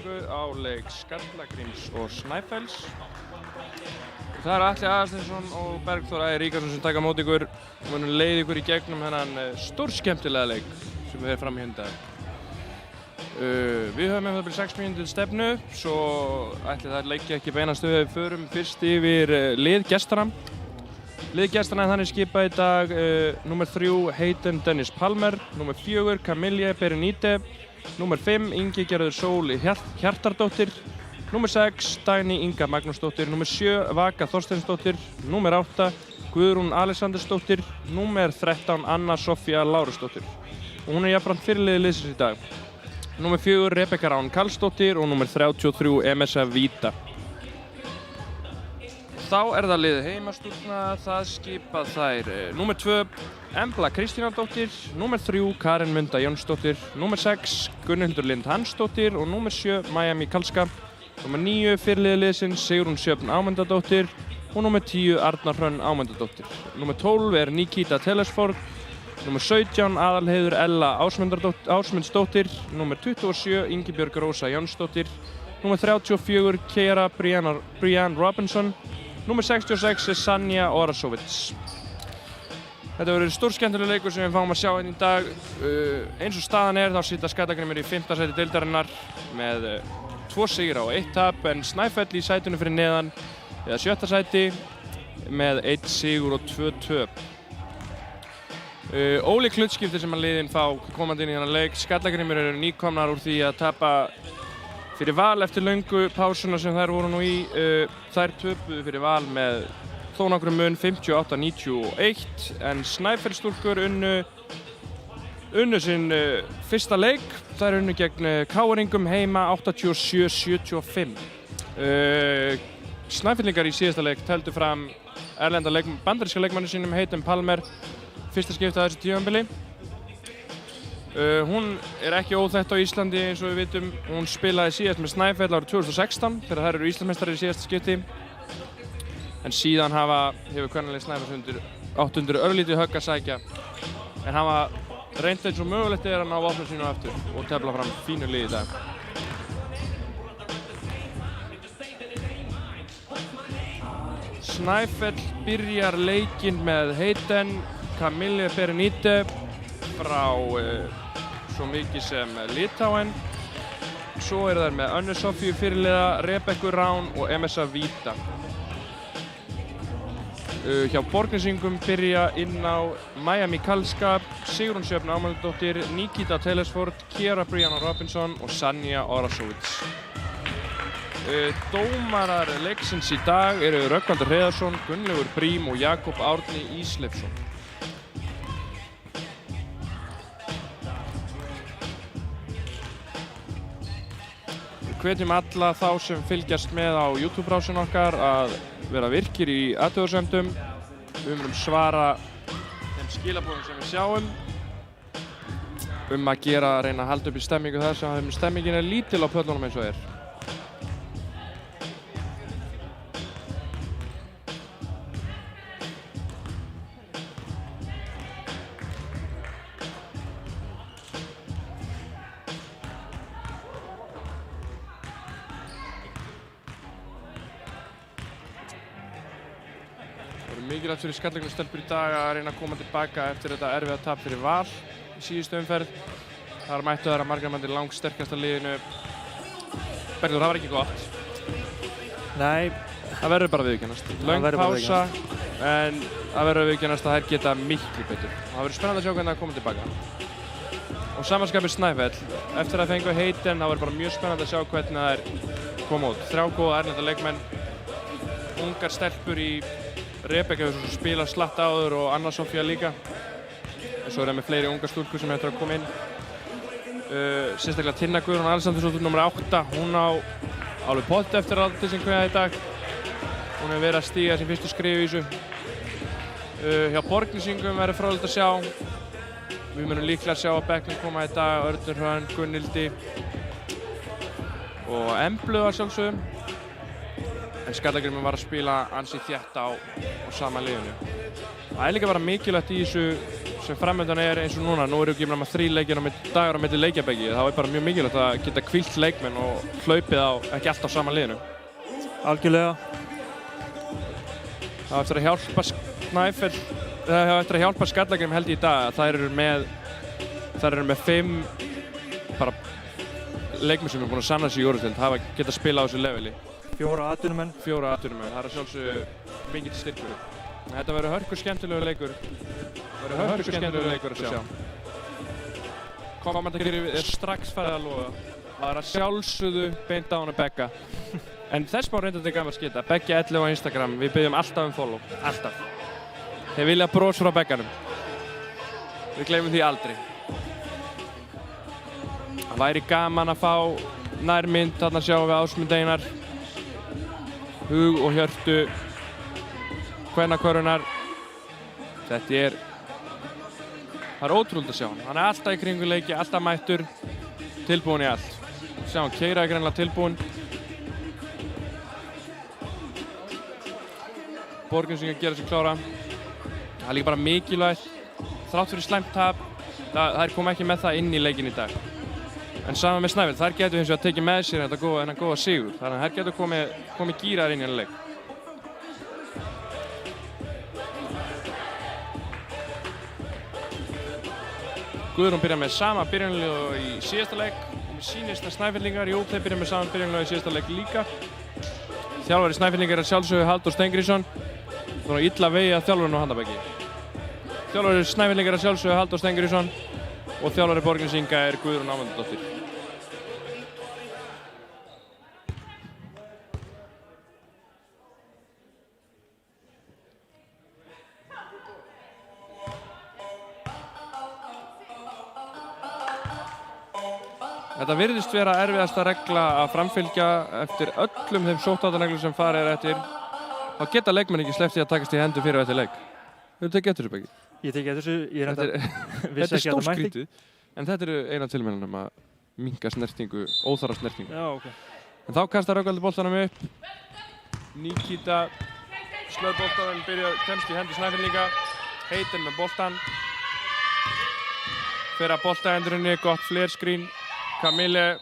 útsendingu á leik Skallagríms og Snæfells. Það eru Atli Aðarsteinsson og Bergþór Ægir Ríkharðsson sem taka á móti ykkur og munum leiða ykkur í gegnum þennan stórskemmtilega leik sem við hefum fram í dag. Við höfum það byrja 6 mínútur stefnu, svo ætli það leikja ekki beina stöðu. Við förum fyrst yfir lið gestanna. Lið gestanna þannig skipað í dag númer 3 Hayden Dennis Palmer, númer 4 Camille Berenice, númer 5 Ingigerður Sól Hjartardóttir, númer 6 Dagný Inga Magnúsdóttir, númer 7 Vaka Þorsteinsdóttir, númer 8 Guðrún Alexandersdóttir, númer 13 Anna Sofía Lárusdóttir. Og hún jafnframt fyrirliði liðsins í dag. Númer 4 Rebekka Rán Karlsdóttir og númer 33 Emesa Víta. Þá það liðið heimastúlkna, það skipað þær númer 2 Embla Kristínardóttir, númer 3 Karen Munda Jónsdóttir, númer 6 Gunnhildur Lind Hansdóttir og númer 7 Maja Mikalska, númer 9 fyrirliði liðsins Sigrún Sjöfn Ámundadóttir og númer 10 Arna Hrönn Ámundadóttir. Númer 12 Nikita Telesford, númer 17 Aðalheiður Ella Ásmundsdóttir, númer 27 Ingibjörg Rósa Jónsdóttir, númer 34 Kiera Brian Robinson, númer 66 Sanja Orasovits. Þetta verður stórskemmtilegur leikur sem við fáum að sjá hérna í dag. Eins og staðan þá sitja Skallagrímur í 5. sæti deildarinnar með 2 sigra og 1 tap, en Snæfell í sætinu fyrir neðan eða 7. sæti með 1 sigur og 2 töp. Ólík hlutskipti sem liðin fá komandi inn í þennan leik. Skallagrímur eru nýkomnar úr því að tapa fyrir Val eftir löngu pásuna sem þær voru nú í. Þær töpuðu fyrir Val með þó nokkrum mun 58-91, en Snæfellsstúlkur unnu sinn fyrsta leik. Þær unnu gegn KR-ingum heima 87-75. Snæfellingar í síðasta leik töldu fram erlenda bandaríska leikmanni sínum Hayden Palmer, fyrsta skipti á þessu tímabili. Hún ekki óþekkt á Íslandi eins og við vitum. Hún spilaði síðast með Snæfell árið 2016 þegar þær eru Íslandsmeistarar í síðasta skipti. En síðan hefur kvennalið Snæfells átt undir örlítið högg að sækja. En hafa reynt eins og mögulegt að ná vopnum sínu aftur og tefla fram fínu lið í dag. Snæfell byrjar leikinn með Hayden Camille Berenice frá svo mikið sem Litáen. Svo þær með Önnu Sofíu fyrirliða, Rebekku Rán og Emesa Víta. Hjá Borgnesingum byrja inn á Maja Mikalska, Sigrún Sjöfn Ámundadóttir, Nikita Telesford, Kiera Brian Robinson og Sanja Orasovits. Dómarar leiksins í dag eru Rögnvaldur Hreiðarsson, Gunnlaugur Brím og Jakob Árni Ísleifsson. Hvetjum alla þá sem fylgjast með á YouTube-brásin okkar að vera virkir í athugasemdum. Við munum svara þeim skilaboðum sem við sjáum að reyna að halda upp í stemmingu þar sem stemmingin lítil á pöllunum eins og mikilvægt fyrir Skallagrímsstelpur í dag að reyna að koma tilbaka eftir þetta erfiða tap fyrir Val í síðustu umferð. Þar mættu þær að margra mæti langsterkasta liðinu. Bergur, það var ekki gott. Nei. Það verður bara að viðurkennast. Löng pása, en það verður að viðurkennast að þær geta miklu betur. Það verður spennandi að sjá hvernig það koma tilbaka. Og samanskapið Snæfell. Eftir að fengu Hayden, það verður bara mjög spennandi að sjá hvernig þær koma út. 3 góða erlenda leikmenn, ungar stelpur í Rebekka hefur spilað slatt áður og Anna Sofía líka. Og svo með fleiri ungar stúlkur sem eftir að koma inn. Sérstaklega Tinna Guðrún Alexandersdóttir, nr. 8. Hún á alveg pott eftir aldrei sem kveða í dag. Hún hefur verið að stíga sín fyrstu skrif í þessu. Hjá Borgnesingum verður fróðlegt að sjá. Við munum líklega að sjá að bekknum koma í dag Örnur Hrönn, Gunnhildi og Emblu að sjálfsögum. En Skallagrímur var að spila ansi þétt á sama liðinu. Það líka bara mikilvægt í þessu sem framöndan eins og núna. Nú eru ekki með 3 leikir dagar á milli leikjabæki. Það er bara mjög mikilvægt að geta hvílt leikmenn og hlaupið á ekki alltaf sama liðinu. Algjörlega. Það eftir að hjálpa Snæfell, það eftir að hjálpa Skallagrim held ég í dag að þær eru með 5 bara leikmenn sem er búin að sanna sig í úrvalsdeild, hafa geta spila á þessu leveli. 4 atvinnumenn. 4 atvinnumenn, það er að sjálfsögðu mikill styrkur. Þetta verður hörku skemmtilegur leikur. Það verður hörku skemmtilegur leikur að sjá. Komandakýri er strax farið að loga. Það er að sjálfsögðu beint á hana Begga. En þess má reynda þetta gaman að skita. Begga 11 á Instagram. Við byggjum alltaf follow. Alltaf. Þeir vilja bros frá Begganum. Við gleymum því aldrei. Það væri gaman að fá nærmynd. Þarna sjáum við Ásmund Einar, Hug og Hjörtu kvennakörfunnar. Það er ótrúlega að sjá hann. Hann er alltaf í kringu leiki, alltaf mættur, tilbúinn í allt. Sjá hann Keira er greinilega tilbúinn. Borgnesingar gera sig klára. Það er líka bara mikilvægt. Þrátt fyrir slæmt tap, þær kom ekki með það inn í leikinn í dag. En saman með Snæfell, þær getur hins vegar að tekið með sér þennan góða sigur. Þannig að þær getur komið gíraðar inn í þennan leik. Guðrún byrjar með sama byrjunarlið og í síðasta leik. Mér sýnist að Snæfellingar, jú, þeir byrja með sama byrjunarlið í síðasta leik líka. Þjálfari Snæfellingar er sjálfsögðu Halldór Steingrímsson. Það er illa vegið að þjálfarinn á handabæki. Þjálfari Snæfellingar er sjálfsögðu Halldór Steingrímsson og þjálfari Borgnesinga er Guðrún Ámundadóttir. Þetta virðist vera erfiðasta regla að framfylgja eftir öllum þeim sóttvarnareglum sem farið er eftir. Þá geta leikmenn ekki sleppt því að takast í hendur fyrir og eftir leik. Hefur þú tekið eftir þessu, Beggi? Ég tekið eftir þessu, ég Þetta er stórskrítið, en þetta eru eina tilmælinum að minnka snertingu, óþarfa snertingu. Já, ok. En þá kastar Rögnvaldur boltanum upp. Nikita slöð boltanum, kemst í hendur Snæfellinga. Heitinn með boltan. Fer að boltaendurinn, gott flerskrín. Kamille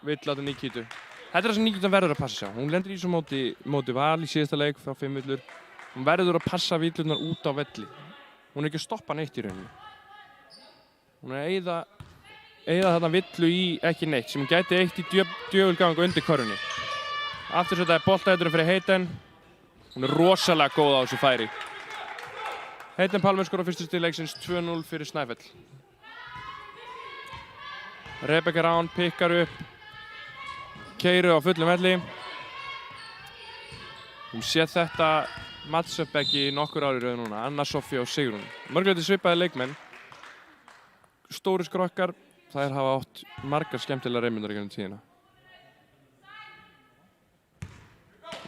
vill láta Nikitu. Þetta er það sem Nikita verður að passa. Hún lendir í þessu móti Val í síðasta leik frá 5 villur. Hún verður að passa villurnar út á velli. Hún er ekki að stoppa neitt í rauninni. Hún er að eyða þarna villu í ekki neitt sem hún gæti eitt í djöfulgang undir körfunni. Aftur þetta er boltaðurinn fyrir Heiten. Hún er rosalega góð á þessu færi. Heiten Pálmi skorar fyrstu stig leiksins 2-0 fyrir Snæfell. Rebekka Rán pikkar upp Keiru á fullum velli. Hún séð þetta matchup ekki nokkur ári í röð núna. Anna Sofía og Sigrún. Mörgleiti svipaði leikmenn. Stóri skrokkar. Þær hafa átt margar skemmtilega reymundar í gennum tíðina.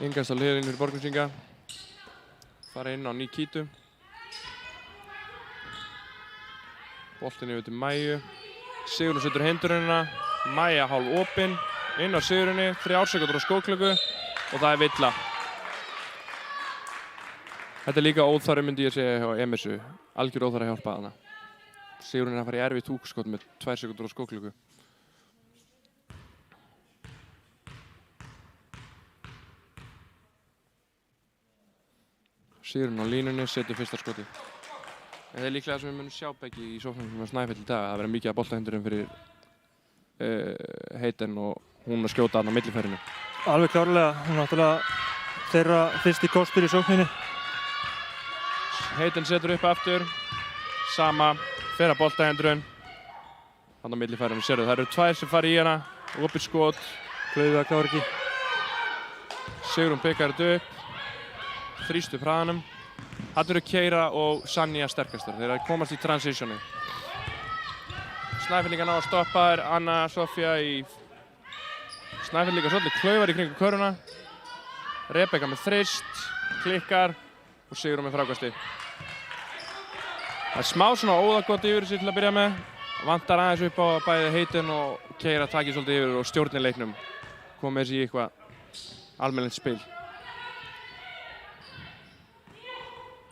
Ingast á liðin fyrir Borgnesinga. Fara inn á Nikitu. Boltinn yfir til Mæju. Sigurinn setur hindrunina, Mæja hálf opinn, inn á Sigurinni, 3 sekúndur á skóklöku og það er villa. Þetta er líka óþarfi myndi ég segja hjá Emersu, algjör óþarfi að hjálpa hana. Sigurinn er að fara í erfitt húkskot með 2 sekúndur á skóklöku. Sigurinn á línunni, setur fyrsta skoti. Það er líklega það sem við munum sjá Beggi í sóknarleiknum á Snæfell í dag. Það verður mikið af boltahendurum fyrir Heiten og hún að skjóta hann á millifærinu. Alveg klárlega. Hún er náttúrulega þeirra fyrsti kostur í sókninni. Heiten setur upp aftur. Sama. Fer að boltahendurinn. Hann á millifærinu. Sérðu, það eru 2 sem fara í hana. Opið skot. Klauða klára ekki. Sigrún pikkar þetta upp. Þrýst upp hraðanum. Þarna eru Keira og Sanja sterkastar. Þeir eru að komast í transitioni. Snæfellingar ná að stoppa þær. Anna Sofía í Snæfellingar svolítið klaufar í kringu körfuna. Rebekka með þrist, klikkar og Sigrún með frákasti. Það er smá svona óðagott yfir þessu til að byrja með. Vantar aðeins upp á að bæði Heiten og Keira taki svolítið yfir og stjórni leiknum. Komið þessi í eitthvað almennilegt spil.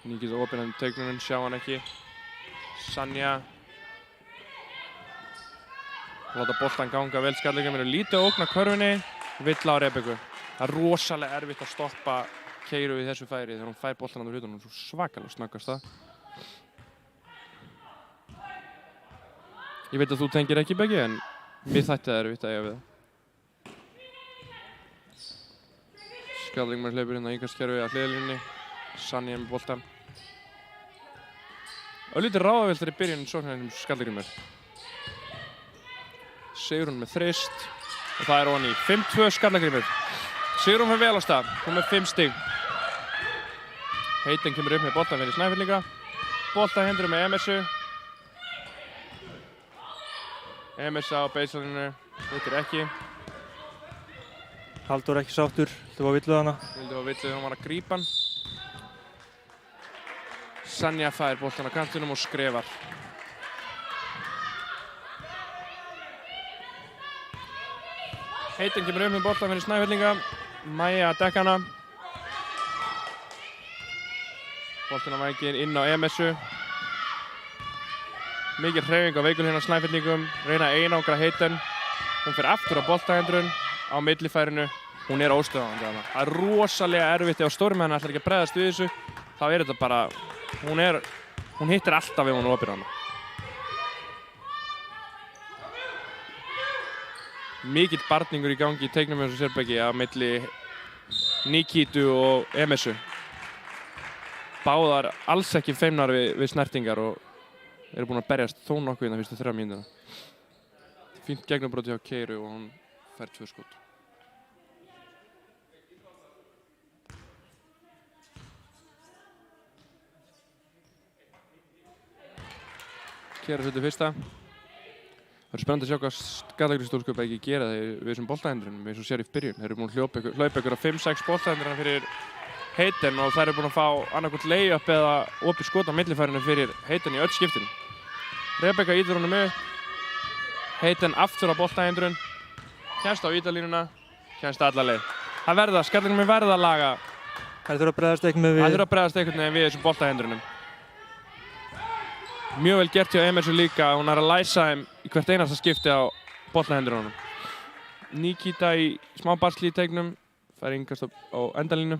Nikita opinn hann teiknunum, sjá hann ekki. Sanja. Láta boltan ganga vel, Skallagrímur er lítið að ógna körfunni. Villa á Rebekku. Það er rosalega erfitt að stoppa Keiru í þessu færi þegar hún fær boltan á hlutunum. Hún er svo svakalega snöggast það. Ég veit að þú tengir ekki Beggi, en mér þætti það erfitt að eiga við það. Skallagrímur hleypur hérna innkastskerfi að hliðarlínunni. Sanja með boltan. Örlítið ráðaviltur í byrjun sóknarinn Skallagrímur. Sigrún með þrist og það er ofan í 5-2 Skallagrímur. Sigrún fyrir vel á stað, hún með 5 stig. Heitinn kemur upp með boltan fyrir Snæfellinga. Bolta hendur með Emersu. Emersa á baselinenu, hittir ekki. Halldór ekki sáttur, þetta var villuð hana. Vildi var villið þegar hann var að grípa hann. Sanja fær boltan á kantinum og skrefar. Heitinn kemur upp með boltan fyrir Snæfellinga. Maja að dekka hana. Boltin á vænginn inn á Emersu. Mikið hreyfing á veikul hérna Snæfellingum. Reyna að einangra Heitinn. Hún fer aftur á boltahindrun á millifærinu. Hún er óstöðvandi þarna. Það er rosalega erfitt ef stórmenn ætlar ekki að bregðast við þessu. Þá er þetta bara, hún hittir alltaf ef hún opir hana. Mikill barningur í gangi í teiknum eins og Sérbæki á milli Nikitu og Emersu. Báðar alls ekki feimnar við snertingar og eru búin að berjast þó nokkuð hérna fyrstu 3 mínútuna. Fínt gegnumbroti hjá Keiru og hún fær 2 skot. Keiru setur fyrsta. Það er spennandi að sjá hvað Skallagrímsstúlskup gera við þessum boltahindrunum eins og sér í byrjun. Þeir eru búin að hlaupa ykkur á 5-6 boltahindruna fyrir Heitinn og þær eru búin að fá annarkvort lay-up eða opið skot á millifærinu fyrir Heitinn í öll skiptin. Rebekka ítir honum upp. Heitinn aftur á boltahindrun. Kemst á vítalínuna. Kemst alla leið. Það verða, Skallagrímur verða að laga. Það þurfa að bregðast einhvern veginn við þessum boltahindrunum. Mjög vel gert hjá Emersu líka. Hún er að læsa þeim í hvert einasta skipti á boltahindrunum. Nikita í smá basli í teiknum. Fær innkast á endalínu.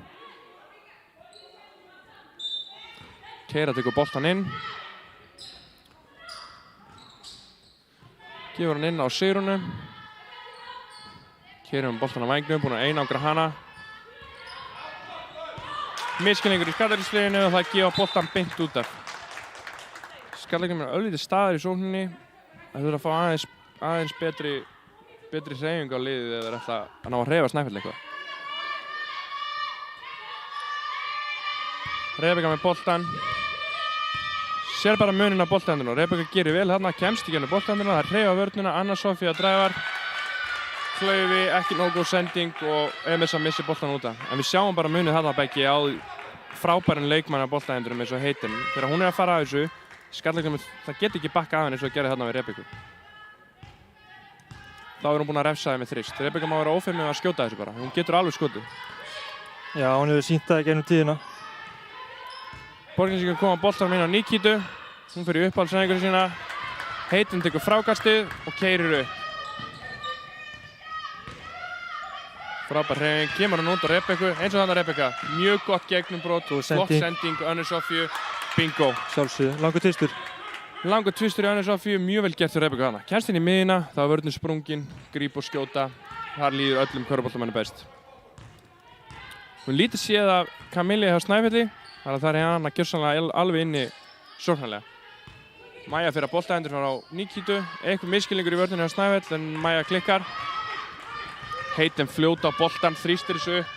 Keira tekur boltan inn. Gefur hann inn á Sigrúnu. Keira með boltan á vængnum, búinn að einangra hana. Misskilningur í Skallagrímsliðinu og það gefa boltan beint út af. Skallagrímur er örlítið staðar í sókninni. Það þurfa að fá aðeins betri hreyfing á liðið eða þeir ætla að ná að hreyfa Snæfell eitthvað. Rebekka með boltan. Sér bara muninn á boltahendurinn og Rebekka gerir vel þarna, kemst í gennum boltahendurinn. Það er hreyfa vörnina, Anna Sofía dræfar. Klaufi, ekki nógu góð sending og Emersa missir boltan út af. En við sjáum bara munið þarna Beggi á frábæran leikmann á boltahendurinn eins og Heitinn. Þegar hún er að fara að þessu, Skallagrímur, það getur ekki bakka af henni eins og gerði þarna við Rebekku. Þá er hún búin að refsa þeim með þrist. Rebekka má vera ófeimið að skjóta þessu bara. Hún getur alveg skotið. Já, hún hefur sýnt það gegnum tíðina. Borgnesingur koma boltanum inn á Nikitu. Hún fer í uppáhaldsræðingur sína. Heitinn tekur frákastið og keyrir upp. Frábær hreyfing, kemur hann út á Rebekku. Eins og þannig Rebekka. Mjög gott gegnumbrot, flott sending, Anna Sofíu. Bingo. Sjálfsögðu, langur tvistur. Langur tvistur í Anna Sofíu, mjög vel gert fyrir Rebekku hana. Kemst inn í miðina, þá er vörnin sprungin, gríp og skjóta. Þar líður öllum körfuboltamanni best. Hún lítið séð af Kamilja hjá Snæfelli, þannig að það er hann að gjörsamlega alveg inni sóknarlega. Maja fyrir að boltahendur frá Nikitu, eitthvað misskilningur í vörninu hjá Snæfell en Maja klikkar. Heitinn fljóta á boltan, þrýstir þessu upp.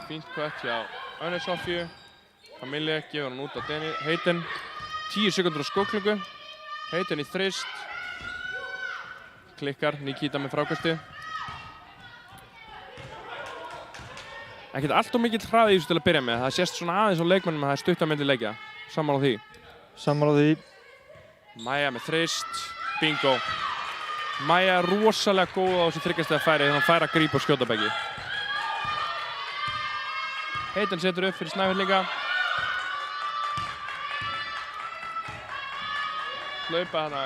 Fínt kött hjá Anna Sofíu. Kamilja gefur hann út á Heitinn. 10 sekundur á skóklöku. Heitinn í þrist. Klikkar, Nikita með frákasti. Ekkert allt of mikill hraði í þessu til að byrja með. Það sést svona aðeins á leikmannum að það er stutt á milli leikja. Sammála því. Sammála því. Maja með þrist. Bingo. Maja er rosalega góð á þessu þryggjastega færi þegar hann fær að grípa og skjóta Beggi. Heitinn setur upp fyrir Snæfellinga. hlaupa hana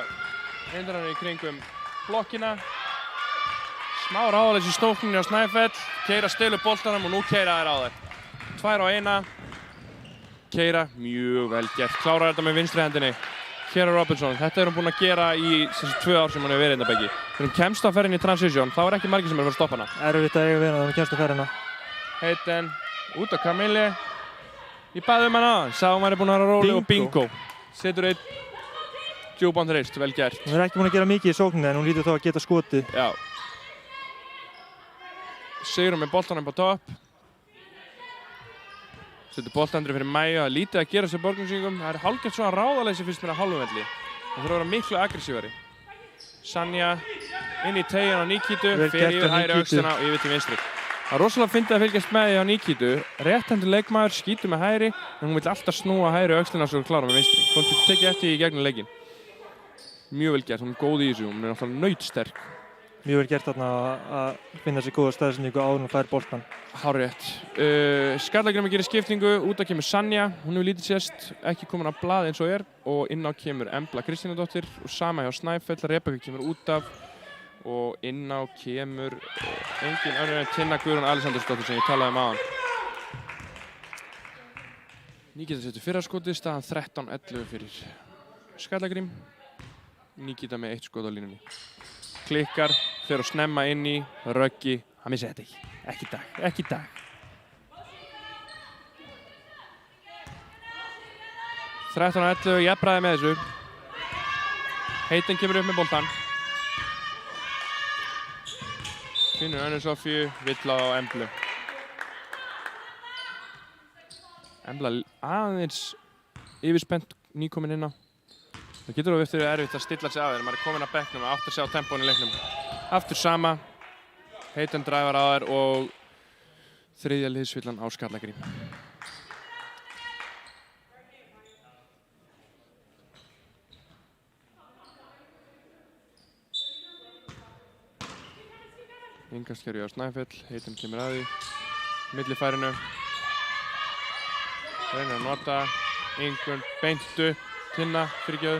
hindranir í kringum blokkina. Smá ráðaleysi í stókninni á Snæfell, keyra stilu boltanum og nú keyra þær á þær. 2 á 1. Keyra, mjög vel gert. Klárar þetta með vinstri hendinni. Kiera Robinson, þetta er hún búin að gera í þessi 2 ár sem hún hefur verið hérna beggi. Þegar hún kemst á ferðinni í transition, þá er ekki margir sem er að fara að stoppa hana. Erfitt að eiga við hana þegar hún kemst á ferðina. Hayden, út á Camille. Ég baði hana, sá hún væri búin að vera róli og bingo. Setur einn djúpan þrist, vel gert. Hún er ekki búin að gera mikið í sókninni en hún lítur þá að geta skotið. Já. Sigrún með boltanum på topp. Setur boltandri fyrir Maja, lítið að gera sér borgningssingum. Það er hálfgett svona ráðaleysi fyrst mér að hálfuvelli. Það þurfa að vera miklu aggressívari. Sanja inn í teiginn á Nikitu, fer yfir hægri öxlina og yfir til vinstri. Það er rosalega fyndið að fylgjast með því á Nikitu. Rétthendur leikmaður, skýtur með hægri, en hún vill alltaf snúa hægri öxlina svo hún klára með vinstri. Hún getur tekið eftir í gegnum leikinn. Mjög vel gert, hún er góð í þessu, hún er náttúrulega nautsterk. Mjög vel gert þarna að finna sér góða staðsetningu áður en hún fær boltann. Hárrétt. Skallagrimmi gerir skiptingu, út á kemur Sanja, hún hefur lítið sést, ekki komin á blað eins og er, og inn á kemur Embla Kristínadóttir og sama hjá Snæfell, Rebekka kemur út af og inn á kemur engin önnur en Tinna Guðrún Alexandersdóttir sem ég talaði um áðan. Nikita setur fyrra skotið, staðan 13-11 fyrir Skallagrím. Nikita með 1 skot á línunni. Klikkar, fer að snemma inn í, Röggi, hann missi þetta ekki. Ekki í dag, ekki í dag. 13-11, jafnræði með þessu. Hayden kemur upp með boltann. Finnur Önnu Sofíu, vill á Emblu. Embla aðeins yfirspennt nýkomin inn á. Það getur á eftir erfitt að stilla sig af þegar maður er komin að bekknum og áttar sig á tempónu í leiknum. Aftur sama, Hayden dræfar á þær og þriðja liðsvillan á Skallagrím. Innkastkerfi á Snæfell, Hayden kemur að því, millifærinu. Reynir að nota, Ingun beint upp. Tinna, fyrirgjöðu,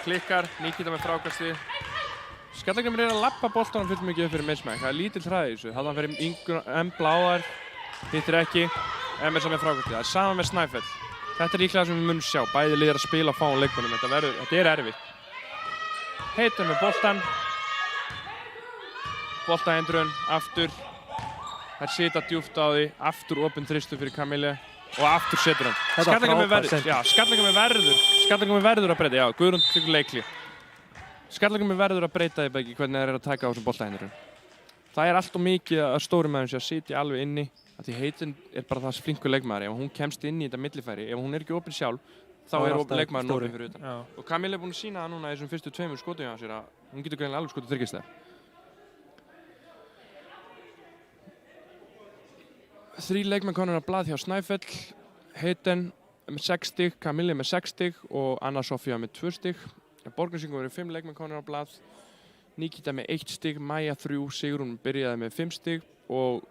klikkar, Nikita með frákasti. Skallagrím er að lappa boltanum fullt mikið upp fyrir mismæk. Það er lítill hraði í þessu. Það er fyrir Ingun Embla á þær, hittir ekki, Emerson með frákasti. Það er sama með Snæfell. Þetta er líklega sem við munum sjá. Bæði liðir að spila á fáum leikmönnum. Þetta er erfitt. Hayden með boltan. Boltaendrun, aftur. Þær sita djúpt á því, aftur opinn þristu fyrir Camille. Og aftur setur hann. Skallagrím verður að breyta, já, Guðrún tekur leikli. Skallagrím verður að breyta því beggi hvernig þeir eru að taka á þessum boltahendurum. Það er allt og mikið að stórum maður sem að sitja alveg inni, að því Hayden er bara það flinkur leikmaður. Ef hún kemst inn í þetta millifæri, ef hún er ekki opin sjálf, þá er leikmaðurinn opin fyrir utan. Og Camille er búin að sýna það núna í þessum fyrstu 2 skotum hjá sér að hún getur greinilega alveg skotið þriggjastaðar. 3 leikmenn konur á blað hjá Snæfell, Hayden með 6 stig, Camille með 6 stig og Anna Sofía með 2 stig. Borgningssingum eru 5 leikmenn konur á blað, Nikita með 1 stig, Maja 3, Sigrún byrjaði með 5 stig og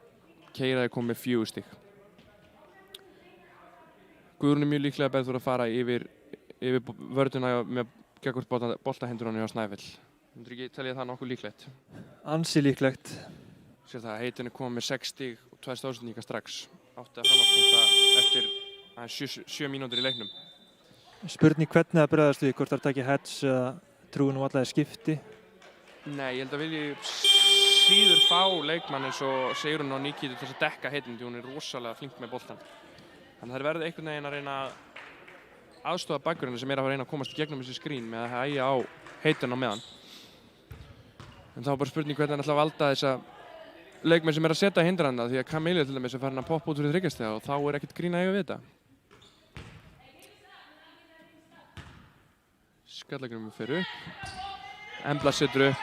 Keiraði kom með 4 stig. Guðrún er mjög líklega betur að fara yfir vörðuna með gegn boltahendurinn hjá Snæfell. Myndur ekki telja það nokkuð líklegt? Ansi líklegt. Sér það að Hayden er komið með 6 stig og 2 stóðsendingar strax. Átti að framhaldspunkta eftir 7 mínútur í leiknum. Spurning hvernig það bregðast við, hvort það taki heads eða trúin og allavega skipti? Nei, ég held að vilji síður fá leikmann eins og Sigrún og Nikitu til að dekka Hayden því hún er rosalega flink með boltan. Þannig að það verður einhvern veginn að reyna að aðstoða bakverðina sem er að reyna að komast í gegnum þessi skrín með að hægja á Hayden á meðan. En þá er bara spurning hvernig hann ætla að valda þessa leikmenn sem er að setja hindranda því að Camille til dæmis er farin að poppa út fyrir þryggjastega og þá er ekkert grín að eiga við þetta. Skallagrím fer upp. Embla setur upp.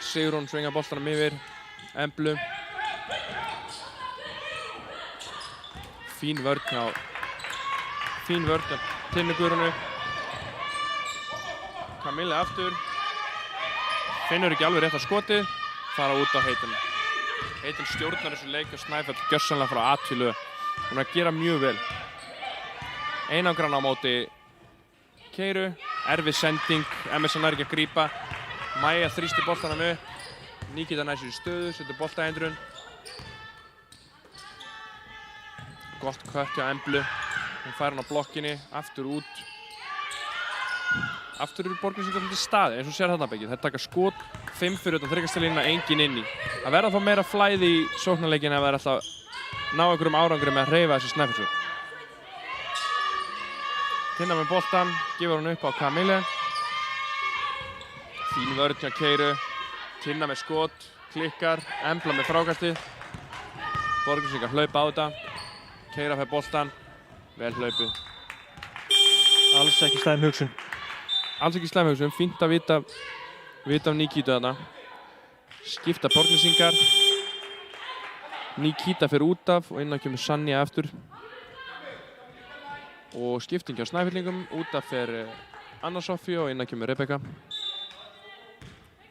Sigrún svingar boltanum yfir. Emblu. Fín vörn á Tinnu Guðrúnu. Camille aftur. Finnur ekki alveg rétt á skotið. Fara út á Hayden. Heitinn stjórnar þessu leik og Snæfell gjörsamlega frá A til Ö. Hún er að gera mjög vel. Einangran á móti Keiru, erfið sending, MSN er ekki að grípa. Maja þrýstir boltanum upp. Nikita nær sér í stöðu, setur boltaendrun. Gott kött hjá Emblu. Hún fær hann á blokkinni, aftur út. Aftur eru Borgnesingar til staði, eins og sér þarna byggið. Þeir taka skot, 5 fyrir utan þriggastælínuna, engin inni. Það verða að fá meira flæði í sóknarleikinn ef það er alltaf að ná einhverjum árangri með að hreyfa þessi Snæfellsvöld. Tinna með boltan, gefur hann upp á Kamille. Fín vörn hjá Keiru. Tinna með skot, klikkar, Embla með frákastið. Borgnesingar hlaupa á þetta. Keira fær boltan, vel hlaupið. Alls ekki slæm hugsun. Alls ekki slæm hugsun, fínt að vita af Nikita þarna. Skipta Borgnesingar. Nikita fer út af og innan kemur Sanja aftur. Og skipting hjá Snæfellingum, út af fer Anna Sofía og innan kemur Rebekka.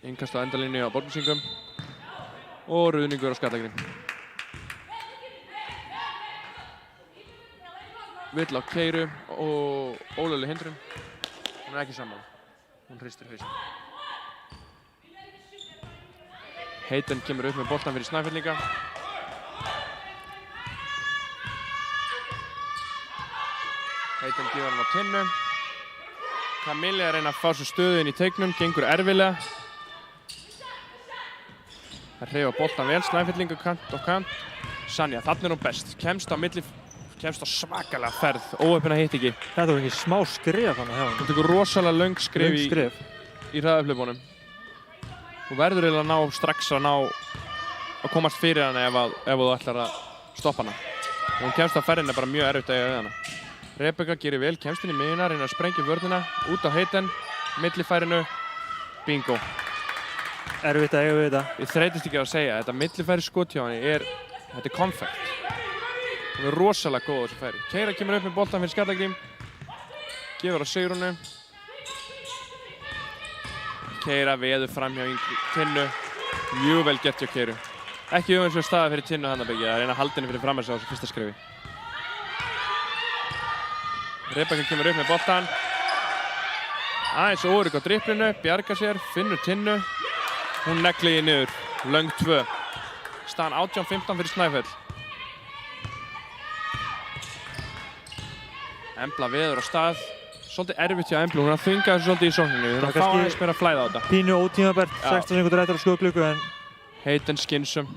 Innkast á endalínu á Borgnesingum. Og ruðningur á Skallagrim. Vill á Keiru og ólögleg hindrun. Hún er ekki sammála. Hún hristir hausinn. Heitinn kemur upp með boltan fyrir Snæfellinga. Heitinn gefur hann á Tinnu. Kamille er að reyna að fá sér stöðu inn í teignum, gengur erfilega. Það hreyfa boltan vel, Snæfellinga kant og kant. Sanja, þarna er hún best. Kemst á svakalega ferð, óheppin að hitta ekki. Þetta var ekki smá skref hann að hjá hann. Hún tekur rosalega löng skref í hraðahlaupunum. Þú verður eiginlega strax að komast fyrir hana ef þú ætlar að stoppa hana. Ef hún kemst á ferðin er bara mjög erfitt að eiga við hana. Rebekka gerir vel, kemst inn í miðjuna, reynir að sprengja vörnina, út á Heitinn, millifærinu, bingo. Erfitt að eiga við þetta. Ég þreytist ekki að segja, þetta millifæri skot hjá henni þetta er konfekt. Hún er rosalega góð á þessu færi. Keira kemur upp með boltan fyrir Skallagrím. Gefur á Sigrúnu. Keira veður fram hjá Tinnu. Mjög vel gert hjá Keiru. Ekki eins og staða fyrir Tinnu hann að byggja. Það reyna að halda henni fyrir fram að þessu fyrsta skrefi. Rebekka kemur upp með boltan. Aðeins órygg á driplinu. Bjargar sér. Finnur Tinnu. Hún neglir í niður. Löng 2. Staðan 18-15 fyrir Snæfell. Embla veður á stað. Svolítið erfitt hjá Emblu, hún er að þvinga þessu svolítið í sókninu. Við erum að fá aðeins meira að flæða á þetta. Pínu ótímabært, 16 sekúndur eftir á skuggluggu en... Heitinn skynsum.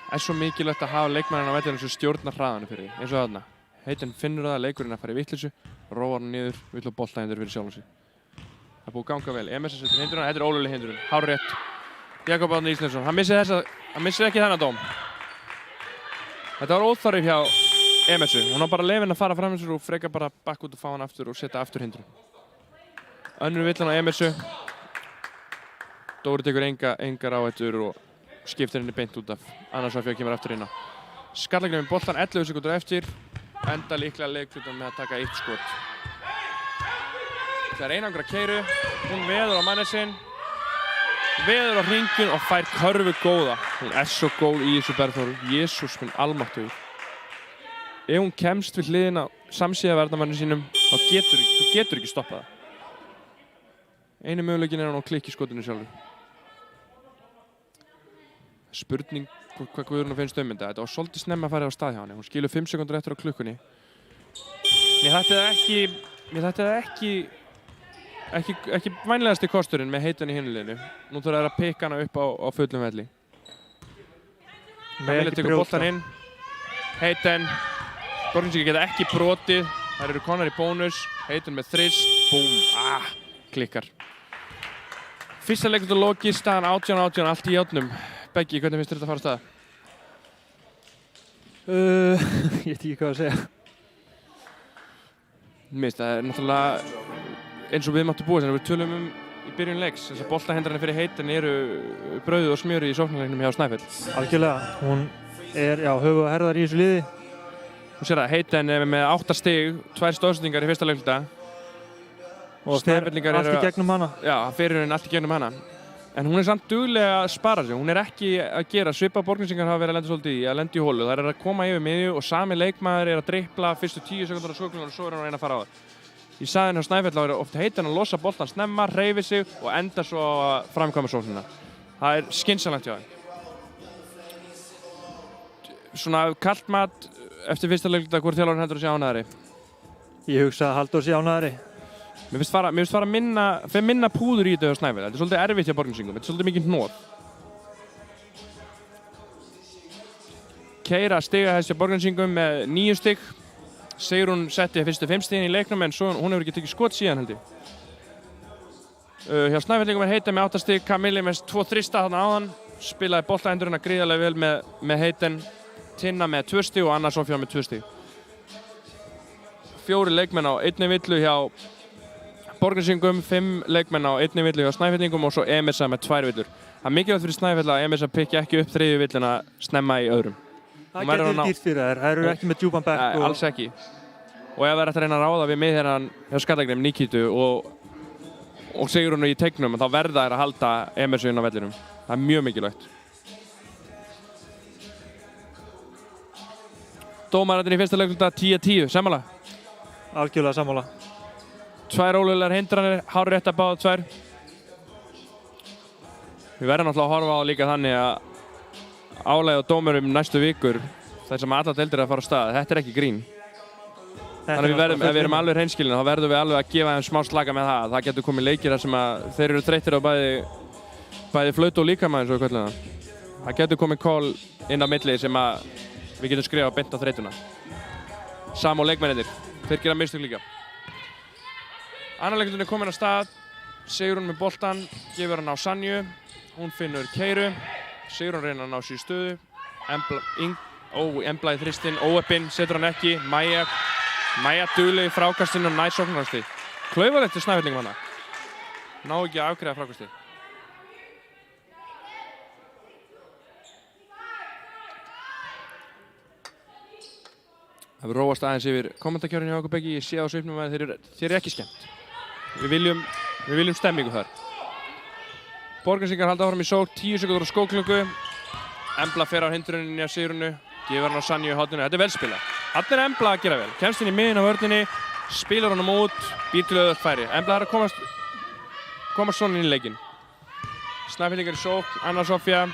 Það er svo mikilvægt að hafa leikmanninn á vellinu sem stjórnar hraðanu fyrir því, eins og þarna. Heitinn finnur það að leikurinn að fara í vitleysu, róar hann niður, vill á boltahindur fyrir sjálfum sig. Það er búið að ganga vel. MS setur hindrun, þetta er ólögleg hindrun. Hárrétt. Jakob Árni Ísleifsson, hann missir ekki þennan dóm. Þetta var óþarfi hjá MSU. Hún á bara leyfinn að fara fram með sér og frekar bara bakk út og fá hann aftur og setja aftur hindrun. Önnur villan á MSU. Dóri tekur engar áhættur og skiptir henni beint út af. Anna Sofía kemur aftur inn á. Skallagrím með boltan 11 sekúndur eftir. Enda líklega leiklutan með að taka 1 skot. Það er einangra Keiru. Hún veður á manninn sinn. Veður á hringinn og fær körfu góða. Hún er svo góð í þessu Bergþóru. Jesús minn almáttugur. Ef hún kemst við hliðina samsíða varnarmanni sínum, þá getur ekki stoppað það. Einu möguleikin er hann á klikki skotinu sjálfur. Spurning hvað Guðrúnu finnst þetta. Þetta var svolítið snemma að fara á stað hjá henni. Hún skilur 5 sekúndur eftir á klukkunni. Mér þætti það ekki vænlegasti kosturinn með Heitinn í hinu liðinu. Nú þarf það að pikka hana upp á fullum velli. Kamille tekur boltan inn. Heitinn. Borgnesingar geta ekki brotið. Þær eru konar í bónus. Heitinn með þrist. Búm. Klikkar. Fyrsta leikur lokið, staðan 18-18, allt í járnum. Beggi, hvernig finnst þér þetta að fara af stað? Ég veit ekki hvað að segja. Það er náttúrulega eins og við máttum búið sem við tölum í byrjun leiks. Þessar boltahindranir fyrir Heitinn eru brauðið og smjörið í sóknarleiknum hjá Snæfell. Algjörlega. Hún er höfuð og herðar í þessu liði. Þú sér það, Heitinn er með 8 stig, 2 stóðsendingar í fyrsta leikluta. Og fer allt í gegnum hana. Já, hann fer allt í gegnum hana. En hún samt duglega að spara sig. Hún ekki að gera svipað Borgnesingar hafa verið að lenda svolítið í, að lenda í hólu. Það að koma yfir miðju og sami leikmaður að dribbla fyrstu 10 sekúndur á skóklunum og svo hann að reyna að fara á það. Í staðinn hjá Snæfell þá oft heitan að losa boltan snemma, hreyfi sig og enda svo að framkvæma sóknina. Það skynsamlegt hjá þeim. Svona kalt mat eftir fyrsta leikluta, hvor þjálfarinn heldur að sé ánægðari? Ég hugsa að Halldór sé ánægðari. Mér finnst fara minna púður í þetta hjá Snæfell. Þetta svolítið erfitt hjá Borgnesingum, þetta svolítið mikið hnoð. Keira stigahæst hjá Borgnesingum með 9 stig. Sigrún setti fyrstu 5 stigin í leiknum en svo hún hefur ekki tekið skot síðan held ég. Hjá Snæfellingum Heiten með 8 stig, Kamilli með 2 þrista þarna áðan. Spilaði boltaendurinn gríðarlega vel með Heiten. Tinna með 2 stig og Anna Sofía með 2 stig. 4 leikmenn á 1 villu hjá Borgnesingum, 5 leikmenn á 1 villu hjá Snæfellingum og svo Emesa með 2 villur. Það er mikilvægt fyrir Snæfell að Emesa pikki ekki upp 3. villuna snemma í öðrum. Það getur dýrt fyrir þær. Það eru ekki með djúpan bekk. Nei, alls ekki. Og ef það er eftir að reyna að ráða við miðherran hjá Skallagrim, Nikitu og Sigrúnu í teignum, þá verða þær að halda Emersu inn á vellinum. Það er mjög mikilvægt. Dómararnir í fyrsta leikluta 10-10, sammála? Algjörlega sammála. 2 ólöglegar hindranir, hárrétt að báða 2. Við verðum náttúrulega að horfa á líka þannig að álæg og dómurum næstu vikur, þar sem allar deildir að fara á stað, þetta er ekki grín. Þannig að ef við erum alveg hreinskilin, þá verðum við alveg að gefa þeim smá slaka með það. Það getur komið leikir þar sem að þeir eru þreyttir á bæði flautu og líkama eins og við köllum það. Það getur komið call inn á milli sem að við getum skrifað beint á þreytuna. Sam og leikmennir, þeir gera mistök líka. Annar leiklutin er komin á stað, Sigrún með boltan, gefur hann á Sanju, hún finnur Keiru. Sigrún reynir að ná sér í stöðu. Embla í þristinn, óheppinn, setur hann ekki. Maja dugleg í frákastinu og næs sóknarkasti. Klaufalegt til Snæfellingum hana. Ná ekki að afgreiða frákasti. Það verður róast aðeins yfir kommentarkjörinu hjá okkur beggi. Ég sé á svipnum að þeir eru ekki skemmt. Við viljum stemmingu þar. Borgnesingar halda áfram í sókn, 10 sekúndur á skóklungu. Embla fer á hindruninni á Sigrúnu, gefur hann á Sanju í horninu. Þetta er vel spilað. Þarna er Embla að gera vel. Kemst inn í miðjun á vörninni, spilar honum út, býr til auðvelt færi. Embla er að komast svona inn í leikinn. Snæfellingar í sókn, Anna Sofía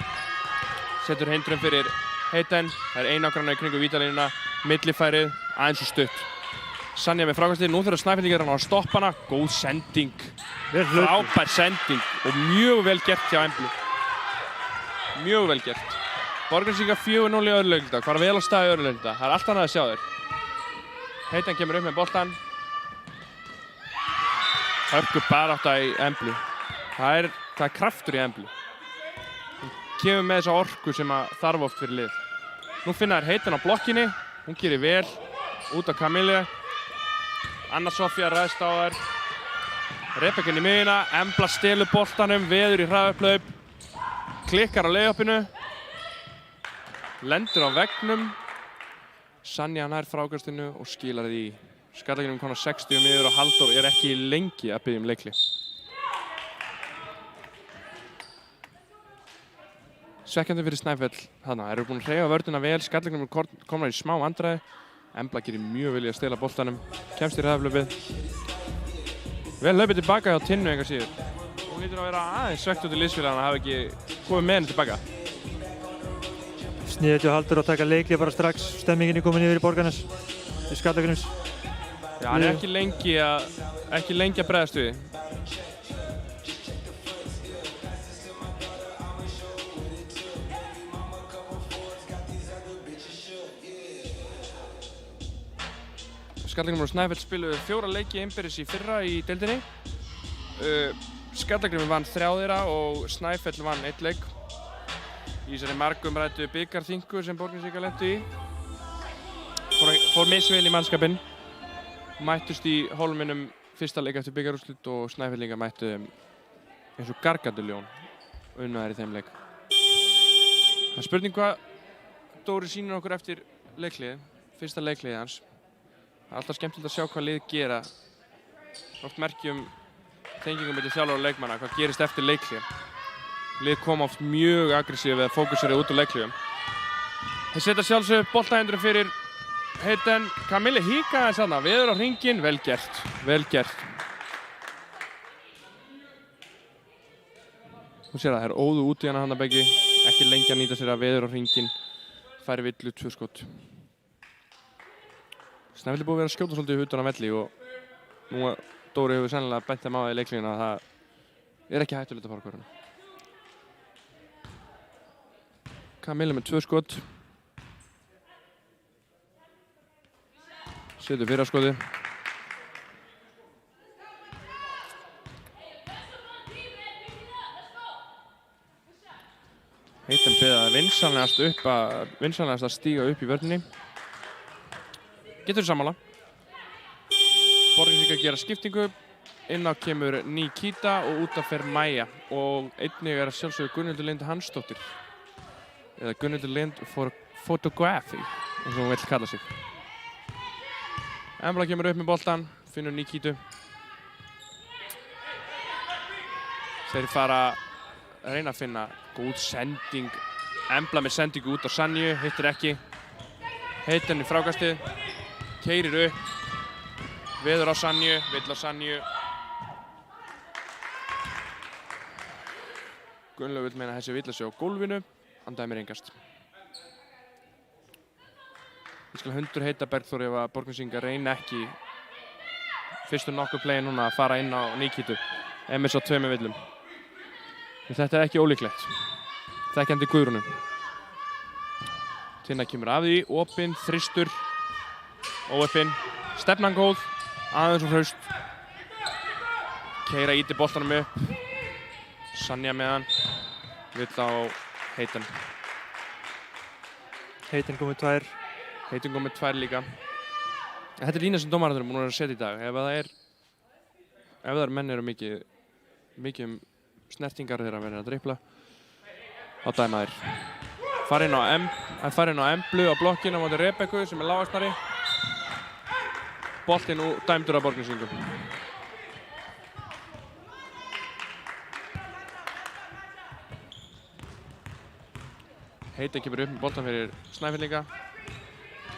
setur hindrun fyrir Heiten. Það er einangranna í kringu vítalínuna, millifærið, aðeins og stutt. Sanja með frákastið, nú þurfa Snæfellingar að stoppa hana. Góð sending. Frábær sending og mjög vel gert hjá Emblu. Mjög vel gert. Borgnesingar 4-0 í öðru leikluta, fara vel á stað í öðru leikluta. Það er allt annað að sjá þeir. Heiten kemur upp með boltan. Hörku barátta í Emblu. Það er kraftur í Emblu. Hún kemur með þessa orku sem þarf oft fyrir lið. Nú finna þær Heiten á blokkinni. Hún gerir vel út á Kamilli. Anna Sofía ræðst á þær. Rebekka inn í miðjuna, Embla stelur boltanum, veður í hraðupphlaup, klikkar á layupinu, lendur á veggnum, Sanja nær frákastinu og skilar því. Skallagrimur konar 60 miður og Halldór er ekki lengi að biðja leikli. Svekkjandi fyrir Snæfell þarna, þeir eru búin að hreyfa vörnina vel, Skallagrimur komnar í smá vandræði, Embla gerir mjög vel í að stela boltanum, kemst í hraðupphlaupið. Vel hlaupið tilbaka hjá Tinnu engar síður. Hún lítur að vera aðeins svekkt út í liðsfélagana að hafa ekki komið með henni tilbaka. Sniðið hjá Halldór að taka leikli bara strax. Stemmingin er komin yfir í Borgarnes. Í Skallagrims. Já, hann er ekki lengi að bregðast við. Skallagrimur og Snæfell spiluðu 4 leiki innbyrðis í fyrra í deildinni. Skallagrimur vann 3 þeirra og Snæfell vann 1 leik. Í þessari margumræddu bikarþingu sem Borgnesingar lentu í. Fór misvel í mannskapinn. Mættust í Hólminum fyrsta leik eftir bikarúrslit og Snæfellingar mættu eins og garganduljón unnu þær í þeim leik. Það er spurning hvað Dóri sýnir okkur eftir leikliðið, fyrsta leikliðið hans. Það er alltaf skemmtilegt að sjá hvað lið gera. Oft merkjum tengingum milli þjálfara og leikmanna, hvað gerist eftir leikhlé. Lið kom oft mjög aggressív eða fókusirið út úr leikljum. Þeir setja sjálfsög boltahendur fyrir Hayden. Camille híkaði þarna, veður á hringinn, vel gert, vel gert. Þú sér að það óðu út í hana Begi, ekki lengi að nýta sér að veður á hringinn, færi villu 2 skot. Snæfell búið að vera að skjóta svolítið utan á velli og nú Dóri hefur sennilega bent þeim á það í leiklíðina að það er ekki hættulegt að fara hverjana. Camille með 2 skot. Setur fyrra skoti. Hayden beðið vinsamlegast að stíga upp í vörninni. Getur sammála. Borgnesingar gera skiptingu. Inn á kemur Nikita og út af fer Maja. Og einnig er að sjálfsögðu Gunnhildur Lind Hansdóttir. Eða Gunnhildur Lind Photography, eins og hún vill kalla sig. Embla kemur upp með boltan, finnur Nikitu. Þeir fara að reyna að finna góð sending. Embla með sendingu út á Sanju, hittir ekki. Hayden í frákastið. Keyrir upp. Veður á Sanju, vill á Sanju. Gunnlaug vill meina þessi vill að sé á gólfinu. Hann dæmir engast. Ég skal hundur heita Bergþór ef að Borgnesingar reyna ekki fyrstu nokkuð play núna að fara inn á Nikitu. MS á 2 villum. Þetta er ekki ólíklegt. Þekkjandi Guðrúnu. Tinna kemur af því, opinn, þristur, óöppinn, stefnan góð, aðeins og hraust. Keira íti boltanum upp. Sanja með hann. Vill á Hayden. Hayden kom með 2. Hayden kom með 2 líka. Þetta er lína sem dómararnir eru búin að setja í dag. Ef það menn eru mikið snertingar þeirra verið að dribbla, þá dæma þeir. Fara inn á Emblu á blokkinu á móti Rebekku sem er lágastari. Boltinn dæmdur af Borgnesingum. Hayden kemur upp með boltan fyrir Snæfellinga.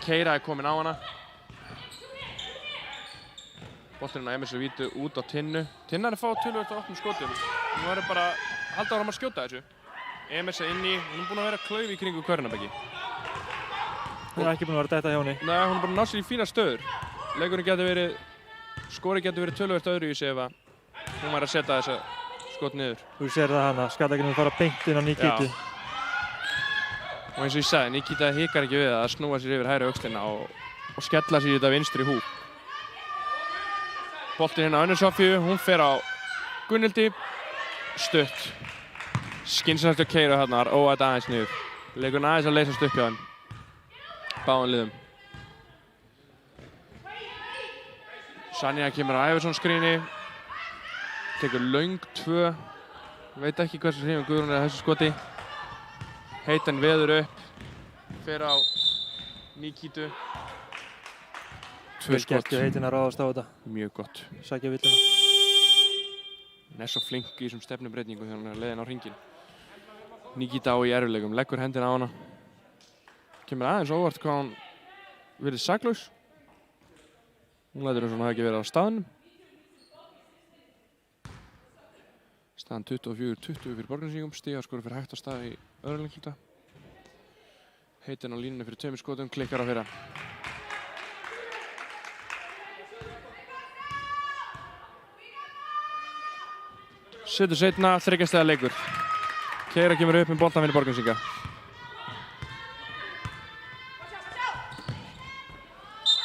Keira er komin á hana. Boltinn á MS vítu út á Tinnu. Tinna er að fá töluvert á opnum skotum. Hún verður bara að halda áfram að skjóta þessu. MS er inni, hún er búin að vera klauf í kringu Körnabæki. Hún er ekki búin að vera detta hjá henni. Nei, hún er bara náð sér í fína stöður. Skori getur verið töluvert öðruvísi ef að hún væri að setja þessa skot niður. Þú sér það hana, skallakinn fara beint inn á Nikitu. Já. Og eins og ég sagði, Nikita hikar ekki við að snúa sér yfir hægri öxlina og skella sér í þetta vinstri húk. Boltinn hérna á Önnu Soffíu, hún fer á Gunnhildi, stutt. Skynsamlegt að keyra þarna, óætt aðeins niður. Leikurinn aðeins að leysast upp hjá þeim. Báðum liðum. Sanja kemur á Iverson skríni. Tekur löng 2. Veit ekki hversu hrifin Guðrún er að þessu skoti. Hayden veður upp. Fer á Nikitu. 2 skot. Hayden að ráðast á þetta. Mjög gott. Sækja villuna. Hann er svo flink í þessum stefnubreytingu þegar hann er leiðin á hringinn. Nikita á í erfiðleikum, leggur hendina á hana. Kemur aðeins óvart hvað hann verið saklaus. Hún lætur eins og hún hafi ekki verið á staðnum. Staðan 24-20 fyrir Borgnesingum. Stigaskori fyrir hægt á stað í öðrum leikluta. Hayden á línunni fyrir 2 skotum, klikkar á fyrra. Setur seinna, 3 stiga leikur. Keira kemur upp með boltan fyrir Borgnesinga.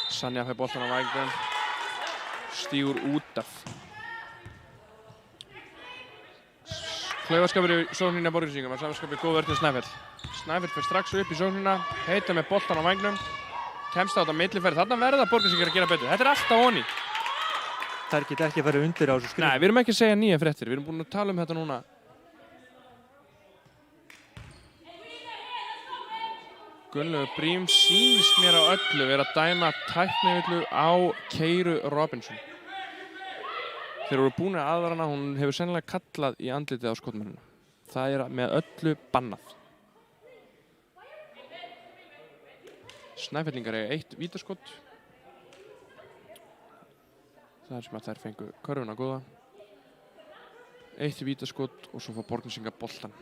Sanja fær boltan á vængum. Stígur út af. Klaufaskapur í sókninni af Borgnesingum, en samskapur góð vörn til Snæfell. Snæfell fer strax upp í sóknina, Hayden með boltan á vængnum. Kemst á þetta millifæri, þarna verða Borgnesingar að gera betur. Þetta er alltaf onni. Þær geta ekki að fara undir á þessu skrif. Nei, við erum ekki að segja nýja fréttir, við erum búin að tala um þetta núna. Gunnlaugur Brím sýnist mér á öllu vera að dæma tæknivillu á Keiru Robinson. Þeir voru búin að aðvara hana, hún hefur sennilega kallað í andlitið á skotmörnuna. Það með öllu bannað. Snæfellingar eiga 1 vítaskot. Það sem að þær fengu körfuna góða. 1 vítaskot og svo fá Borgnesingar boltan.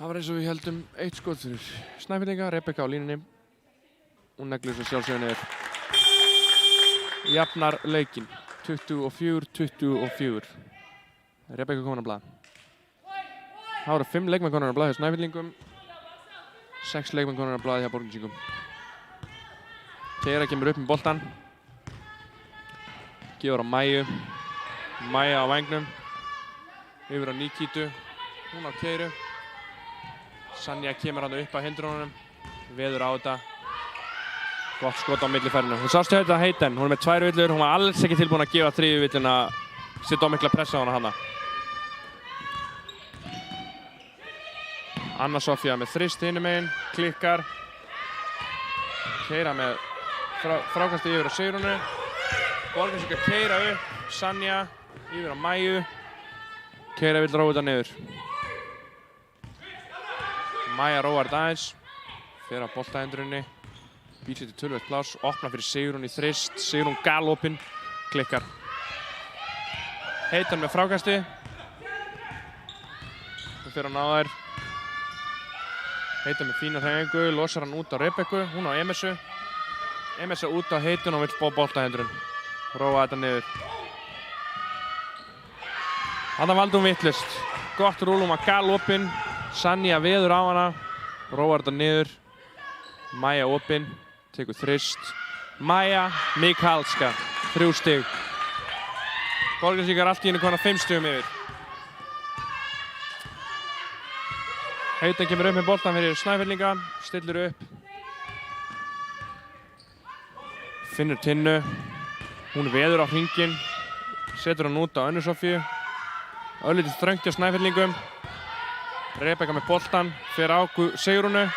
Það var eins og við heldum 1 skot fyrir Snæfellinga, Rebekka á línunni. Hún neglir svo sjálfsögðu niður. Jafnar leikinn, 24-24. Rebekka komin á blað. Það voru 5 leikmenn komin á blað hjá Snæfellingum. 6 leikmenn komin á blað hjá Borgnesingum. Keira kemur upp með boltan. Gefur á Mæju. Mæja á vængnum. Yfir á Nikitu. Hún á Keiru. Sanja kemur hann upp að hindrunum. Veður á þetta. Gott skot á millifærinu. Þú sástu þetta Heiten. Hún með 2 villur. Hún var alls ekki tilbúin að gefa 3. villuna. Setja á mikla pressa á hana hana. Anna Sofía með þrist hinum megin. Klikkar. Keira með frákasti yfir á Sigrúnu. Borgnesingar keira upp. Sanja yfir á Mæju. Keira vill róa þetta niður. Mæja róar þetta aðeins. Fer á boltahendrunni. Býr sér til töluvert pláss. Opna fyrir Sigrún í þrist. Sigrún galopin. Klikkar. Heitan með frákasti. Hún fer á náðar. Heitan með fína hreyfingu. Losar hann út á Rebekku. Hún á Emesu. Emesa út á Heitun og vill bá boltahendrun. Róa þetta niður. Þarna valdi hún vitlaust. Gott rúl, hún var galopin. Sanja veður á hana. Róar þetta niður. Mæja opin. Tekur þrist. Mæja Mikalska. 3 stig. Borgnesingar allt í henni konar 5 stigum yfir. Heitan kemur upp með boltan fyrir Snæfellinga. Stillir upp. Finnur Tinnu. Hún veður á hringinn. Setur hann út á Önnu Sofíu. Örlítið þröngt hjá Snæfellingum. Rebekka með boltan. Fer á Sigrúnu.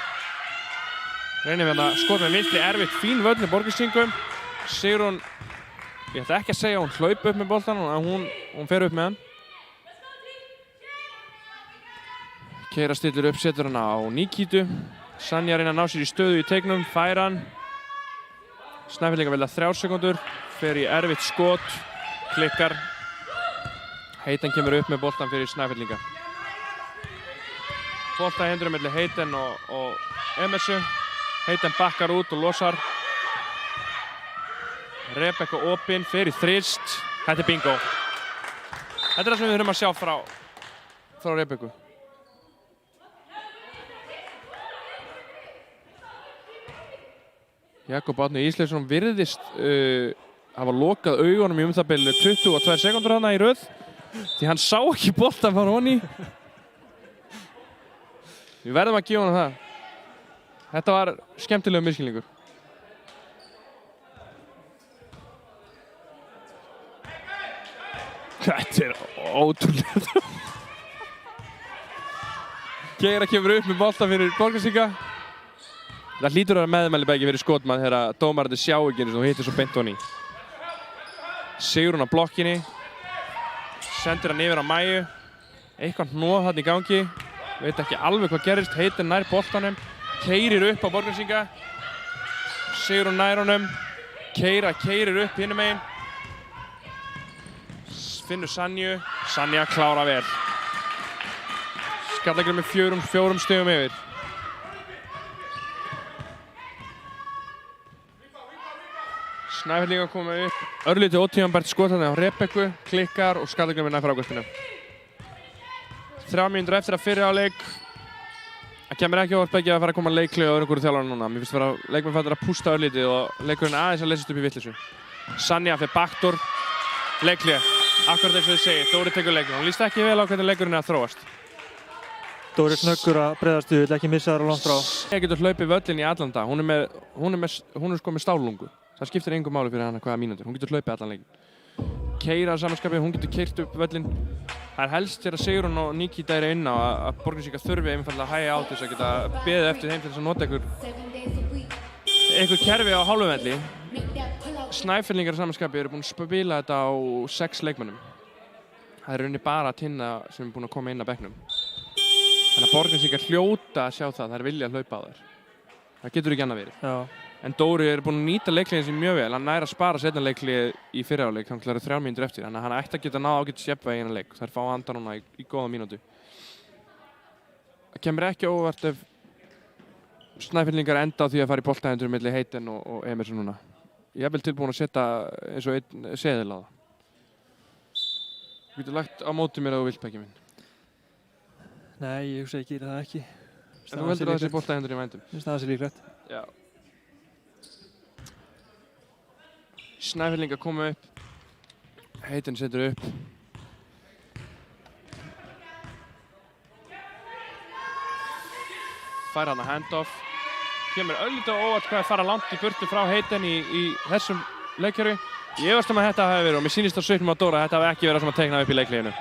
Reynir við að skota með vinstri. Erfitt fín völl með Borgnesingum. Sigrún, ég ætla ekki að segja að hún hlaup upp með boltan. Hún fer upp með hann. Keira stillir upp, setur hann á Nikitu. Sanja reyna að ná sér í stöðu í teignum. Fær hann. Snæfellingar vilja 3 sekúndur. Fer í erfitt skot. Klikkar. Heitan kemur upp með boltan fyrir Snæfellinga. Boltahendrun milli Heiten og Emesu. Heiten bakkar út og losar. Rebekka opin, fer í þrist. Þetta bingo. Þetta það sem við þurfum að sjá frá Rebekku. Jakob Árni Ísleifsson virðist hafa lokað augunum í það bil 22 sekúndur þarna í röð. Því hann sá ekki boltan frá honni. Við verðum að gefa hann það. Þetta var skemmtilegur misskilningur. Þetta ótrúlega. Keira kemur upp með boltan fyrir Borgnesinga. Það hlýtur að vera meðmælibæki fyrir skotmann þegar dómararnir sjá ekki og hittir svo beint honni. Sigrún á blokkinni. Sendir hann yfir á Mæju. Eitthvað hnoð þarna í gangi. Veit ekki alveg hvað gerist. Heitin nær boltanum. Keirir upp á Borgnesinga. Sigrún nær honum. Keirir upp hinum megin. Finnur Sanju. Sanja klára vel. Skallagrimur með 4 stigum yfir. Snæfellingar koma upp. Örlítið ótímabært skot þarna á Rebekku. Klikkar og Skallagrimur nær frákastinu. 3 mínútur eftir að fyrri áleik. Það kemur ekki óvart beggi að fara að koma leikli á öðrum þjálfara núna. Mér finnst að leikmenn fættir að pústa örlítið og leikurinn aðeins að leysast upp í vitleysu. Sanja fyrir backdoor. Leikli. Akkurat eins og þið segið. Dóri tekur leikinn. Hún líst ekki vel á hvernig leikurinn er að þróast. Dóri snöggur að breiðast við, vill ekki missa þar á langt frá. Ég getur hlaupið völlin í allan dag. Hún er sko með stállungu. Það skiptir engu máli fyrir hana hvaða mínútur. Hún getur hlaupið allan leikinn. Keira samanskapið, hún getur keyrt upp völlin. Það er helst þegar Sigrún og Nikita eru inn á að Borgnesingar þurfi einfaldlega að hægja á til þess að geta beðið eftir þeim til þess að nota einhver kerfi á hálfuvelli. Snæfellingar samanskapi eru búin að spila þetta á 6 leikmönnum. Það er rauninni bara Tinna sem er búin að koma inn á bekknum. Þannig að Borgnesingar hljóta að sjá það, það er vilja að hlaupa á þær. Það getur ekki annað verið. Já. En Dóri er búin að nýta leikliðin sín mjög vel. Hann nær að spara seinna leiklið í fyrri hálfleik, hann klárar 3 mínútur eftir. Þannig að hann ætti að geta náð ágætis jafnvægi í þennan leik. Þær fá að anda núna í góða mínútu. Það kemur ekki á óvart ef Snæfellingar enda á því að fara í boltahendur milli Heiten og Emerson núna. Ég er vel tilbúin að setja eins og einn seðil á það. Þú getur lagt á móti mér að þú vilt, Beggi minn. Nei, ég hugsa ég geri það ekki. En þú heldur að þessi boltahendur í vændum? Mér finnst það sé líklegt. Já. Snæfellingar koma upp. Heiten setur upp. Fær hann að handoff. Kemur örlítið á óvart hvað að fara langt í burtu frá Heiten í þessum leikkerfi. Ég efast að þetta hafi verið og mér sýnist á svipnum á Dóra að þetta hafi ekki verið sem að teikna upp í leikliðinu.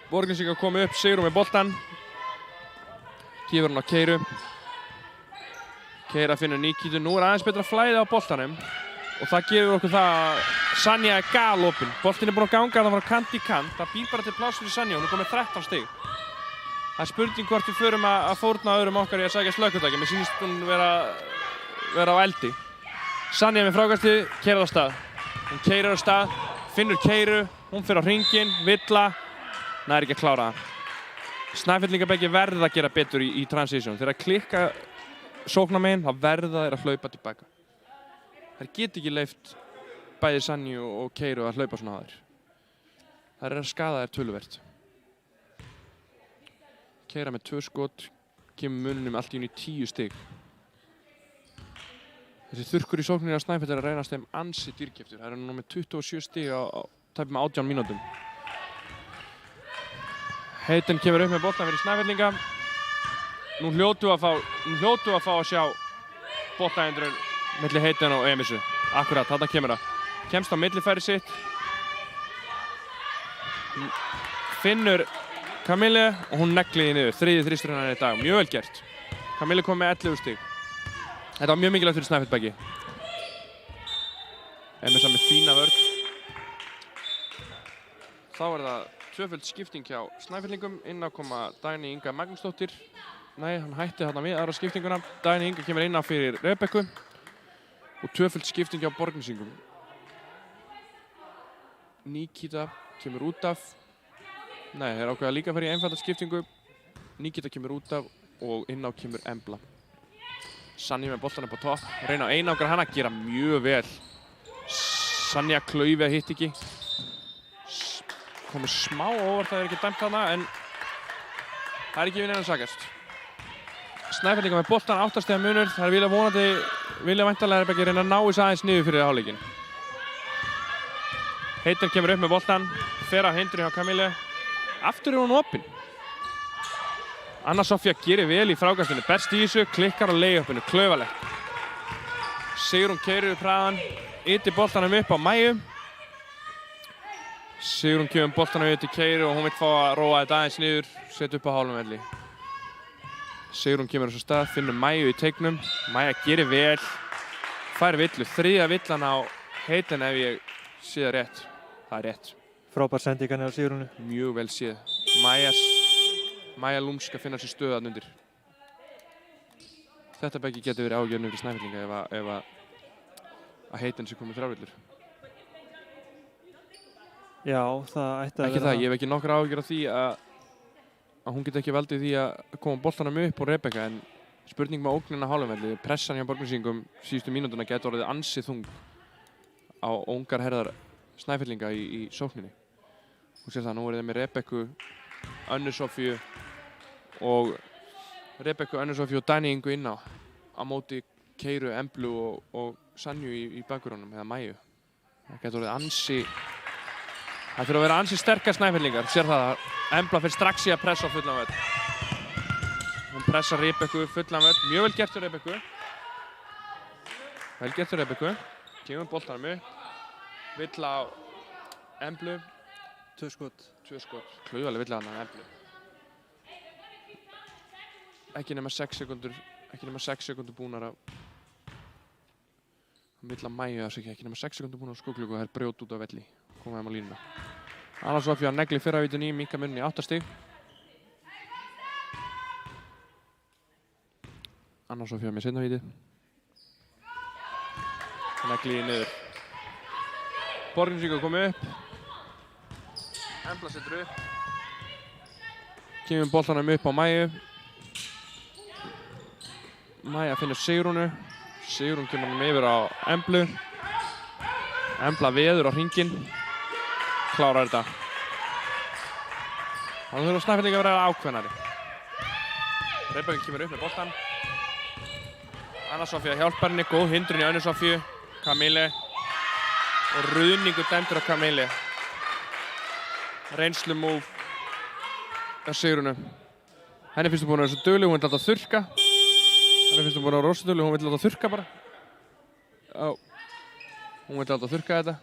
Borgnesingar komu upp, Sigrún með boltan. Gefur hann á Keiru. Keira finnur Nikitu. Nú er aðeins betra flæði á boltanum og það gefur okkur það að Sanja er galopin. Boltin er búinn að ganga það frá kant í kant. Það býr bara til pláss fyrir Sanja og hún er komið 13 stig. Það er spurning hvort við förum að fórna öðrum okkar í að sækja slökkutæki. Mér sýnist hún vera á eldi. Sanja með frákastið, keirir á stað. Hún keirir á stað, finnur Keiru, hún fer á hringinn, villa, nær ekki að klára það. Snæfellingar Beggi verða að gera betur í transition. Þegar að klikka sóknarmegin, þá verða þeir að hlaupa tilbaka. Þeir geta ekki leyft bæði Sanju og Keiru að hlaupa svona á þeir. Það er að skaða þeir töluvert. Keira með 2 skot, kemur mununum allt í einu 10 stig. Þessi þurrkur í sókninni á Snæfell er að reynast þeim ansi dýrkeyptur. Það er nú með 27 stig á tæpum 18 mínútum. Heiten kemur upp með boltan fyrir Snæfellinga. Nú hljótu að fá að sjá boltahendurinn milli Heiten og Emisu. Akkurat, þarna kemur það. Kemst á millifæri sitt. Finnur Kamille og hún neglir því niður. 3. þristurinn hennar í dag. Mjög vel gert. Kamille kom með 11 stig. Þetta var mjög mikilvægt fyrir Snæfell Beggi. Emisa með fína vörn. Þá er það tvöföld skipting hjá Snæfellingum. Inn á koma Dagný Inga Magnúsdóttir. Nei, hann hætti þarna við aðra skiptinguna. Dagný Inga kemur inn á fyrir Rebekku. Og tvöföld skipting hjá Borgnesingum. Nikita kemur út af. Nei, þeir ákveða líka að fara í einfalda skiptingu. Nikita kemur út af og inn á kemur Embla. Sanja með boltan upp á topp. Reyna að einangra hana, gera mjög vel. Sanja klaufi að hitt ekki. Komið smá óvart að það er ekki dæmt þarna, en það er ekki við neina að sakast. Snæfellingar með boltan, 8 stiga munur. Það er vilja væntanlega Rebekki reyna að ná þess aðeins niður fyrir hálfleikinn. Heiten kemur upp með boltan, fer að hindrun hjá Kamille. Aftur er hún opinn. Anna Sofía gerir vel í frákastinu, berst í þessu, klikkar á layupinu, klaufalegt. Sigrún keyrir upp hraðan, ytir boltanum upp á Mæju. Sigrún kemur boltanum upp til Keiru og hún vill fá að róa þetta aðeins niður, setja upp á hálfum velli. Sigrún kemur á þessu stað, finnur Mæju í teignum. Mæja gerir vel, fær villu, 3. villan á Heiten ef ég sé það rétt. Það er rétt. Frábær sendingan á Sigrúnu. Mjög vel séð. Mæja Lúms skal finna sér stöð þarna undir. Þetta Beggi getur verið ágjörn fyrir Snæfellinga ef að Heiten sé komið 3 villur. Já, það ætti að vera... Ekki það, ég hef ekki nokkra ágjör af því að hún geti ekki valdið því að koma boltanum upp á Rebekka, en spurning með ógnina hálfumvelli. Pressan hjá Borgnesingum síðustu mínútuna getur orðið ansi þung á ungar herðar Snæfellinga í sókninni. Þú sér það, nú er það með Rebekku, Önnu Sofíu og Dagný Ingu inn á móti Keiru, Emblu og Sanju í bakgrunum, eða Mæju. Það getur orðið ansi... Það þurfa að vera ansi sterkar Snæfellingar. Sér það að Embla fyrir strax í að pressa á fullan völl. Hún pressar Rebekku fullan völl. Mjög vel gert hjá Rebekku. Vel gert hjá Rebekku. Kemur boltanum upp. Villa á Emblu. 2 skot. Klaufaleg villa þarna á Emblu. Ekki nema 6 sekúndur búnar af Milla Mæju ekki nema 6 sekúndur búin á skóklukku og það er brjót út á velli. Koma þeim á línuna. Anna Sofía negli fyrra vítin í, minnka munni 8 stig. Anna Sofía með seinna vítið. Negli niður. Borgnesingar komu upp. Embla setur upp. Kemur boltanum upp á Mæju. Mæja finnur Sigrúnu. Sigrún kemur hann yfir á Emblu. Embla veður á hringinn. Klárar þetta. Þannig þurfa Snæfellingar að vera ákveðnari. Reykjavík kemur upp með boltan. Anna Sofía hjálpar henni, góð hindrun í Önnu Sofíu. Kamille. Og ruðningur dæmdur á Kamille. Reynslu múf af Sigrúnu. Henni finnst hún búin að vera svo dugleg, hún vill láta þurrka. Henni finnst hún búin að vera rosa dugleg, hún vill láta þurrka bara. Já. Hún vill láta þurrka þetta.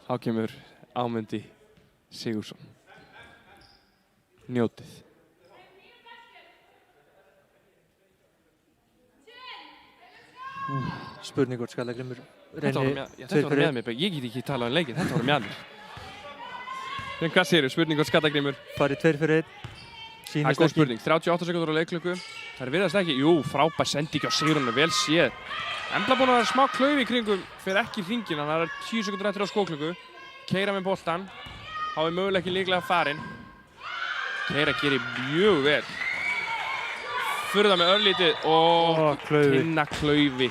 Þá kemur Ámundi Sigurðsson. Njótið. Spurning hvort Skallagrímur Þetta voru með mér, ég get ekki talað um leikinn, þetta voru með mér. En hvað segirðu? Spurning hvort Skallagrímur farið 2 fyrir 1. Það er góð spurning, 38 sekúndur á leikklukku. Það er virðast ekki, jú, frábær sending á Sigrúnu, vel séð. Embla búin að vera smá klaufi í kringum, fer ekki í hringinn, það er 10 sekúndur eftir á skóklukku. Keira með boltan, þá er mögulega ekki líklega farinn. Keira gerir mjög vel. Furða með örlítið og tinna klaufi.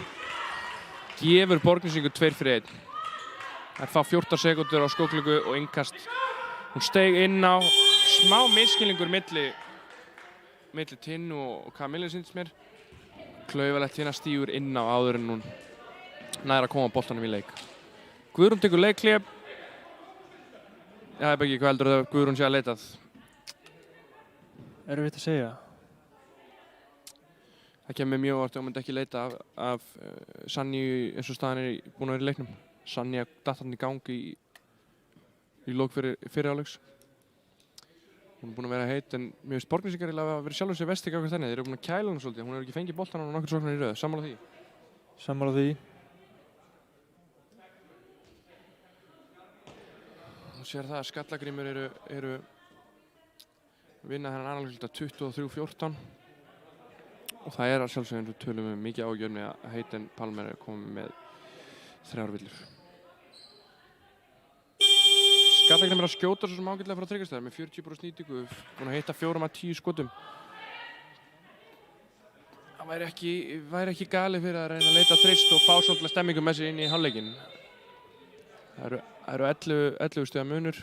Gefur Borgnesingur 2 fyrir 1. Það fá 14 sekúndur á skóklukku og innkast. Hún steig inn á, smá misskilningur milli Tinnu og Kamillu syns mér. Klaufalegt Tinna stígur inn á áður en hún nær að koma boltanum í leik. Guðrún tekur leikhlé. Já, ég veit ekki hvað heldur það Guðrún sé að leitað. Erfitt að segja. Það kemur mjög óvart ef hún myndi ekki leita af Sanníu eins og staðan er búin að vera í leiknum. Sannía datt hann í gang í lok fyrir áleiks. Hún er búin að vera heit en mér finnst Borgnesingar að vera sjálfur sér vesti gagnvart henni. Þeir eru búin að kæla hann svolítið. Hún hefur ekki fengið boltan á nokkur sóknar í röð. Sammála því? Sammála því. Þú sér það að Skallagrímur eru vinna þennan annarleikluta 23-14. Og það er að sjálfsögðu eins og tölum við mikið ágjörn með að Heiten Palmer er komið með 3 villur. Skallagrímur að skjóta svo sem ágætlega frá tryggastæðar með 40% nýtingu, búinn að hitta 4 af 10 skotum. Það væri ekki galið fyrir að reyna að leita þrist og fá svolítið stemmingu með sér inn í hálfleikinn. Það eru 11 stiga munur.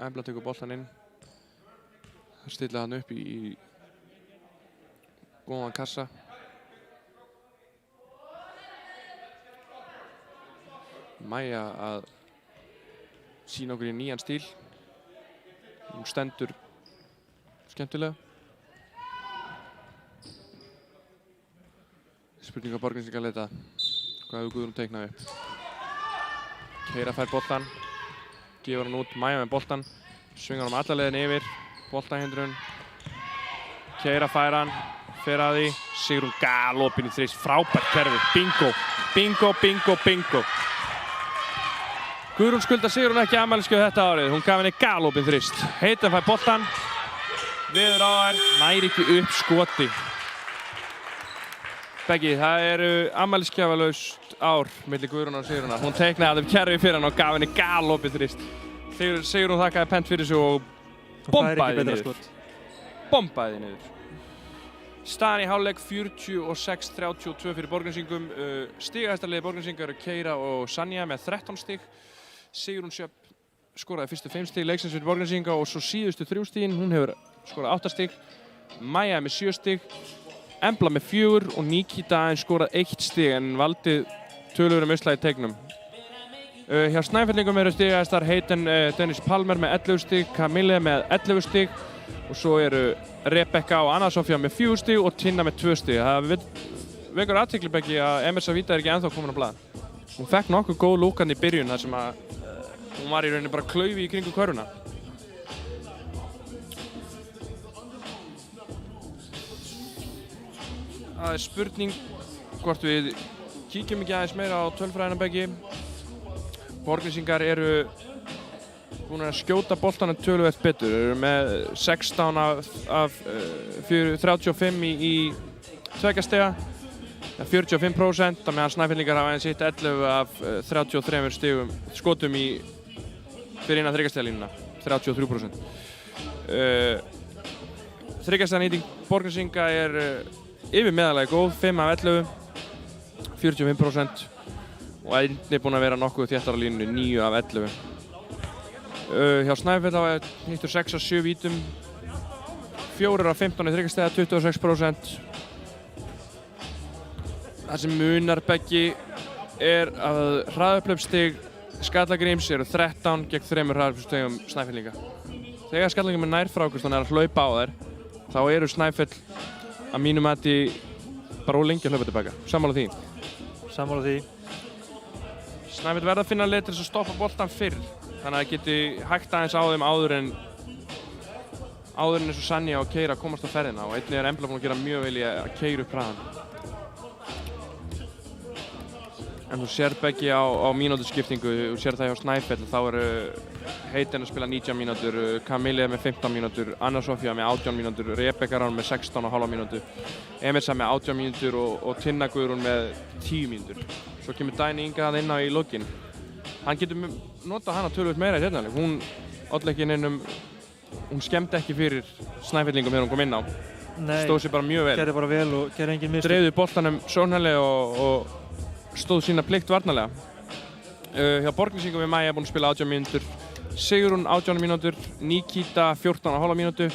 Embla tekur boltan inn. Það stilla hann upp í góðan kassa. Mæja að sína okkur í nýjan stíl. Hún stendur skemmtilega. Spurning á Borgnesingar leita. Hvað hefur Guðrún teiknað upp? Keira fær boltan. Gefur hann út. Mæja með boltan. Svingar hann alla leiðin yfir. Boltahindrun. Keira fær hann. Fer að því. Sigrún galopin í þrist. Frábært kerfi. Bingo. Bingo, bingo, bingo. Guðrún skuldar Sigrún ekki afmælisgjöf þetta árið. Hún gaf henni galopin þrist. Heiten fær boltan. Veður á þær. Nær ekki upp skoti. Beggi, það eru afmælisgjafalaust ár milli Guðrúnar og Sigrúnar. Hún teiknaði upp kerfi fyrir hann og gaf henni galopin þrist. Sigrún þakkaði pent fyrir sig og bombaði niður. Bombaði niður. Staðan í hálfleik 46-32 fyrir Borgnessingum. Stigahæstarliði Borgnessingar eru Keira og Sanja með 13 stig. Sigrún Sjöfn skoraði fyrstu 5 stig leiksins fyrir Borgnessinga og svo síðustu 3 stigin. Hún hefur skorað 8 stig. Mæja með 7 stig. Embla með 4 og Nikita skorað 1 stig en valdi töluverðum usla í teiknum. Hjá Snæfellingum eru stigahæstar Heiten Dennis Palmer með 11 stig, Kamille með 11 stig og svo eru Rebekka og Anna Sofía með 4 stig og Tinna með 2 stig. Það vekur athygli Beggi að Emessa Víta er ekki ennþá komin á blað. Hún fekk nokkuð góð lúkan í byrjun þar sem að hún var í rauninni bara klaufi í kringum körfuna. Það er spurning hvort við kíkjum ekki aðeins meira á tölfræðina beggi. Borgnesingar eru búin að skjóta boltanum töluvert betur. Þeir eru með 16 af 35 í tveggjastiga. 45%, á meðan Snæfellingar hafa aðeins hitt 11 af 33 stigum skotum fyrir innan þriggjastigalínuna, 33%. Þriggjastiganýting Borgnesinga er yfir meðalagi góð, 5 af 11, 45% og einnig búin að vera nokkuð þéttar á línunni, 9 af 11. Hjá Snæfell hafa hittur 6 af 7 vítum, 4 af 15 í þriggjastiga, 26%. Það sem munar beggi er að hraðaupplaupsstig Skallagríms eru 13 gegn 3 hraðaupplaupsstigum Snæfellinga. Þegar Skallagrímur er nær frá okkur þannig að hlaupa á þær, þá eru Snæfell að mínu mati bara lengi að hlaupa tilbaka. Sammála því? Sammála því. Snæfell verða að finna leið til þess að stoppa boltan fyrr, þannig að það geti hægt aðeins á þeim áður en eins og Sanja og Keira komast á ferðina og einnig er Embla búin að gera mjög vel í að keyra upp hraðan. En þú sér beggi á mínútuskiptingu, þú sér það hjá Snæfell, þá eru Heiten að spila 19 mínútur, Camille með 15 mínútur, Anna Sofía með 18 mínútur, Rebekka Rán með 16,5 mínútur, Emilsa með 18 mínútur og Tinna Guðrún með 10 mínútur. Svo kemur Dæni Inga það inn á í lokin. Hann getur notað hana töluvert meira í seinni hálfleik. Hún olli ekki neinum, hún skemmdi ekki fyrir Snæfellingum þegar hún kom inn á. Nei, stóð sér bara mjög vel. Gerði bara vel og gerði engin mistök. Dreifði boltanum sóknarlega og stóð sína plikt varnarlega. Hjá Borgnesingum er Maja búin að spila 18 mínútur, Sigrún 18 mínútur, Nikita 14,5 mínútu,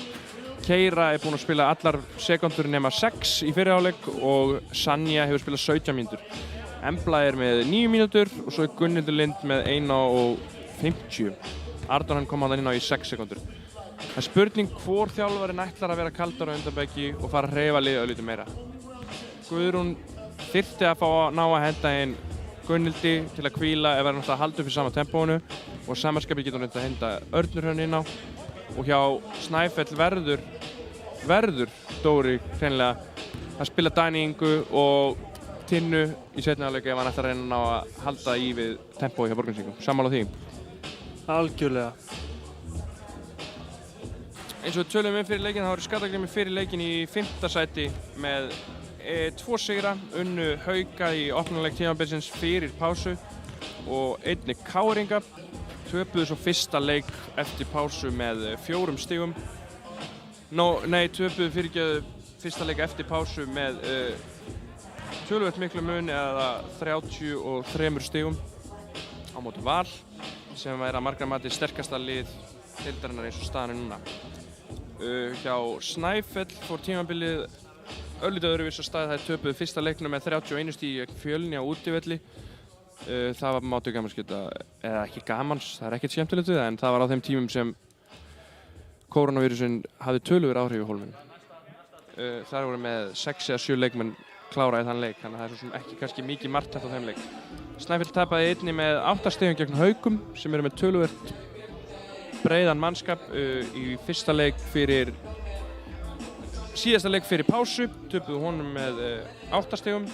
Keira er búin að spila allar sekundur nema 6 í fyrri hálfleik og Sanja hefur spilað 17 mínútur. Embla er með 9 mínútur og svo er Gunnhildur Lind með 1,50. Arnór hann kom á það inn á í 6 sekundur. Það er spurning hvor þjálfarinn ætlar að vera kaldar á undanbeggi og fara að hreyfa liðið örlítið meira. Guðrún þyrfti að fá að ná að henda inn Gunnhildi til að hvíla ef það er að halda upp í sama tempóinu og samanskapið getur hún að henda Örnur hann inn á og hjá Snæfell verður Dóri hreinlega að spila Dæni Ingu og Tinnu í seinni hálfleik ef hann ætlar að reyna að ná að halda í við tempóið hjá Borgnesingum. Sammála því? Algjörlega. Eins og við tölum fyrir leikinn, þá eru Skallagrímur fyrir leikinn í 5. sæti með 2 sigra, unnu Hauka í opnunarleik tímabilsins fyrir pásu og einnig KR-inga, töpuðu svo fyrsta leik eftir pásu með 4 stigum. Töpuðu fyrirgefðu fyrsta leik eftir pásu með töluvert miklu mun eða 33 stigum á móti Val sem er að margra mati sterkasta lið deildarinnar eins og staðan er núna. Hjá Snæfell fór tímabilið örlítið öðruvísi á stað. Það töpuðu fyrsta leiknum með 31 stigi gegn Fjölni á útivelli. Það var mátu gamanskjöta, eða ekki gamans, það er ekkert skemmtilegt við það, en það var á þeim tímum sem koronavírusin hafði töluverð áhrif í Hólminn. Þar voru með 6 eða 7 leikmenn kláraði þann leik, þannig að það er svo sem ekki kannski mikið marktækt á þeim leik. Snæfell tapaði einnig með 8 stigum gegn Haukum sem eru með töluvert breiðan mannskap í fyrsta leik fyrir síðasta leik fyrir pásu, töpuðu honum með 8 stigum.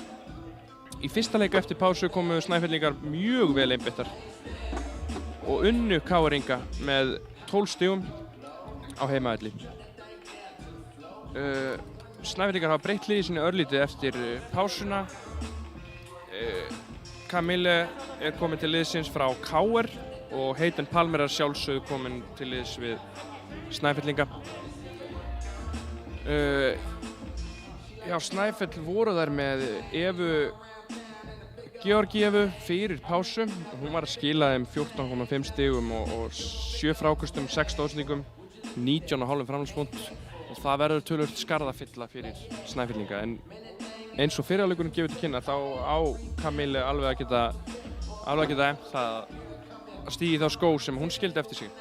Í fyrsta leik eftir pásu komu Snæfellingar mjög vel einbeittar og unnu KR-inga með 12 stigum á heimavelli. Snæfellingar hafa breytt liðið sinni örlítið eftir pásuna. Camille er komin til liðsins frá KR og Heiten Palmer er sjálfsögðu komin til liðs við Snæfellinga. Já, Snæfell voru þær með Evu Georgievu fyrir pásu. Hún var að skila þeim 14,5 stigum og 7 frákostum, 6 stóðsendingum, 19,5 framhaldspunkт og það verður töluvert skarðafylla fyrir Snæfellinga. En eins og fyrir hálfleikurinn gefur til kynna þá á Camille alveg að geta það að stíga í þá skó sem hún skildi eftir sig.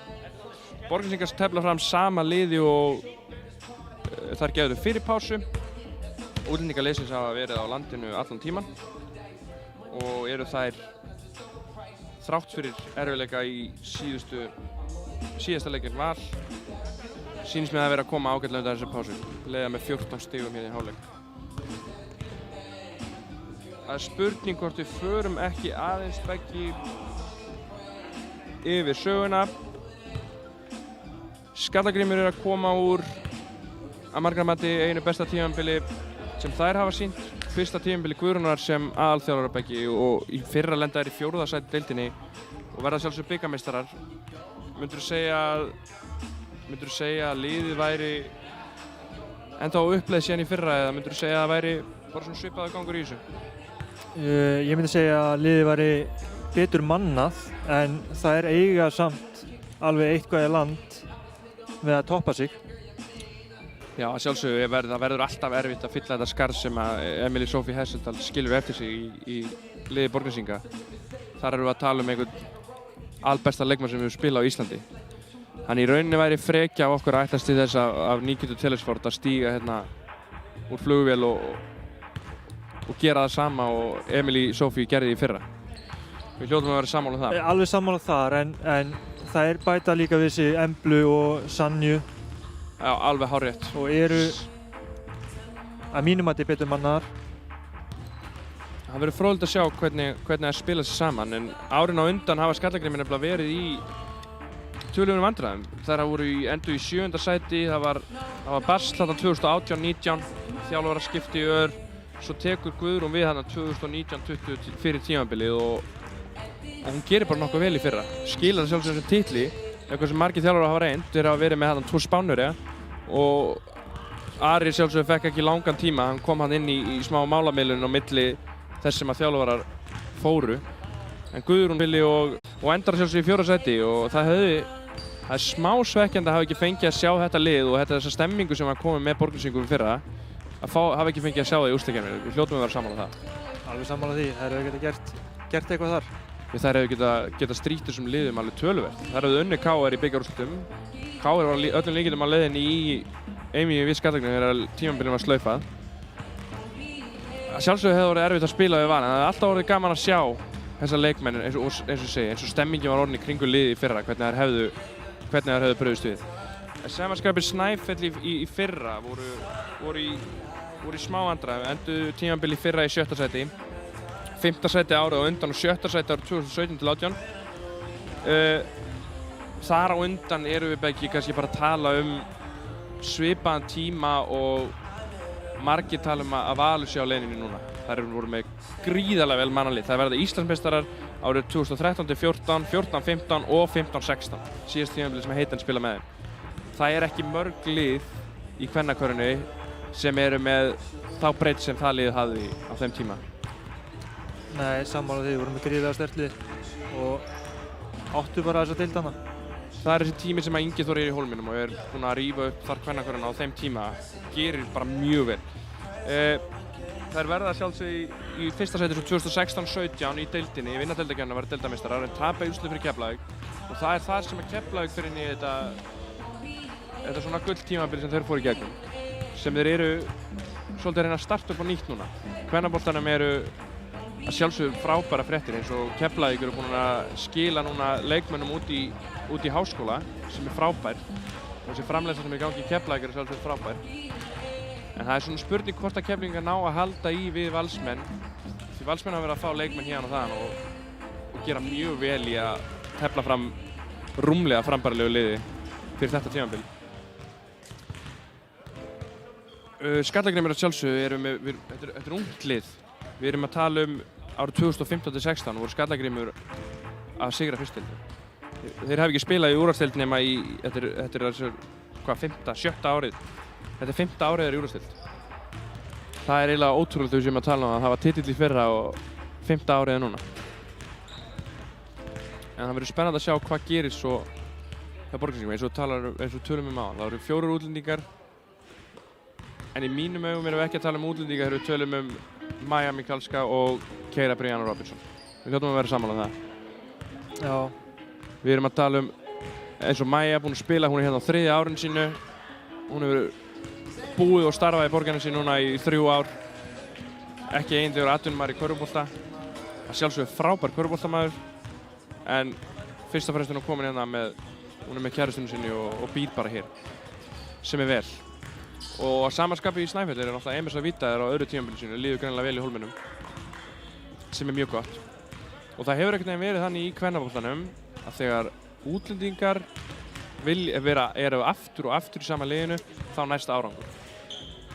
Borgnesingar tefla fram sama liði og þar gefðu fyrir pásu. Útlendingar liðsins hafa verið á landinu allan tíman og eru þær þrátt fyrir erfiðleika í síðasta leikinn Val sýnist mér að vera að koma ágætlega undan þessari pásu. Leiða með 14 stigum hérna í hálfleik. það er spurning hvort við förum ekki aðeins beggi yfir söguna. Skallagrímur að koma úr að margra mati einu besta tímabili sem þær hafa sýnt. Fyrsta tímabili Guðrúnar sem aðalþjálfarabeggi og í fyrra lenda þær í 4. sæti deildinni og verða sjálfsög bikarmeistarar. Myndirðu segja að liðið væri enda á uppleið síðan í fyrra eða myndirðu segja að það væri bara svona svipaður gangur í þessu? Ég myndi segja að liðið væri betur mannað en það er eiga samt alveg eitthvað í land með að toppa sig. Já, að sjálfsögðu það verður alltaf erfitt að fylla þetta skarð sem að Emily Sophie Hesseldal skilur eftir sig í liði Borgnesinga. Þar erum við að tala um einhvern albesta leikmann sem við spila á Íslandi. Þannig í rauninni væri frekja af okkur að ætlast til þess af Nikitu Telesford að stíga hérna úr flugvél og gera það sama og Emily Sophie gerði í fyrra. Við hljótum að vera sammála um það. Alveg sammála þar en það er bæta líka við sig Emblu og Sanju. Já, alveg hárrétt. Og eru að mínum mati betur mannaðar. Það verður fróðilegt að sjá hvernig það spila sig saman en árin á undan hafa Skallagrímur nefnilega verið í tölulegum vandræðum. Þær endu í 7. sæti, það var basl þarna 2018-19, þjálfaraskipti í ör, svo tekur Guðrún við þarna 2019-20 fyrir tímabilið og hún gerir bara nokkuð vel í fyrra. Skilar það sjálfsögum sem titli, eitthvað sem margir þjálfarar hafa reynt, þeir hafa verið með þarna 2 Spánverja og Ari sjálfsögum fekk ekki langan tíma, hann kom hann inn í smá málamiðlun á milli þess sem að þjálfarar fóru. En Guðrún vilji og endar sjálfsögum í 4. sæti og það er smá svekkjandi að hafa ekki fengið að sjá þetta lið og þessa stemmingu sem var komið með Borgnesingum fyrra að hafa ekki fengið að sjá það í úrslitakeppninni. Við hljótum að vera sammála það. Alveg sammála því, þær hefur getað gert eitthvað þar. Þær hefur getað strítt þessum liðum alveg töluvert. Þær hefðu unnið KR í bikarúrslitum. KR var öllum líkindum að leiðinni í einvígi við Skallagrímur þegar tímabilið var slaufað. Sjálfsögðu hefði orðið erfitt að spila við Val en það hefði alltaf orðið gaman að sjá þessa leikmenn eins og stemmingin var orðin í kringu liðið í fyrra, hvernig þær hefðu brugðist við. Semaskapir Snæfell í fyrra voru í smá vandræðum, enduðu tímabili í fyrra í 7. sæti, 5. sæti árið á undan og 7. sæti árið 2017-18. Þar á undan erum við beggi kannski bara að tala svipaðan tíma og margir tala að Valur sé á leiðinni núna. Þær voru með gríðarlega vel mannalið. Það verða Íslandsmeistarar árið 2013-14, 14-15 og 15-16. Síðast tímabilið sem Heitan spila með þeim. Það er ekki mörg lið í kvennakörunni sem eru með þá breidd sem það lið hafði á þeim tíma. Nei, sammála því, við vorum með gríðarlega sterkt lið og áttu bara þessa deildana. Það er þessi tími sem að Ingi Þór er í hólminum og er búinn að rífa upp þar kvennaköruna á þeim tíma. Gerir bara mjög vel. Þær verða sjálfsög í 1. sæti 2016-17 í deildinni, í vinnadeildakeppninni að vera deildameistarar en tapa í úrslit fyrir Keflavík og það er það sem að Keflavík fyrir inn í þetta svona gulltímabili sem þeir fóru í gegnum sem þeir eru svolítið að reyna að starta upp á nýtt núna. Kvennaboltanum eru að sjálfsögðu frábæra fréttir eins og Keflavík eru búin að skila núna leikmönnum út í háskóla sem er frábær og þessi framleiðsla sem er í gangi í Keflavík er sjálfsögðu frábær. En það er svona spurning hvort að Keflvíkingar ná að halda í við Valsmenn því Valsmenn hafa verið að fá leikmenn hérna og þaðan og gera mjög vel í að tefla fram rúmlega frambærilegu liði fyrir þetta tímabil. Skallagrímur að sjálfsögðu þetta er ungt lið. Við erum að tala árið 2015-16 voru Skallagrímur að sigra fyrstdeildinni. Þeir hafa ekki spilað í úrvalsdeild nema þetta er 5., 7. árið. Þetta er 5. árið þeirra í úrvalsdeild. Það er eiginlega ótrúlegt þegar við séum að tala um að það var titill í fyrra og 5. árið er núna. En það verður spennandi að sjá hvað gerist svo hjá Borgnesingum eins og tölum á. Það eru 4 útlendingar en í mínum augum erum við ekki að tala útlendingar þegar við tölum Maja Mikalska og Keira Brianna Robinson. Við hljótum að vera sammála um það. Já. Við erum að tala eins og Maja búin að spila, hún er hérna á 3. árinu sínu. Hún hefur búið og starfað í Borgarnesi núna í 3 ár. Ekki einlegur atvinnumaður í körfubolta. Það sjálfsögðu frábær körfuboltamaður. En fyrst og fremst er hún komin hérna hún er með kærustunni sinni og býr bara hér. Sem er vel. Og að samanskapi í Snæfell er náttúrulega Emils að Víta á öðru tímabili sínu, líður greinilega vel í hólminum. sem mjög gott. Og það hefur einhvern veginn verið þannig í kvennaboltanum að þegar útlendingar eru aftur og aftur í sama liðinu, þá næst árangur.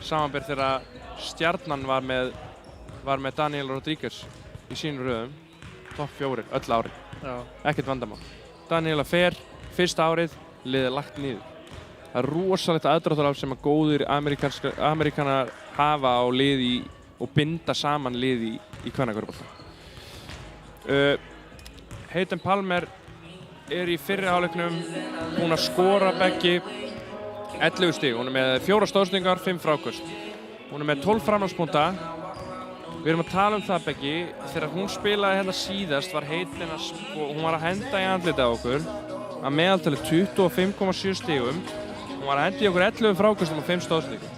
Samanber þegar Stjarnan var með Daniel Rodríguez í sínum röðum, topp 4 öll ári. Já. Ekkert vandamál. Daniela fer, fyrsta árið, liðið lagt niður. Það er rosalegt aðdráttarafl sem að góðir Amerikanar hafa á liði og binda saman liði í kvennakörfubolta. Hayden Palmer er í fyrri hálfleiknum búinn að skora beggi 11 stig. Hún er með 4 stóðsendingar, 5 fráköst. Hún er með 12 framhaldspunkta. Við erum að tala um það, Beggi, þegar hún spilaði hérna síðast var Hayden hún var að henda í andlitið á okkur að meðaltali 25,7 stigum. Hún var að henda í okkur 11 fráköstum og 5 stóðsendingum.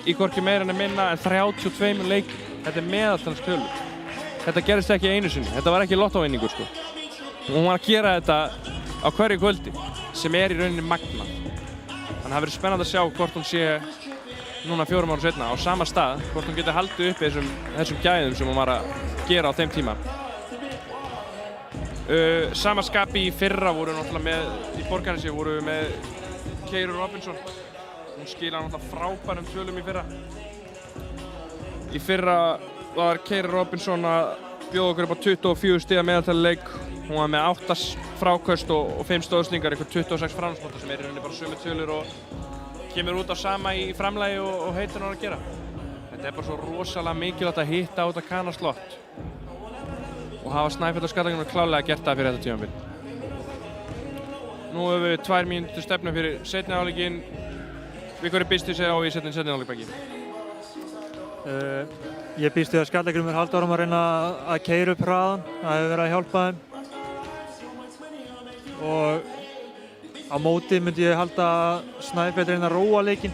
Í hvorki meira en minna en 32 leik. Þetta er meðaltalstölur. Þetta gerist ekki einu sinni. Þetta var ekki lottóvinningur, sko. Hún var að gera þetta á hverju kvöldi, sem er í rauninni magnað. Þannig að það verður spennandi að sjá hvort hún sé núna 4 árum seinna á sama stað, hvort hún getur haldið uppi þessum gæðum sem hún var að gera á þeim tíma. Sama skapi í fyrra voru náttúrulega með, í Borgarnesi voru við með Keiru Robinson. Hún skilaði náttúrulega frábærum tölum í fyrra. Í fyrra var Keiru Robinson að bjóða okkur upp á 24 stiga meðaltali leik. Hún var með 8 fráköst og 5 stóðsendingar, eitthvað 26 framhaldsponta sem er í rauninni bara sömu tölur og kemur út á sama í framlagi og Hayden var að gera. Þetta er bara svo rosalega mikilvægt að hitta á þetta kanaslott og hafa Snæfell og Skallagrímur klárlega gert það fyrir þetta tímabil. Nú höfum við 2 mínútur stefnu fyrir seinni hálfleikinn. Við hverju býstu þið á í seinni hálfleik, Beggi? Ég býstu að Skallagrímur haldi áfram að reyna að keyra upp hraðan. Það hefur verið að hjálpa þeim. Og á móti myndi ég halda að Snæfell reyna að róa leikinn.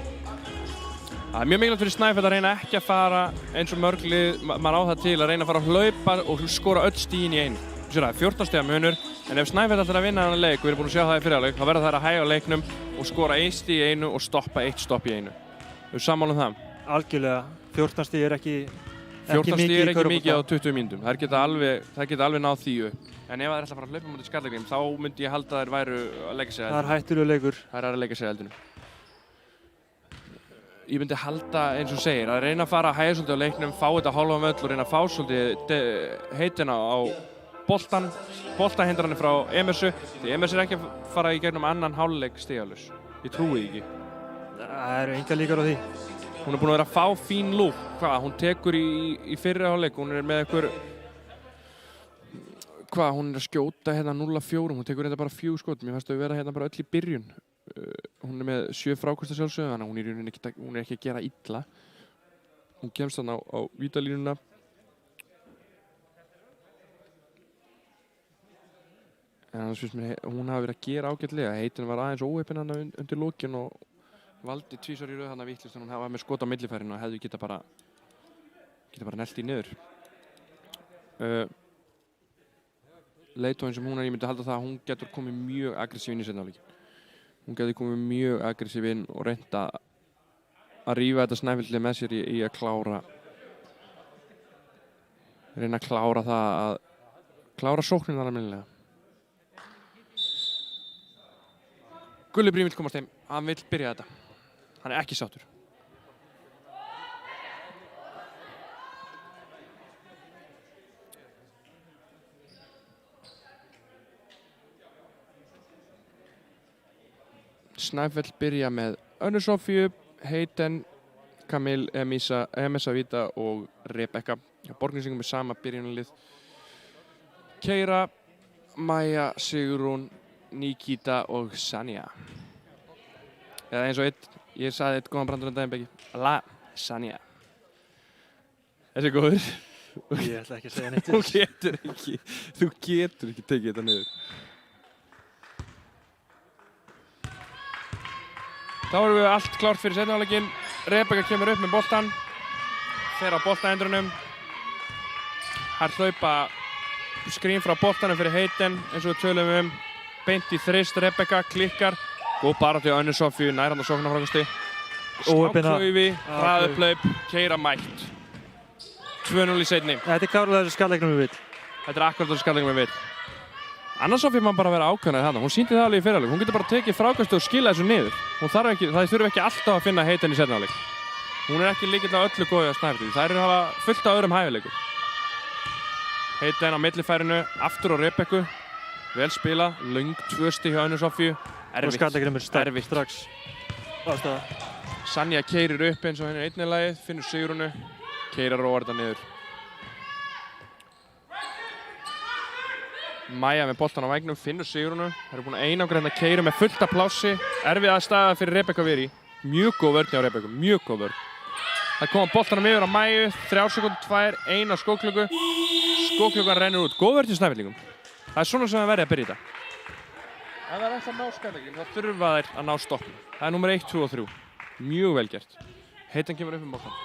Það er mjög mikilvægt fyrir Snæfell að reyna ekki að fara eins og mörg lið, maður á það til að reyna að fara að hlaupa og skora öll stigin í einu. Þú sér það, 14 stiga munur, en ef Snæfell ætlar að vinna þennan leik, og við erum búin að sjá það í fyrri hálfleik, þá verða þær að hægja á leiknum og skora 1 stig í einu og stoppa 1 stopp í einu. Þú erum sammála um það? Algjörlega, 14 stig er ekki 14 stig er ekki mikið á 20 mínútum. Þær geta alveg náð því upp. En ef þær ætla að fara að hlaupa mútið Skallagrímum, þá myndi ég halda að þær væru að leggja sig að eldinu. Það er hættulegur leikur. Það er að leggja sig að eldinu. Ég myndi halda, eins og segir, að reyna að fara að hægja svolítið á leiknum, fá þetta hálfan völl og reyna að fá svolítið Hayden á boltahindranir frá Emersu. Því Emers er ekki að fara í gegnum annan hálfleik stigalaus. Ég trúi því ekki. Það eru engar líkur á því. Hún er búin að vera að fá fín lúk. Hún tekur í fyrri hálfleik, hún er með einhver hún er að skjóta hérna 0-4, hún tekur hérna bara 4 skot. Mér fannst þau vera hérna bara öll í byrjun. Hún er með 7 frákosta sjálfsögðu, þannig að hún er ekki að gera illa. Hún kemst þarna á vítalínuna. En það finnst mér hún hafi verið að gera ágætlega. Hayden var aðeins óheppinn hana undir lokin og valdi 2 í röð hana vitlaust, en hún hafa með skot á millifærinu og hefði geta bara nellt í niður. Leiðtoginn sem hún er, ég myndi halda það að hún getur komið mjög aggressív inn í seinni hálfleikinn. Hún getur komið mjög aggressív inn og reynda að rífa þetta Snæfellslið með sér í að reyna að klára sóknina almennilega. Gulli Brím vill komast heim, hann vill byrja þetta. Hann er ekki sáttur. Snæfell byrja með Önnu Sofíu, Hayden, Camille, Emesa Vita og Rebecca. Borgnesingum er sama byrjunarlið. Keira, Maja, Sigrún, Nikita og Sanja. Eða eins og ég sagði eitt góðan brandur um daginn, Beggi. La Sanja. Þessi er góður. Ég ætla ekki að segja neitt. Þú getur ekki tekið þetta niður. Þá erum við allt klárt fyrir seinni hálfleikinn. Rebecca kemur upp með boltann. Fer á boltaendrunum. Hann hlaupa skrín frá boltanum fyrir Hayden, eins og við tölum um. Beint í þrist, Rebecca klikkar. Góð baráttu á Önnu Sofíu, nærandi á sóknarfrákosti. Snáklaufi, hraðupphlaup, Keira mætt. 2-0 í seinni. Þetta klárlega þessi skallleiknum við vill. Þetta akkurat þessi skallleiknum við vill. Anna Sofía má bara vera ákveðnari þarna. Hún sýndi það alveg í fyrri hálfleik. Hún getur bara tekið frákastu og skila þessu niður. Það þurfi ekki alltaf að finna Hayden í seinni hálfleik. Hún ekki líkill á öllu góðu á Snæfellsvík. Þær hafa fullt af öðrum hæfileikum. Hayden á millifærinu, aftur á Rebekku. Vel spilað, löng 2 stig hjá Annu Sofíu. Og skallleiknum strax. Ástæða. Sanja keyrir upp eins og henni einnig lagið, finnur Sigrúnu, keyrir róar þetta niður. Maja með boltan á vægnum, finnur Sigrúnu. Það eru búin að einangra að keyra með fullt af plássi. Erfið aðstaða fyrir Rebekka Viri. Mjög góð vörn hjá Rebekku, mjög góð vörn. Það koma boltanum yfir á Maju, 3 sekúndur, 2, 1 á skóklukku. Skóklukkan rennur út. Góð vörn hjá Snæfellingum. Það er svona sem það verði að byrja þetta. Ef það er eftir að ná skallleikin, þá þurfa þær að ná stoppinu. Það er númer 1, 2 og 3. Mjög vel gert. Hayden kemur upp boltan.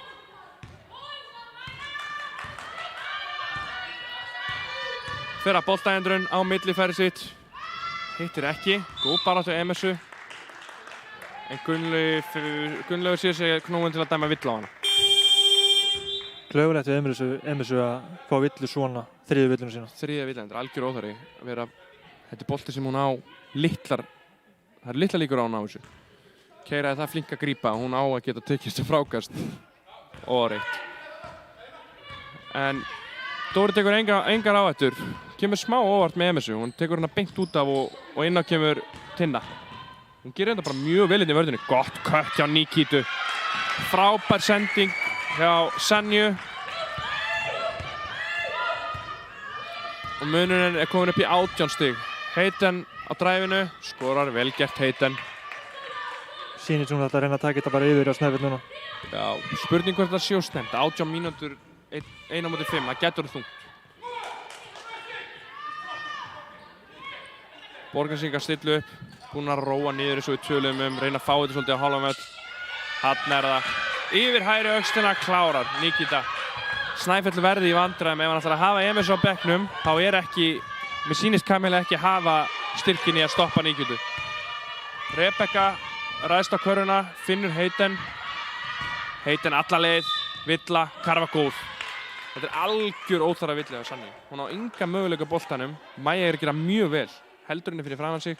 Fer að boltaendurinn á millifæri sitt. Hittir ekki. Góð baráttu MSU. En Gunnlaugur sér sig knúinn til að dæma villu á hana. Klaufulegt við MSU að fá villu svona, 3. villuna sína. 3. villan, þetta er algjör óþarfi. Þetta er bolti sem hún á litlar. Það eru litlar líkur á hana á þessu. Keiraði það flink að grípa, hún á að geta tekið þessu frákast. Óreitt. En Dóri tekur engar áhættur. Kemur smá óvart með MSU. Hún tekur hana beint út af og inn á kemur Tinna. Hún gerir þetta bara mjög vel inn í vörðinni. Gott kött hjá Nikitu. Frábær sending hjá Sanju. Og munurinn er komin upp í 18 stig. Hayden á dræfinu. Skorar, vel gert Hayden. Sýnir svona að reyna að taka þetta bara yfir á Snæfell núna. Já, spurning hvort það sé snemmt. 18 mínútur, 1/5. Það getur þungt. Borgnesingar stillu upp. Búin að róa niður eins og við tölum reyna að fá þetta svolítið á hálfan völl. Hann er það. Yfir hægri öxlina klárar Nikita. Snæfell verði í vandræðum ef hann ætlar að hafa MS á bekknum. Þá ekki, mér sýnist Kamila ekki hafa styrkin í að stoppa Nikitu. Rebekka ræðst á körfuna, finnur Hayden. Hayden alla leið, villa, karfa góð. Þetta er algjör óþarfa villa á Sanni. Hún á enga möguleika á boltanum. Maja að gera mjög vel. Heldur henni fyrir framan sig.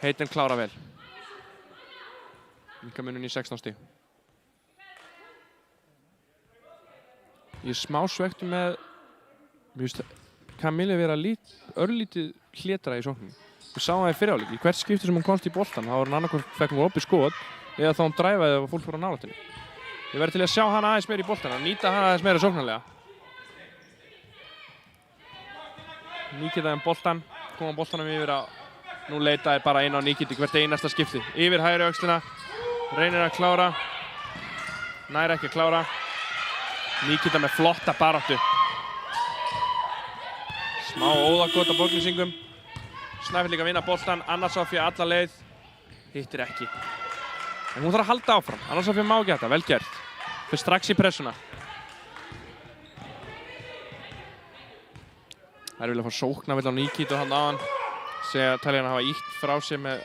Hayden klára vel. Minka munun í 16 stig. Ég er smá svekktur með Kamila vera örlítið hlétra í sóknum. Við sáum það í fyrri hálfleik. Í hvert skipti sem hún komst í boltan, þá var hún annarkvort fekk hún opið skot eða þá hún dræfaði og fólk fór á nálægt henni. Ég verði til að sjá hana aðeins meira í boltan, að nýta hana aðeins meira sóknarlega. Nikita boltan, koma boltanum yfir á. Nú leitaði bara inn á Nikita hvert einasta skipti. Yfir hægri öxlina, reynir að klára. Nær ekki að klára. Nikita með flotta baráttu. Smá óðagott á Borgnesingum. Snæfell líka að vinna boltan. Anna Sofía alla leið. Hittir ekki. En hún þarf að halda áfram. Anna Sofía má ekki þetta, vel gert. Fyrir strax í pressuna. Það vilja fá sókna vill á Nikitu hann aðan. Segja að talja hann að hafa ítt frá sig með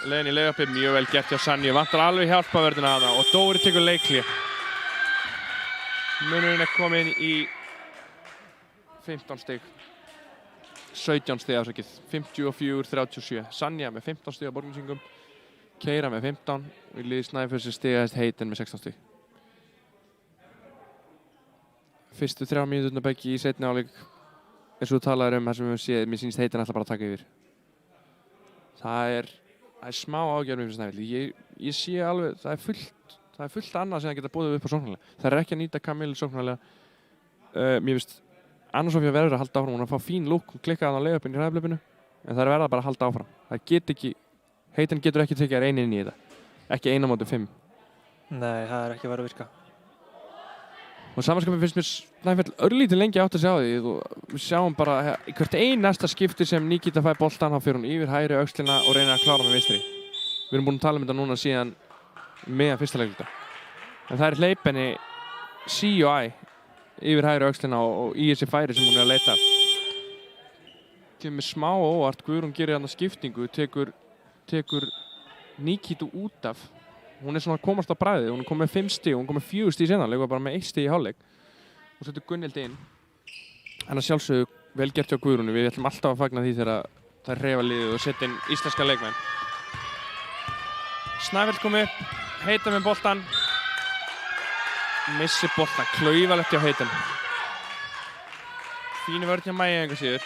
leiðin í leiðuppi. Mjög vel gert hjá Sanju. Vantar alveg hjálpavörðina að það. Og Dóri tekur leikli. Munurinn er komin í 15 stig. 17 stig afsakið. 54-37. Sanja með 15 stig á Borgnesingum. Keira með 15. Og í liði Snæfells stigaðist Hayden með 16 stig. Fyrstu 3 mínúturnar beggi í seinni hálfleik. Eins og þú talaðir þar sem við höfum séð, mér sýnist Hayden alltaf bara að taka yfir. Það er smá ágjörn fyrir Snæfell. Ég sé alveg, það er fullt annað sem það geta búið upp á sóknarlega. Það er ekki að nýta Kamilu sóknarlega. Mér finnst Anna Sofía verður að halda áfram. Hún er að fá fín lúk, hún klikkaði hann á leiðuppinn í hræðablöpinu. En það er verða bara að halda áfram. Hayden getur ekki tekið einn inn í þetta. Ekki 1/5. Nei, það er ekki að vera að virka. Og samanskapið finnst mér Snæfell örlítið lengi átt að sjá því. Við sjáum bara í hvert einasta skipti sem Nikita fær boltan, þá fer hún yfir hægri öxlina og reynir að klára með vinstri. Við erum búin að tala um þetta núna síðan meðan fyrsta leikluta. En það er hleypenni sí og æ yfir hægri öxlina og í þessi færi sem hún er að leita. Kemur smá óvart, Guðrún gerir þarna skiptingu, tekur Nikitu út af Hún er svona að komast á bragðið, hún er komið með 5 stig, hún er komið með 4 stig senna, leikur bara með 1 stig í hálfleik. Og setur Gunnhildi inn. En að sjálfsögðu vel gert hjá Guðrúnu, við ætlum alltaf að fagna því þegar þær hreyfa liðið og setja inn íslenska leikmenn. Snæfell kom upp, Heitin með boltan. Missir boltan, klaufalegt hjá Heitin. Fínu vörn hjá Maja einhver síður.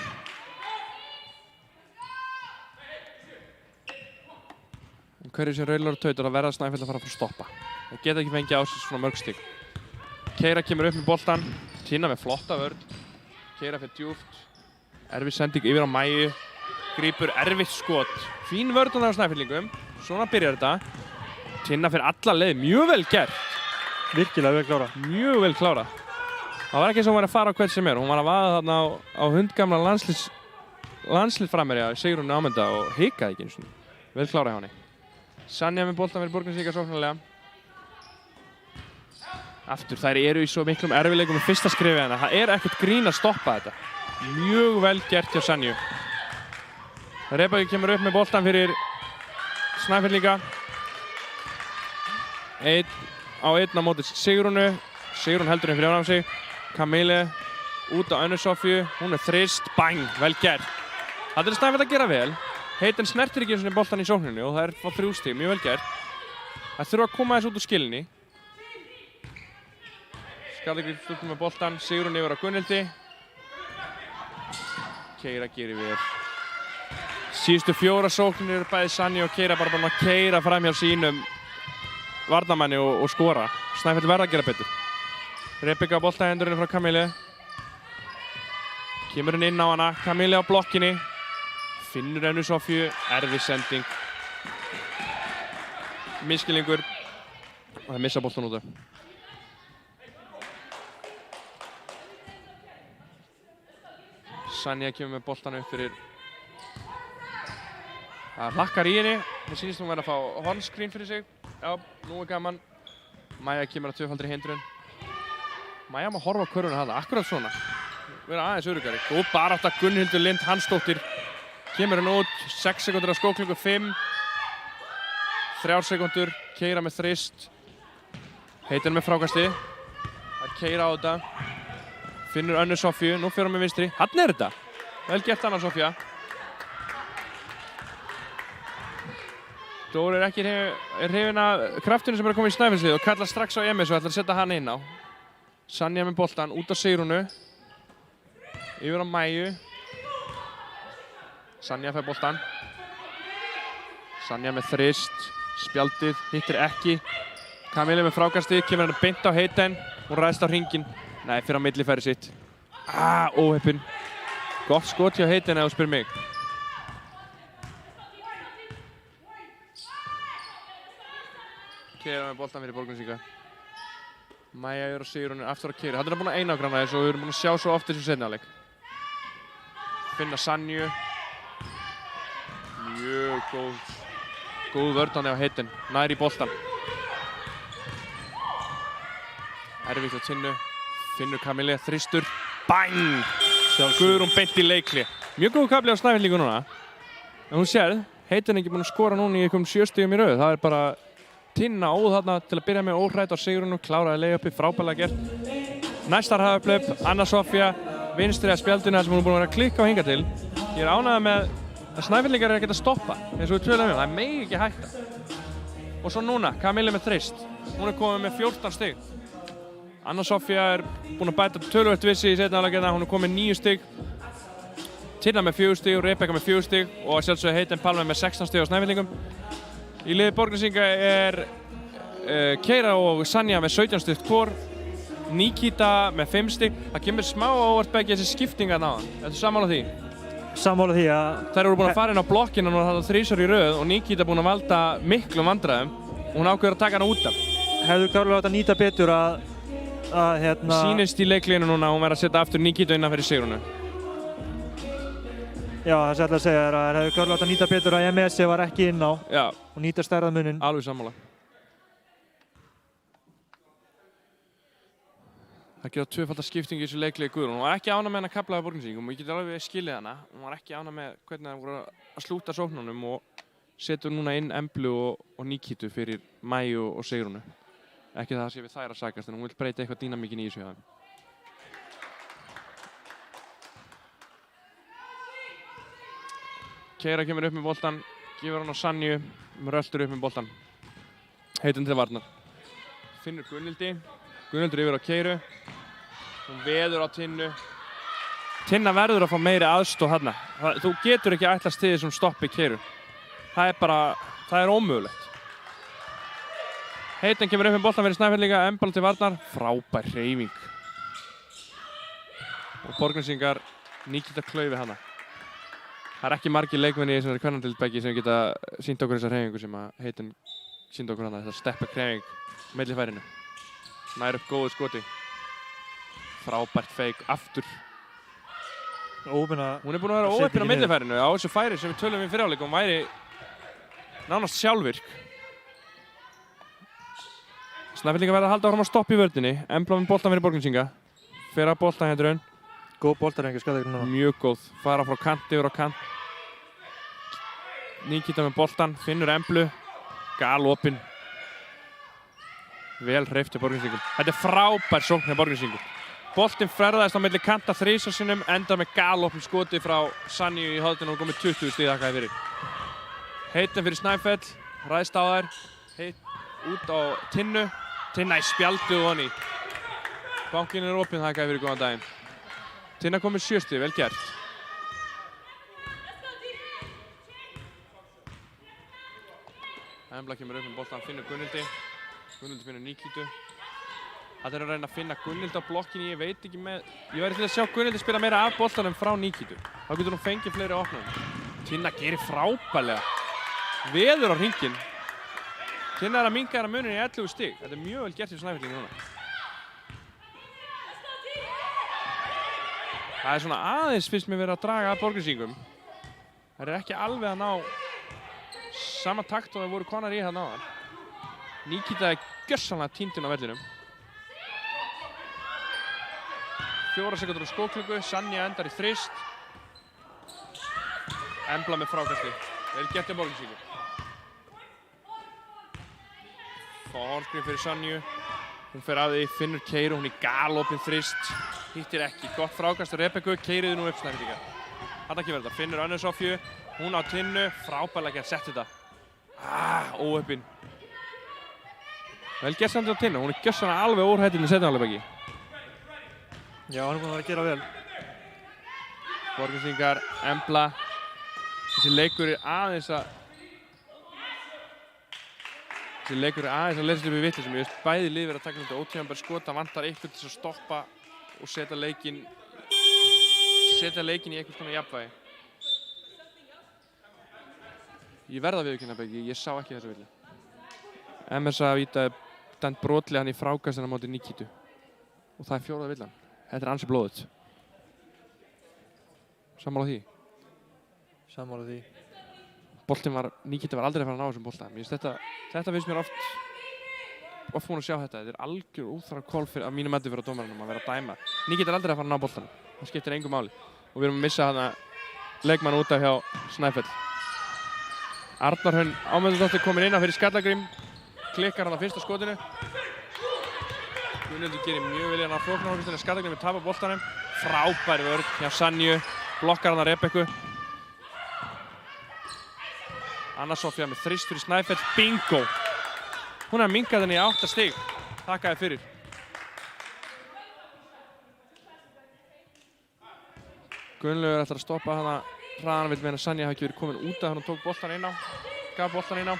Hverju sem raular og tautar að verða Snæfell að fara að stoppa. Það geta ekki fengið á sig svona mörg stig. Keira kemur upp með boltan, Tinna með flotta vörn. Keira fyrir djúpt, erfið sending yfir á Maju, grípur erfitt skot. Fín vörn á Snæfellingum, svona byrjar þetta. Tinna fyrir alla leið, mjög vel gert. Virkilega vel klárað. Mjög vel klárað. Það var ekki eins og hún var að fara á hvert sem er, hún var að vaða þarna á hundgamla landsliðsframherja, Sigrúnu Ámunda og hikaði ekki eins og vel klárað hjá henni. Sanja með boltan fyrir Borgnesinga sóknarlega. Aftur, þær eru í svo miklum erfiðleikum með fyrsta skrifið hennar. Það er ekkert grín að stoppa þetta. Mjög vel gert hjá Sanju. Reybjörg kemur upp með boltan fyrir Snæfellinga. Einn á móti Sigrúnu. Sigrún heldur henni fyrir á sig. Kamille út á Önnu Sofíu. Hún er þrist. Bang! Vel gert. Það er Snæfell að gera vel. Heitin snertir ekki einu sinni boltan í sókninni og það er fá 3 stig. Mjög vel gert. Það þurfa að koma þess út úr skilinni. Skallagríp stundum með boltan. Sigrún yfir á Gunnhildi. Keira gerir vel. Síðustu 4 sóknir eru bæði Sanja og Keira bara búin að keira fram hjá sínum varnarmanni og skora. Snæfell verða að gera betur. Rebekka á boltahendurinn frá Kamille. Kemur henni inn á hana. Kamille á blokkinni. Finnur Önnu Sofíu. Erfið sending. Miskilningur. Og það missa boltan út af. Sanja kemur með boltan upp fyrir. Það hlakkar í henni. Mér sýnist hún verið að fá hornskrín fyrir sig. Já, nú er gaman. Maja kemur að tvöfaldri hindrun. Maja má horfa á körfuna þarna, akkurat svona. Vera aðeins öruggari. Góð barátta Gunnhildur Lind Hansdóttir. Kemur henni út, 6 sekúndur á skóklukku 5. 3 sekúndur, Keira með þrist. Heitin með frákasti. Það Keira á þetta. Finnur Önnu Sofíu, nú fyrir hún með vinstri. Þarna er þetta. Vel gert Anna Sofía. Dóri er ekki hrifinn af kraftinu sem er að koma í Snæfellslið og kallar strax á MS og ætlar að setja hann inn á. Sanja með boltan, út á Sigrúnu. Yfir á Maju. Sanja fær boltan. Sanja með þrist. Spjaldið, hittir ekki. Kamille með frákasti, kemur hann beint á Heitin. Hún ræðst á hringinn. Nei, fyrir á millifæri sitt. Óheppinn. Gott skot hjá Heitin ef þú spyr mig. Keira með boltan fyrir Borgnesinga. Maja yfir á Sigrúnu, aftur á Keira. Hann er búinn að einangra þessu og við erum búin að sjá svo oft þessu seinni hálfleik. Finna Sanju. Mjög góð vörn á Heitin. Nær í boltan. Erfitt á Tinnu. Finnur Kamille, þristur. Bang! Guðrún beint í leikli. Mjög góð kafli á Snæfellingu núna. En hún sér, Heitin er ekki búinn að skora núna í einhverjum 7 stigum í röð. Það er bara Tinna óð þarna til að byrja með óhrætt á Sigrúnu, kláraði layuppi, frábærlega gert. Næstar hafðaplöp, Anna Sofía, vinstri að spjaldinu þar sem hún er búin að vera að klikka á hinga til. Ég er ánægður með að Snæfellingar er að geta stoppa, eins og við tölum um, það megi ekki hætta. Og svo núna, Kamille með þrist. Hún er komið með 14 stig. Anna Sofía er búin að bæta töluvert vissi í seinni hálfleikina, hún er komið með 9 stig. Tinna með 4 stig, Rebekka með 4 stig og að sjálfsögðu Heitin Palme með 16 stig á Snæfellingum. Í liði Borgnesinga er Keira og Sanja með 17 stig hvor. Nikita með 5 stig. Það kemur smá óvart begge þessi skiptingar náðan. Ertu sammála því? Sammála því að... Þær eru búin að fara inn á blokkina og það er 3 í röð og Nikita búin að valda miklum vandræðum og hún ákveður að taka hana út af. Hefðu klárlega átt að nýta betur að Sýnist í leikliðinu núna að hún verður að setja aftur Nikita innan fyrir Sigrúnu. Já, það sem ég ætla að segja er að það hefði klárlega átt að nýta betur að MS var ekki inn á. Já. Og nýta stærðarmuninn. Alveg sammála. Það geta tvöfaldar skipting í þessu leikliði Guðrún. Hún var ekki ánægð með hennar kaflaði Borgnesingum og ég get alveg skilið hana. Hún var ekki ánægð með hvernig það voru að slúta sóknunum og setur núna inn Emblu og Nikitu fyrir Maju og Sigrúnu. Ekki það sé við þær að sakast, en hún vill breyta eitthvað dýnamíkin í þessu hjá þeim. Keira kemur upp með boltan, gefur hann á Sanju, röltur upp með boltan. Heitin til varnar. Finnur Gunnhildi, Gunnhildur yfir á Keiru. Hún veður á Tinnu. Tinna verður að fá meiri aðstoð þarna. Þú getur ekki ætlast til þessum stoppi Keiru. Það er ómögulegt. Heitin kemur upp með boltan fyrir Snæfellinga, Embla til varnar. Frábær hreyfing. Og Borgnesingar Nikita klaufi hana. Það er ekki margir leikmenn í þessari kvennadeild sem geta sýnt okkur þessa hreyfingu sem að Heitin sýndi okkur hana. Þetta steppa hreyfing milli færinu. Nær upp góðu skoti. Frábært feik aftur. Hún er búin að vera óheppin á millifærinu á þessu færi sem við tölum við fyrir áleik og hún væri nánast sjálfvirk. Snæfellingar verða að halda áfram að stoppa í vörninni. Embla með boltan fyrir Borgnesinga. Fer að boltan hendurinn. Góð boltarhengi, Skallagrímur núna. Mjög góð. Fara frá kant yfir á kant. Nikita með boltan, finnur Emblu. Galopin. Vel hreyft hjá Borgnensingum. Þetta er frábær sókn hjá Borgnensingum. Boltinn ferðaðist á milli kanta þrisvar sinnum, endar með galopin skoti frá Sanju í horninu og komið 20 stig þakkaði fyrir. Heitin fyrir Snæfell, ræðst á þær, út á Tinnu. Tinna í spjaldu og honni. Bankinn er opinn, þakkaði fyrir góðan daginn. Tinna komið 7 stig, vel gert. Embla kemur upp með boltan, finnur Gunnhildi. Gunnhildi finnur Nikitu. Það er að reyna að finna Gunnhildi á blokkinni, ég veit ekki með... Ég væri til að sjá Gunnhildi spila meira af boltanum frá Nikitu. Þá getur hún fengið fleiri opnum. Tinna gerir frábærlega. Veður á hringinn. Tinna er að minnka þarna munin í 11 stig. Þetta er mjög vel gert í Snæfellingi núna. Það er svona aðeins fyrst mér verið að draga að Borgnesingum. Það er ekki alveg að ná sama takt og það voru konar í þarna áðan. Nikita er gjörsamlega týndinn á vellinum. 4 sekúndur á skóklukku, Sanja endar í þrist. Embla með frákasti. Vel gert hjá Borgnensingum. Fá hornskrif fyrir Sanju. Hún fer af því, finnur Keiru, hún í galopin þrist. Hittir ekki, gott frákast á Rebekku, Keiriði nú upp Snæfellingar. Þetta ekki verið þetta, finnur Önnu Sofíu. Hún á Tinnu, frábærlega gert, sett þetta. Óheppin. Vel gert samt á Tinnu, hún er gjörsamlega alveg úrhættin í seinni hálfleik. Já, hann er búinn að vera að gera vel. Borgnesingar, Embla. Þessi leikur er aðeins að leysa upp í vitleysum. Ég veist bæði lið verið að taka þetta ótímabær skot. Það vantar eitthvað til að stoppa og setja leikinn í einhvers konar jafnvægi. Ég verð að viðurkenna Beggi, ég sá ekki þessa villu. MSA víta dæmt brotlega hann í frákastinu á móti Nikitu. Og það er 4. villan. Þetta er ansi blóðugt. Sammála því? Sammála því. Nikita var aldrei að fara að ná þessum bolta. Þetta finnst mér oft búin að sjá þetta. Þetta er algjör úþarf kól af mínu mati fyrir dómaranum að vera að dæma. Nikita er aldrei að fara að ná boltanum. Það skiptir engu máli. Og við erum að missa hana leikmann út af hjá Snæfell. Arnar Hrönn Ámundardóttir komin inn á fyrir Skallagrím. Klikkar hann á fyrsta skotinu. Gunnhildur gerir mjög vel hérna á flóknarhókastinu. Skallagrím tapar boltanum. Frábær vörn hjá Sanju. Blokkar hann á Rebekku. Anna Sofía með þrist fyrir Snæfell. Bingo! Hún er að minnka þenni í 8 stig. Þakkaði fyrir. Gunnlaugur ætlar að stoppa hana hraðan vill meina Sanja hafi ekki verið komin út af hann og tók boltan inn á. Gaf boltan inn á.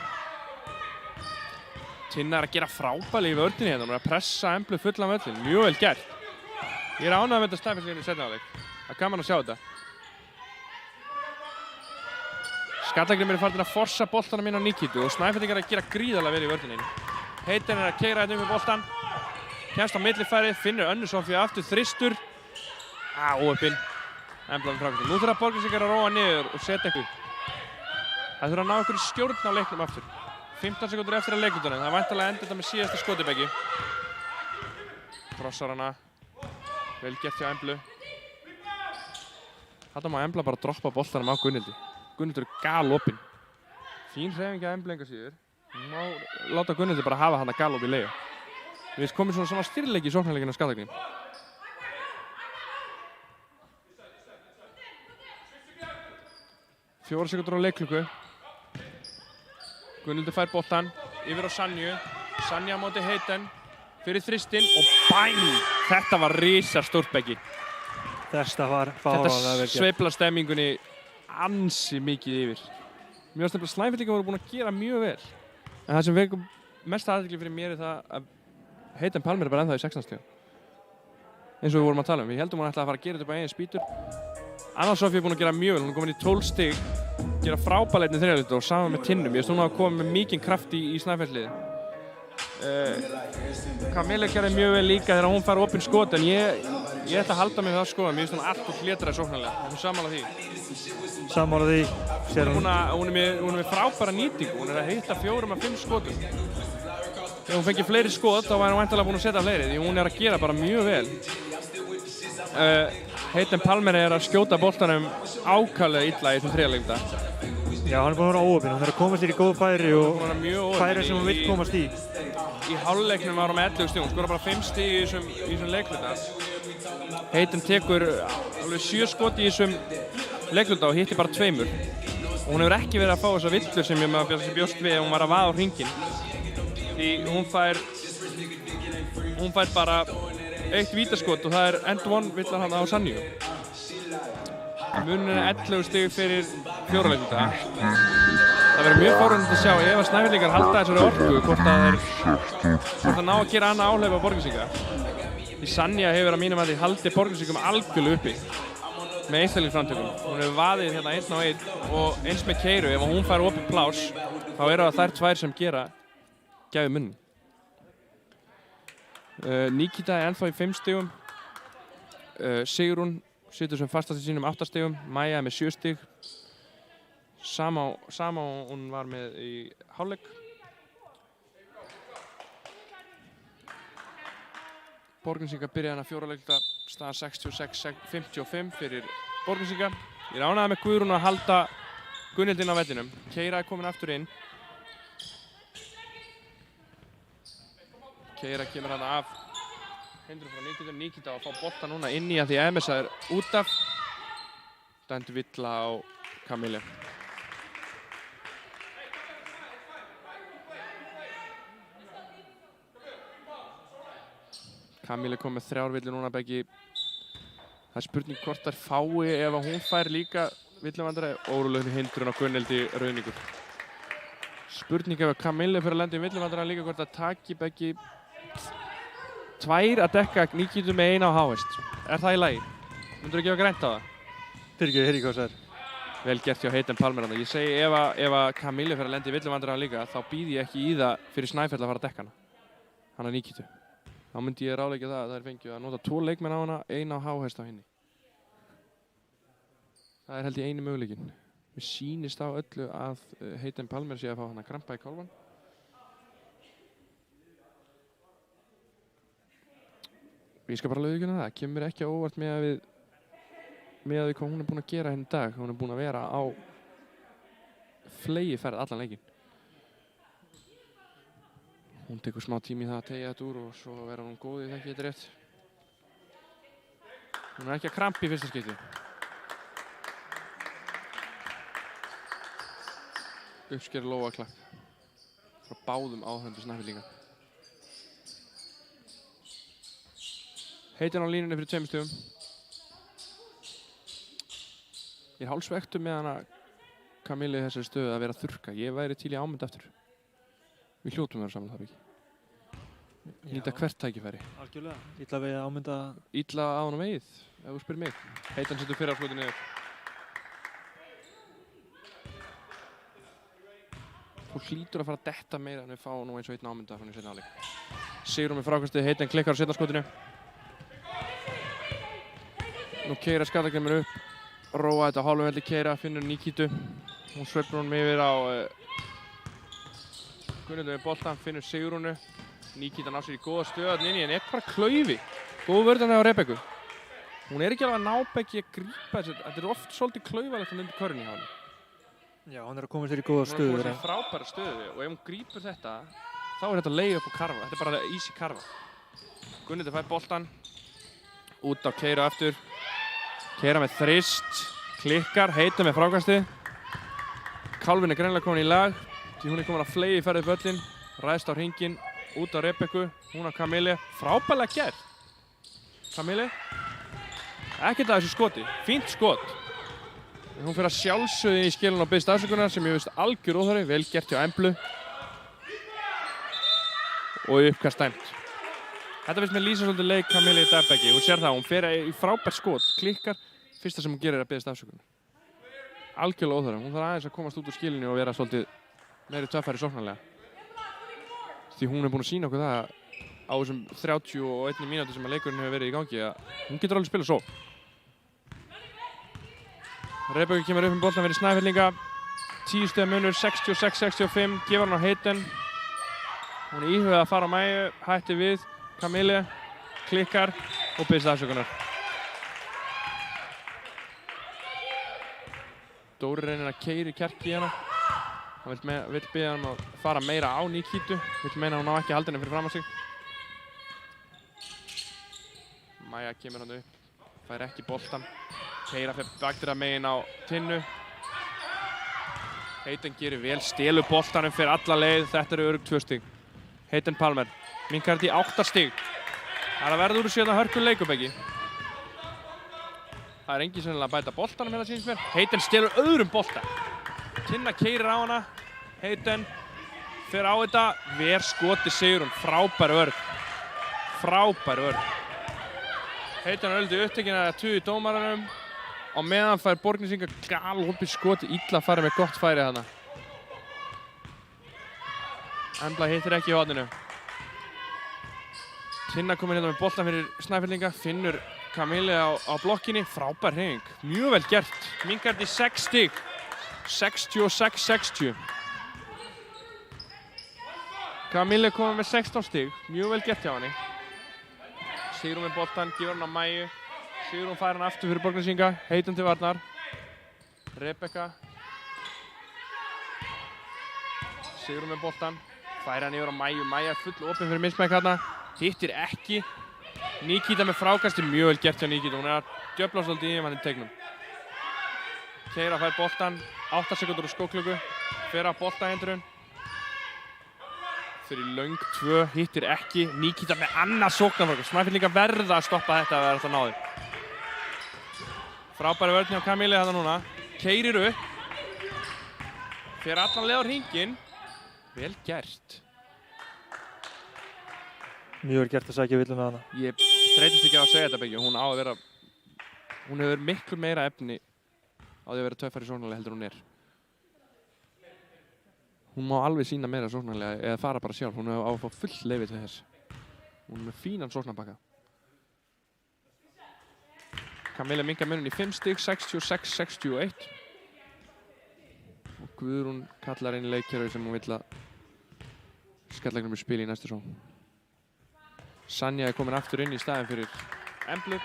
Tinna er að gera frábærlega í vörninni hérna. Hún er að pressa Emblu fullan völlin. Mjög vel gert. Ég er ánægður með þetta Snæfellsliðinu í seinni hálfleik. Það er gaman að sjá þetta. Skallagrím er farin að forsa boltanum inn á Nikitu og Snæfellingar er að gera gríðarlega vel í vörninni. Heitin er að keyra hérna um með boltan. Kemst á millifærið, finnur Önnu Sofíu aftur þristur. Óheppinn. Embla með frákastinu. Nú þurfa Borgnesingar að róa niður og setja eitthvað. Það þurfa að ná einhverju stjórn á leiknum aftur. 15 sekúndur eftir að leiklutunum. Það er væntanlega að enda þetta með síðasta skoti Beggi. Krossar hana. Vel gert hjá Emblu. Þarna má Embla bara droppa boltanum á Gunnhildi. Gunnhildur er galopin. Fín hreyfing að Embla enga síður. Hún má láta Gunnhildur bara hafa hann að galopp í leiðu. Við erum komið svona styrleiki í sóknarleikinu á Skallagrími. Fjórar sekúndur á leikklukku. Gunnhildur fær boltan yfir á Sanju. Sanja á móti Hayden fyrir þristinn og bæn! Þetta var risastórt beggi. Þetta var fáránlega vel Þetta gert. sveiflar stemmingunni ansi mikið yfir. Mér finnst nefnilega Snæfellingar voru búin að gera mjög vel. En það sem vekur mest athygli fyrir mér það að Hayden Palmer bara ennþá í 16 stigum. Eins og við vorum að tala Við heldum hún ætlaði að fara að gera þetta upp á eigin spýtur. Anna Sofía er búin að gera mjög vel. Hún er komin í 12 stig, gera frábærleitni þriðjaleikti og saman með Tinnum. Ég veist hún að koma með mikinn kraft í Snæfellsliðið. Camilla gerði mjög vel líka þegar hún fær opinn skot en ég ætla að halda mig við það sko. Mér finnst hún allt og hlétraði sóknarlega. Hún sammála því. Sammála því. Hún er með frábæra nýtingu. Hún er að hitta 4 af 5 skotum. Ef hún fengi fleiri skot þá væri hún væntanlega búin að setja fleiri því hún er að gera bara mjög vel. Hayden Palmer er að skjóta boltanum ákaflega illa í þessum þriðjaleikta. Já, hann er búin að vera óopinn. Hún er að komast í góð færi og færi sem hún vill komast í. Í hálfleiknum var hún með 11 stig. Hún skora bara 5 stig í þessum leikluta. Hayden tekur alveg 7 skot í þessum leikluta og hitti bara 2. Og hún hefur ekki verið að fá þessa villur sem ég bjóst við ef hún var að vaða á hringinn. Því hún fær bara 1 vítaskot og það er end one villar hann á Sanju. Munurinn er 11 stig fyrir 4 leikluta. Það verður mjög forvitnilegt að sjá ef að Snæfellingar halda þessari orku hvort það ná að gera annað áhlaup á Borgnesinga. Því Sanja hefur að mínum að því haldið Borgnesikum algjörlega uppi með einstaklingsframtökum. Hún hefur vaðið hérna 1 á 1 og eins með Keiru, ef hún fær opið pláss þá eru það þær 2 sem gæfi munn. Nikita er ennþá í 5 stigum. Sigrún situr sem fastast í sínum 8 stigum. Maja er með 7 stig. Sama hún var með í hálfleik. Borgnesingar byrja hana 4 leikluta, staðan 66-55 fyrir Borgnesinga. Ég er ánægður með Guðrún að halda Gunnhildinn á vellinum. Keira er komin aftur inn. Keira kemur hana af hindrun frá Nikita og fá bolta núna inn í að því Emesa er út af. Dæmdu villa á Camille. Camille kom með 3 villur núna beggi. Það er spurning hvort þær fái ef hún fær líka villuvandræði. Órólegni hindrun á Gunnhildi Rauðningur. Spurning ef Camille fyrir að lenda í villuvandræði líka hvort það taki beggi 2 að dekka Nikitu með 1 á hávist. Er það í lagi? Myndur þú gefa grænt á það? Fyrirgefðu, heyrðu hvað það er. Vel gert hjá Hayden Palmer. Ég segi ef að Camille fyrir að lenda í villuvandræði líka þá býð ég ekki í það fyrir Snæfell að fara að dekka hana. Hana Nikitu. Þá myndi ég ráðleggja það að þær fengju að nota 2 leikmenn á hana, 1 á háhæst á henni. Það er held ég eini möguleikinn. Mér sýnist á öllu að Hayden Palmer sé að fá hana krampa í kálfann. Ég skal bara viðurkenna það. Kemur ekki á óvart með að við hvað hún er búin að gera henni í dag. Hún er búin að vera á flegiferð allan leikinn. Hún tekur smá tími í það að teygja þetta úr og svo verður hún góð í það ekki þetta rétt. Hún er ekki að krampa í fyrsta skipti. Uppsker lóaklapp frá báðum áhörndu Snæfellinga. Hayden á línunni fyrir 2 stigum. Ég er hálfsvektur með hana Camille í þessari stöðu að vera þurrka. Ég væri til í ámynd aftur. Við hljótum vera saman þar ekki. Nýta hvert tækifæri. Algjörlega. Illa við að ámynda. Illa á hann vegið, ef þú spyr mig. Hayden setur fyrrafloti niður. Þú hlýtur að fara að detta meira en við fáum nú eins og 1 ámynda frá í seinni hálfleik. Sigrún með frákastið, Hayden klikkar á seinna skotinu. Nú Keira Skallagrímur upp. Róa þetta á hálfum velli Keira, finnur Nikitu. Hún sveiflar honum yfir á Gunnhildur með boltan, finnur Sigrúnu. Nikita ná sér í góða stöð inn í en er bara klaufi. Góð vörðan á Rebekku. Hún er ekki alveg að ná beggi að grípa þessu. Þetta er oft svolítið klaufalegt að mynda körni hjá henni. Já, hann að koma sér í góða stöðu. Hún er að koma sér í frábæra stöðu og ef hún grípur þetta, þá er þetta leið upp og karfa. Þetta er bara easy karfa. Gunnhildur fær boltan, út á keira aftur, keira með þrist, klikkar, Heiten með frákasti. Kálfin er greinilega komin í lag, því hún er komin að flegi í ferðið böllin, ræðst á hringinn, út á Rebekku, hún á Kamille. Frábærlega gert. Kamille, ekkert að þessu skoti, fínt skot. Hún fyrir að sjálfsögðu í skilun og biðst afsökunar sem ég veist algjör óþarfi, vel gert hjá Emblu. Og uppkast dæmt. Þetta finnst mér lýsa svolítið leik Kamille Dagbæki. Hún sér það, hún fer í frábært skot, klikkar, fyrsta sem hún gerir er að biðst afsökunar. Algjörlega óþarfi, hún þarf aðeins að komast út úr skilunni og vera svolítið meiri töffari sóknarlega. Því hún er búin að sýna okkur það á þessum 31 mínútu sem að leikurinn hefur verið í gangi að hún getur alveg spilað svo. Rebekka kemur upp með boltan fyrir Snæfellinga. 10 stiga munur, 66-65, gefur hann á Heiten. Hún er íhugað að fara á Mæju, hætti við, Kamille, klikkar og biðst afsökunar. Dóri reynir að keyra í kjark í hana. Hann vill biðja hann að fara meira á Nikitu, vill meina að hún á ekki að halda henni fyrir fram á sig. Mæja kemur hann upp, fær ekki boltan. Keyra fyrir bakdýra megin á Tinnu. Heiten gerir vel, stelur boltanum fyrir alla leið. Þetta eru örugg 2 stig. Heiten Palmer, minnkar þetta í 8 stig. Það er að verða úr síðan hörkuleg leikur, Beggi. Það er enginn sennilega að bæta boltanum hérna sýnist mér. Heiten stelur öðrum bolta. Tinna keyrir á hana. Heiten fer á þetta. Ver skoti Sigrún, frábær vörn. Frábær vörn. Heiten er ölldi upptekinn að tugi dómaranum. Og meðan fær Borgnesinga galopið skoti, illa að fara með gott færi þarna. Embla hittir ekki í horninu. Tinna kominn hérna með boltan fyrir Snæfellinga, finnur Kamille á blokkinni, frábær hreyfing. Mjög vel gert, minnkar þetta í 6 stig. 66-60. Kamille kominn með 16 stig, mjög vel gert hjá henni. Sigrún með boltan, gefur hann á Mæju. Sigrún fær hann aftur fyrir Borgnesinga, Heiten til varnar. Rebekka. Sigrún með boltan, fær hann yfir á Mæju. Mæja full opin fyrir mismæk þarna. Hittir ekki. Nikita með frákasti, mjög vel gert hjá Nikita. Hún er að djöfla svolítið í hann í tegnum. Keira fær boltan, 8 sekundur úr skóklöku. Fer á boltahindrun. Fyrir löng 2, hittir ekki. Nikita með annað sóknarfrákast. Snæfellinga verða að stoppa þetta að vera alltaf náður. Frábæri vörn hjá Kamille þetta núna. Keyrir upp. Fer allan leið á hringinn. Vel gert. Mjög vel gert að sækja villuna hana. Ég þreytist ekki á að segja þetta, Beggi. Hún á að vera... Hún hefur miklu meira efni á því að vera töffari sóknarlega heldur hún er. Hún má alveg sýna meira sóknarlega eða fara bara sjálf. Hún á að fá full leyfi til þess. Hún er með fínan sóknarbakka. Kamille minnkar munin í 5 stig, 66-61. Og Guðrún kallar inn í leikkerfi sem hún vill að skallleiknum er spil í næstu sókn. Sanja er komin aftur inn í staðinn fyrir Emblu.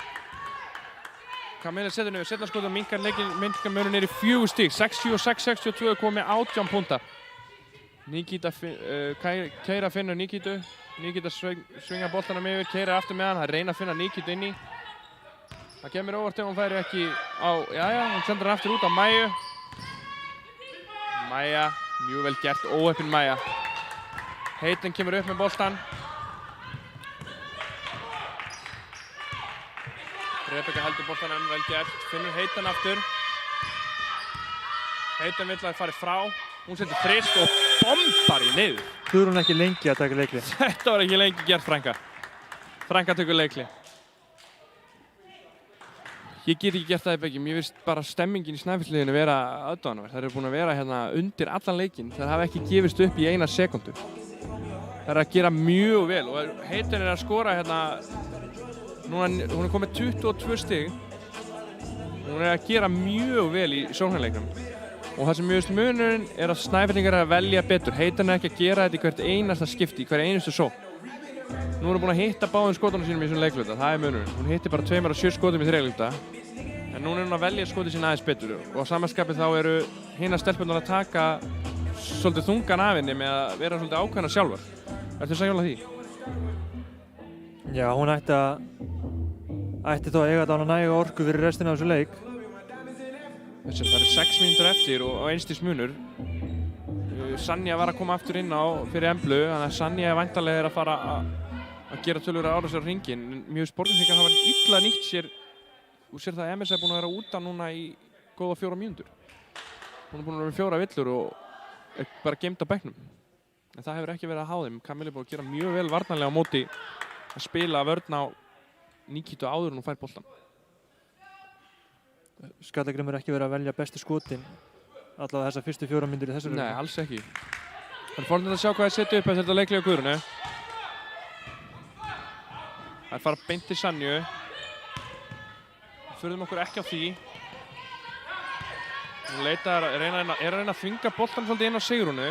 Kamille setur niður seinna skot og minnkar munin niður í 4 stig, 66-62 komið með 18 púnta. Nikita keyra finnur Nikitu. Nikita svingar boltanum yfir, keyra aftur með hann. Það reyna að finna Nikitu inn í. Það kemur óvart ef hún færi ekki á... Jæja, hún sendur hann aftur út á Mæju. Mæja, mjög vel gert, óheppin Mæja. Heiten kemur upp með boltan. Rebekka heldur boltanum, vel gert. Finnur Heiten aftur. Heiten vill að það fari frá. Hún setur þrist og bombar í niður. Guðrún ekki lengi að taka leikli. Þetta var ekki lengi gert, Franka. Franka tekur leikli. Ég get ekki gert það í Beggi. Mér finnst bara stemmingin í Snæfellsliðinu vera aðdáunarverð. Þær eru búin að vera hérna undir allan leikinn. Þær hafa ekki gefist upp í 1 sekúndu. Þær eru að gera mjög vel og Heiten er að skora hérna... Núna, hún er komið 22 stig. Hún er að gera mjög vel í sóknarleiknum. Og það sem mjög veist munurinn er að Snæfellingar er að velja betur. Heiten er ekki að gera þetta í hvert einasta skipti, í hver einustu sókn. Nú er hún búin að hitta báðum skotunum sínum í þessum leikluta, það er munurinn. Hún hitti bara 2 af 7 skotum í 3 leikluta. En En núna er hún að velja skotið sín aðeins betur og á samanskapi þá eru hinar stelpurnar að taka svolítið þungan af henni með að vera svolítið ákveðna sjálfar. Ertu sammála því? Já, hún ætti þó að eiga þarna næga orku fyrir restina af þessu leik. Það eru 6 mínútur eftir og einstigs munur. Sanja var að koma aftur inn á fyrir Emblu, þannig að Sanja væntanlega er að fara að gera tölvöru árásir á hringinn. Mjög sportfiskar hafa illa nýtt sér. Þú sér það að MS er búin að vera úta núna í góða 4 mínútur. Hún er búin að vera með 4 villur og er bara geymd á bekknum. En það hefur ekki verið að há þeim. Kamil er búin að gera mjög vel varnarlega á móti að spila vörn á Nikitu áður en hún fær boltan. Skallagrímur er ekki verið að velja bestu skotin allavega þessar fyrstu 4 mínútur í þessu leik. Nei, alls ekki. Það er fornilegt að sjá hvað það setja upp eftir þetta leiklega Guðrúnu. Það fara beint til Sanju. Förðum okkur ekki á því. Hún er að reyna að þvinga boltan svolítið inn á Sigrúnu.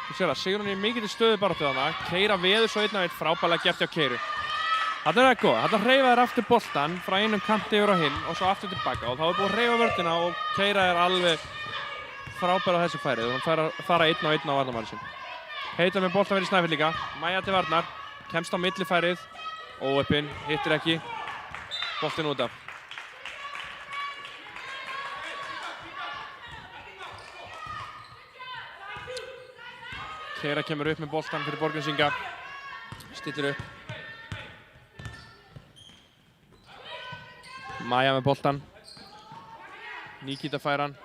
Þú sér það, Sigrún er mikið til stöðu baráttu þarna. Keira veður svo einn af einn, frábærlega gert hjá Keiru. Þarna er það góð, þarna hreyfa þær aftur boltan frá einum kanti yfir á hinn og svo aftur tilbaka og þá er búið að hreyfa vörnina og Keira er alveg frábær á þessu færið. Hún fær að fara einn á varnarmann sinn. Heitar með boltan fyrir Snæfell líka, Maja til varnar, kemst á millifærið, óöppin, hittir ekki, boltinn út af. Keira kemur upp með boltan fyrir Borgnesinga, stillir upp. Maja með boltan. Nikita fær hann.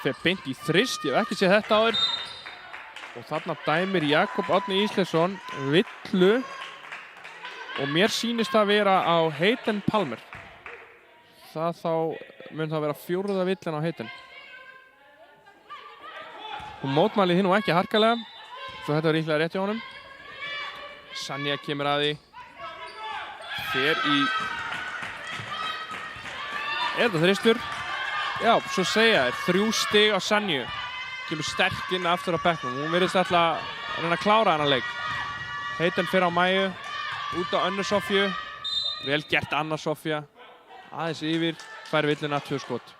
Fer beint í þrist, ég hef ekki séð þetta áður. Og þarna dæmir Jakob Árni Ísleifsson villu. Og mér sýnist það vera á Hayden Palmer. Mun það vera 4. villan á Hayden. Hún mótmælið því nú ekki harkalega. Svo þetta var ríklega rétt hjá honum. Sanja kemur að því. Fer í... Er þetta þristur? Já, svo segja þér. 3 stig á Sanju. Kemur sterk inn aftur á bekknum. Hún virðist alltaf að reyna að klára þennan leik. Hayden fer á Maju. Út á Önnu Sofíu. Vel gert Anna Sofía. Aðeins yfir. Fær villuna 2 skot.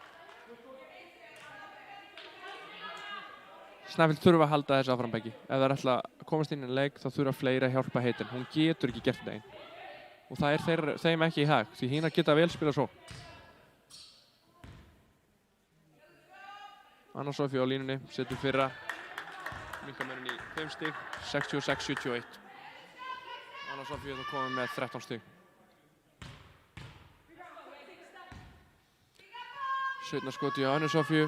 Snæfell þurfa að halda þessu áfram Beggi. Ef það er ætla að komast inn í leik þá þurfa fleiri að hjálpa Hayden. Hún getur ekki gert þetta einn. Og það er þeim ekki í hag. Því hinar geta vel spila svo. Anna Sofía á línunni, setur fyrra. Minkamörinn í 5 stig, 66-71. Anna Sofía þá komið með 13 stig. 17 skoti á Anna Sofíu.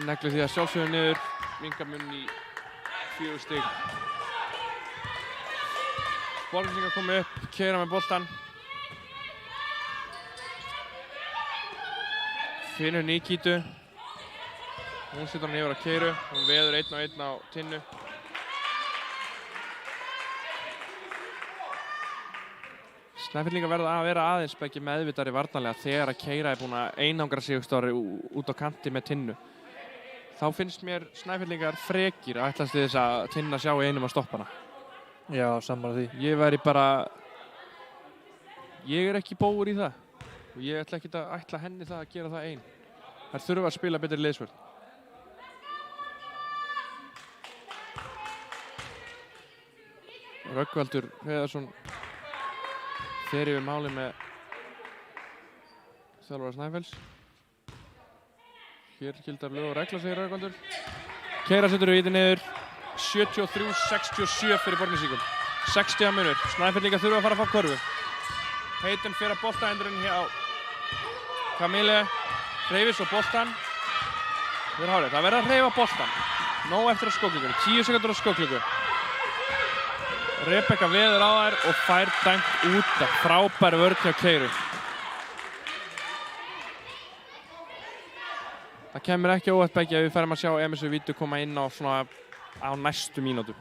Neglir því að sjálfsögðu niður. Minkamörinn í 4 stig. Borgnesingar komið upp, Keira með boltan. Finnur Nikitu. Hún setur hann yfir á Keiru, hún veður 1 á 1 á Tinnu. Snæfellingar verða að vera aðeins Beggi meðvitari varnarlega þegar að Keira er búin að einangra sig út á kanti með Tinnu. Þá finnst mér Snæfellingar frekir að ætlast til þess að Tinna sjá einum að stoppa hana. Já, sammála því. Ég væri bara... Ég er ekki bógur í það. Og ég ætla ekki að ætla henni það að gera það ein. Þær þurfa að spila betri liðsvörn. Rögnvaldur Hreiðarsson fer yfir máli með þjálfara Snæfells. Hér gildar lög og regla, segir Rögnvaldur. Keira setur víti niður. 73-67 fyrir Borgnesingum. 60 munur. Snæfellingar þurfa að fara að fá körfu. Hayden fer að boltaendurinn hjá Kamile. Hreyfir svo boltan. Það verður að hreyfa boltan. Nóg eftir á skóklíkunni. 10 sekundur á skóklíku. Rebekka veður á þær og fær dæmt út af frábær vörn hjá Keiru. Það kemur ekki óvænt Beggi að við færum að sjá Emisu Vítu koma inn á svona á næstu mínútum.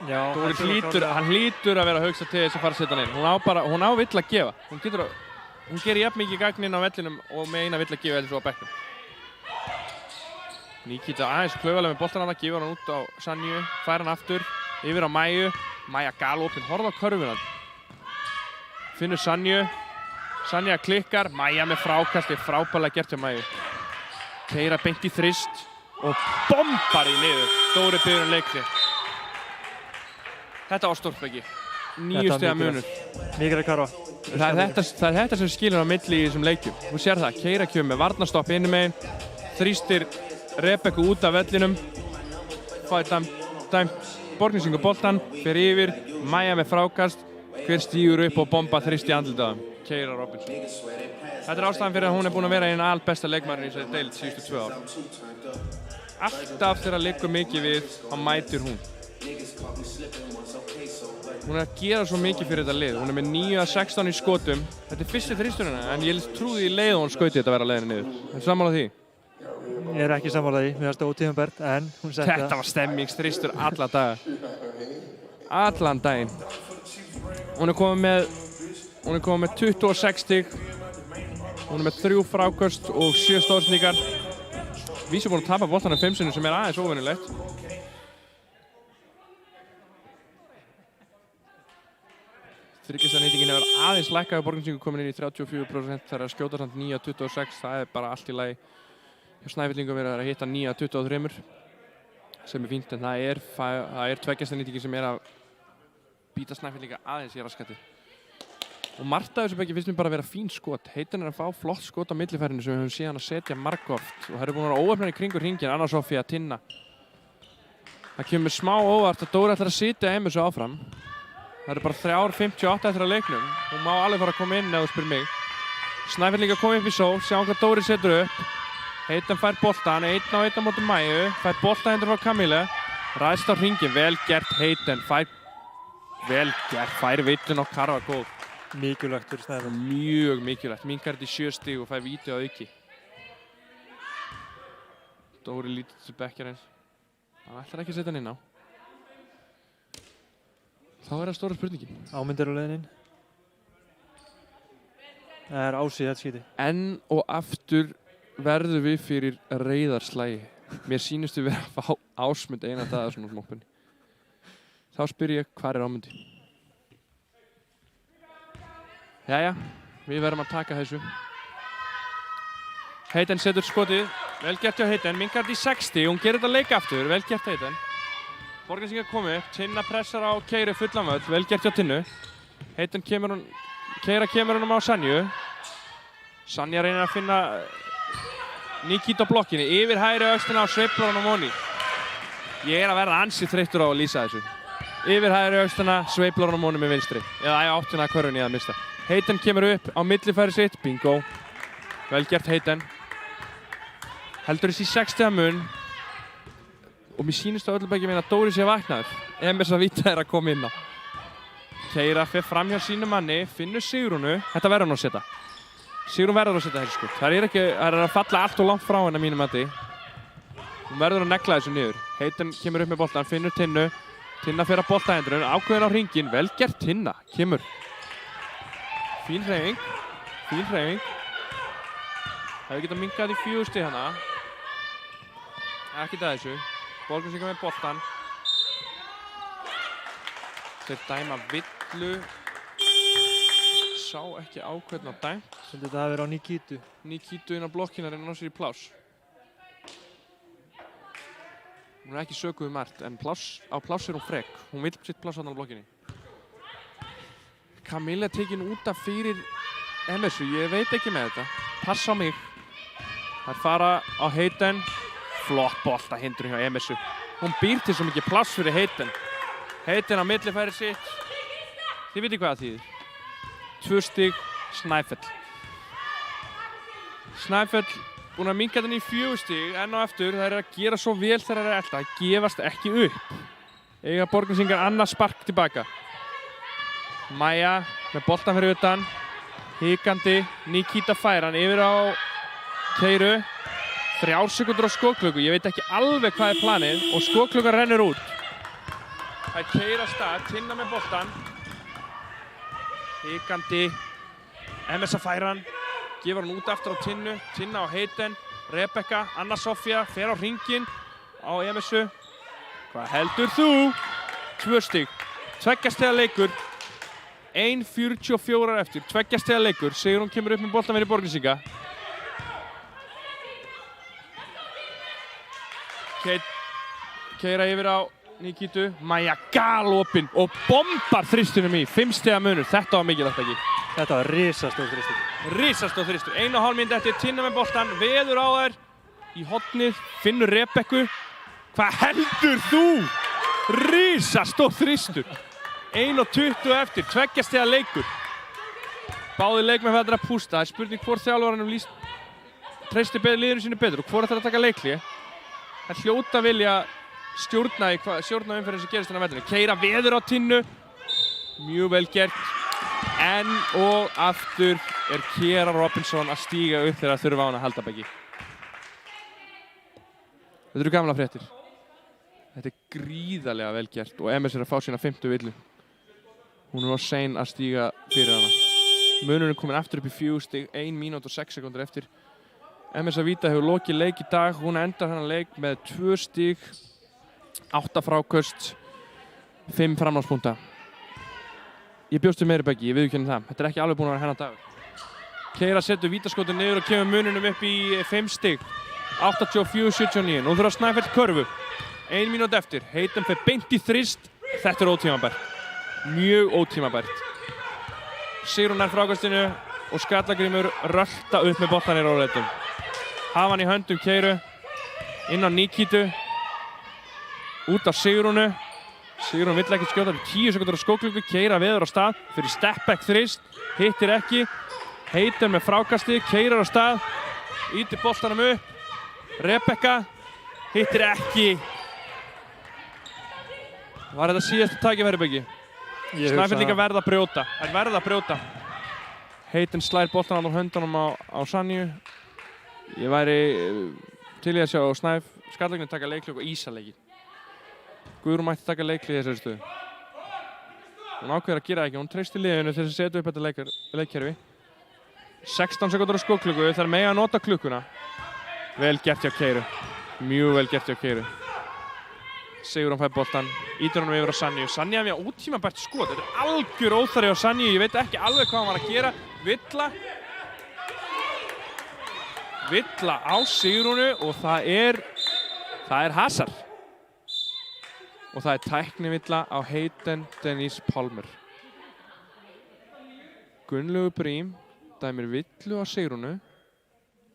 Já, hann hlýtur að vera að hugsa til þess að fara að setja hann inn. Hún á vill að gefa. Hún gerir jafn mikið gagn inn á vellinum og með eina vill að gefa svo á bekknum. Nikita aðeins klaufalega með boltan hana, gefur hann út á Sanju, fær hann aftur, yfir á Maju. Maja galopin, horfðu á körfuna. Finnur Sanju, Sanja klikkar, Maja með frákasti, frábærlega gert hjá Maju. Keyra beint í þrist og bombar í niður. Dóri biður leikli. Þetta var stórflegi. 9 stiga munur. Mikilvægt karfa. Það er þetta sem skilur á milli í þessum leikjum. Þú sér það, Keyra kemur með varnarstopp inni megin, þrýstir Rebekku út af vellinum, fær dæmt Borgnesingur boltan, fer yfir, Maja með frákast, hver stígur upp og bomba þrýst í andlitið á þeim. Keyra Robinson. Þetta er ástæðan fyrir að hún er búin að vera einn albesta leikmaðurinn í þessari deild síðustu 2 ár. Alltaf þegar það liggur mikið við, þá mætir hún. Hún er að gera svo mikið fyrir þetta lið. Hún er með 9 af 16 í skotum. Þetta er fyrsti þrýsturinn, en ég trúði í leið og hún skauti þetta að vera leiðinu niður. Er sammála því? Ég er ekki sammála því, mér finnst það ótímabært, en hún setti Þetta var stemmingsþrýstur alla daga. Allan daginn. Hún er komið með 26 stig. Hún er með 3 fráköst og 7 stóðsendingar. Vísi búin að tapa boltanum 5 sinnum sem er aðeins óvenjulegt. Þriggjastaðnýtingin hefur aðeins lækkað og Borgnesingur komin inn í 34%. Það er að skjóta samt 9 af 26. Það er bara allt í lagi. Hjá Snæfellingum er að hitta 9 af 23 sem er fínt, en það er tveggjastaðnýtingin sem er að býta Snæfellinga aðeins í raskatið. Og margt af þessu beggi finnst mér bara að vera fín skot. Heitin er að fá flott skot á millifærinu sem við höfum síðan að setja margoft. Og það eru búin að vera óöfnar í kringur hringinn, Anna Sofía, Tinna. Það kemur smá óvart að Dóri ætlar að sitja Emersu áfram. Það eru bara 3:58 eftir að leiknum. Hún má alveg fara að koma inn ef þú spyr mig. Snæfellingar komið upp í sól, sjáum hvað Dóri setur upp. Heitin fær boltan, 1 á 1 á móti Maju. Fær boltan hendur frá Kamílu. Ræðst á hringinn, vel gert Heitin. Fær vitun á karfa góð. mikilvægt fyrir Snæfell. Mjög mikilvægt. Minkar þetta í 7 stig og fær víti á auki. Dóri lítið til bekkjarins. Hann ætlar ekki að setja hann inn á. Þá er það stóra spurningin. Ámyndir á leiðinn. Það er Ási þetta skíti. Enn og aftur verðum við fyrir reiðarslægi. Mér sýnist við vera að fá Ásmund eina dag svona smoppunni. Þá spyr ég, hvar er Ámundi? Jæja, við verðum að taka þessu. Heiten setur skotið. Vel gert hjá Heiten. Minkar þetta í 60. Hún gerir þetta leik aftur. Vel gert Heiten. Borgnesingar komið upp. Tinna pressar á Keyru fullan völl. Vel gert hjá Tinnu. Heiten Keyra kemur honum á Sanju. Sanja reynir að finna Nikita á blokkinni. Yfir hægri öxlina á sveiflar honum Móni. Ég er að verða ansi þreyttur á að lýsa þessu. Yfir hægri öxlina, sveiflar honum Móni með vinstri. Eða áttina að körfunni að mista. Heiten kemur upp á millifæri sitt. Bingo. Vel gert Heiten. Heldur þessi 60 mun. Og mér sýnist á öllum beggi að Dóri sé vaknaður. Emers að víta er að koma inn á. Keyra fer fram hjá sínu manni, finnur Sigrúnu. Þetta verður hann að setja. Sigrún verður að setja þessu skot. Það er að falla allt og langt frá henni að mínu mati. Hún verður að negla þessu niður. Heiten kemur upp með boltan, finnur Tinnu. Tinna fer að boltahendurinn, ákveðin á hringinn. Vel gert Tinna, kemur. Fín hreyfing. Fín hreyfing. Það hefur getað minkað í 4 stig hana. Ekkert að þessu. Borgnesingar með boltan. Þeir dæma villu. Sá ekki ákveðin á dæmt. Þetta hafi verið á Nikitu. Nikitu inn á blokkina reyna að ná sér í pláss. Hún er ekki sökuð margt, en á pláss er hún frek. Hún vill sitt pláss á blokkinni. Kamilla tekin út af fyrir Emersu, ég veit ekki með þetta. Passa á mig. Það fara á Heiten. Flott bolta hindrun hjá Emersu. Hún býr til svo mikið pláss fyrir Heiten. Heiten á millifæri sitt. Þið veitir hvað það þýðir. 2 stig, Snæfell. Snæfell búinn að minka þetta í 4 stig, enn og aftur. Það er að gera svo vel þegar það er elda. Það gefast ekki upp. Eiga Borgnesingar annað spark tilbaka. Maja með boltan fyrir utan. Hikandi, Nikita fær hann yfir á Keyru. 3 sekundur á skotklukku. Ég veit ekki alveg hvað er planið og skotklukkan rennur út. Það er Keyra stað, Tinna með boltan. Hikandi, Emesa fær hann. Gefur hann út aftur á Tinnu. Tinna á Heiten, Rebekka, Anna Sofía fer á hringinn á Emesu. Hvað heldur þú? 2 stig, 2 stiga leikur. 1:44 eftir, 2 stiga leikur. Sigrún kemur upp með boltann fyrir Borgnesinga. Keira yfir á Nikitu. Maja galopin og bombar þristunum í. 5 stiga munur. Þetta var mikilvægt ekki. Þetta var risastór þristur. Risastór þristur. 1,5 mínútur eftir, Tinna með boltann. Veður á þær í hornið. Finnur Rebekku. Hvað heldur þú? Risastór þristur. 1:20 eftir, 2 stiga leikur. Báðir leikmenn fyrir að pústa. Það er spurning hvort þjálfaranum treysti liðinu sínu betur og hvort það er að taka leikhlé. Það hljóta vilja stjórna umferðin sem gerist þennan vellinum. Keira veður á Tinnu. Mjög vel gert. Enn og aftur er Kiara Robinson að stíga upp þegar þurfa á hann að halda baki. Þetta eru gamla fréttir. Þetta er gríðarlega vel gert og MS er að fá sína 5. villu. Hún var sein að stíga fyrir hana. Munurinn er komin aftur upp í 4 stig, 1 mínúta og 6 sekúndur eftir. MS að Vita hefur lokið leik í dag. Hún endar hennar leik með 2 stig, 8 fráköst, 5 framlagspunkta. Ég bjóst við meiri Beggi, ég viðurkenni það. Þetta er ekki alveg búin að vera hennar dagur. Keira setur vítaskotið niður og kemur muninum upp í 5 stig, 84-79. Nú þurfa Snæfell körfu. 1 mínúta eftir. Heitum fer beint í þrist. Þetta er ótímabært. Mjög ótímabært. Sigrún nær frákastinu og Skallagrímur rölta upp með boltann í róleitum. Hafa hann í höndum Keiru. Inn á Nikitu. Út af Sigrúnu. Sigrún vill ekki skjóta fyrir 10 sekúndur á skóklukku. Keira veður á stað. Fyrir step-back þrist. Hittir ekki. Heitum með frákasti. Keirar á stað. Ítir boltanum upp. Rebekka. Hittir ekki. Var þetta síðasta tækifæri Beggi? Snæfellingar verða að brjóta. Það verða að brjóta. Heitin slær boltan á höndunum á Sanju. Ég væri til í að sjá Skallagrímur taka leikhlé og Ísaleiki. Guðrún mætti taka leikhlé í þessari stöðu. Hún ákveður að gera það ekki. Hún treystir liðinu til að setja upp þetta leikkerfi. 16 sekúndur á skóklukku. Það er með að nota klukkuna. Vel gert hjá Keiru. Mjög vel gert hjá Keiru. Sigrún fær boltan, ítir honum yfir á Sanju. Sanju hafði ótímabært skot. Þetta er algjör óþarfi á Sanju. Ég veit ekki alveg hvað hann var að gera. Villa á Sigrúnu og það er Hazard. Og það er tæknivilla á Hayden Denise Palmer. Gunnlaugur Brím dæmir villu á Sigrúnu.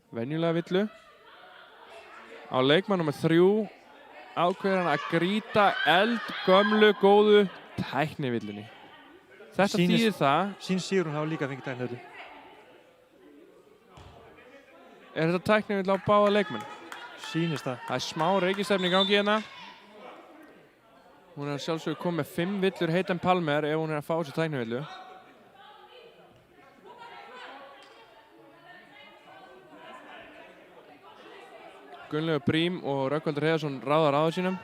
Venjulega villu. Á leikmann nummer 3 ákveður hann að grýta eldgömlu góðu tæknivillunni. Þetta þýðir það. Sín Sigrún hafa líka fengið tæknivillu. Er þetta tæknivill á báða leikmenn? Sýnist það. Það er smá reikistefni í gangi hérna. Hún er sjálfsögur komið með 5 villur Hayden Palmer ef hún er að fá sér tæknivillu. Gunnlaugur Brím og Rögnvaldur Heiðarsson ráða ráða sínum.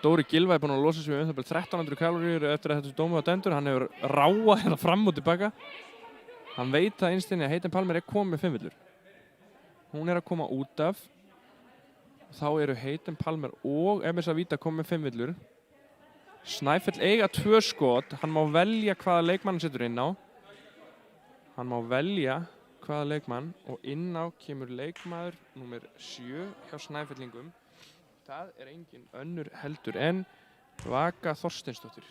Dóri Gylfa er búinn að losa sig við 1300 kaloríur eftir að þessu dómu var dæmdur. Hann hefur ráað hérna fram og tilbaka. Hann veit það innst inni að Hayden Palmer er komið með 5 villur. Hún er að koma út af. Þá eru Hayden Palmer og MS að Vita komið með 5 villur. Snæfell eiga 2 skot. Hann má velja hvaða leikmann hann setur inn á. Hann má velja hvaða leikmann og inn á kemur leikmaður númer 7 hjá Snæfellingum. Það er engin önnur heldur en Vaka Þorsteinsdóttir.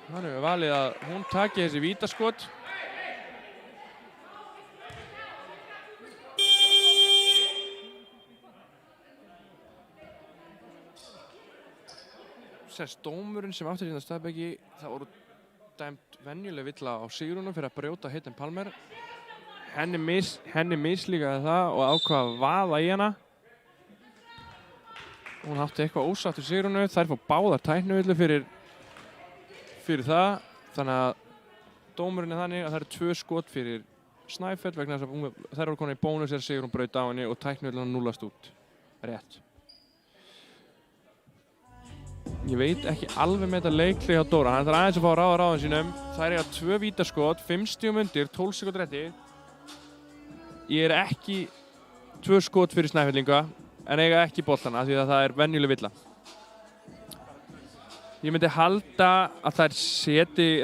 Þannig við valið að hún taki þessi vítaskot. Sérst dómurinn sem átti hérna staðbeggi, það voru dæmt venjuleg villa á Sigrúnu fyrir að brjóta Hayden Palmer. Henni mislíkaði það og ákvað að vaða í hana. Hún átti eitthvað ósatt í Sigrúnu. Þær fá báðar tæknivillu fyrir það. Þannig að dómurinn er þannig að það eru 2 skot fyrir Snæfell vegna þess að þær voru konar í bónus þegar Sigrún braut á henni og tæknivillan núllast út. Rétt. Ég veit ekki alveg með þetta leikhlé hjá Dóra. Hann þarf aðeins að fá að ráða ráðum sínum. Það er 2 vítaskot, 5 stigum undir, 12 sekúndur eftir. Ég er ekki 2 skot fyrir Snæfellinga en eiga ekki boltana því að það er venjuleg villa. Ég myndi halda að þær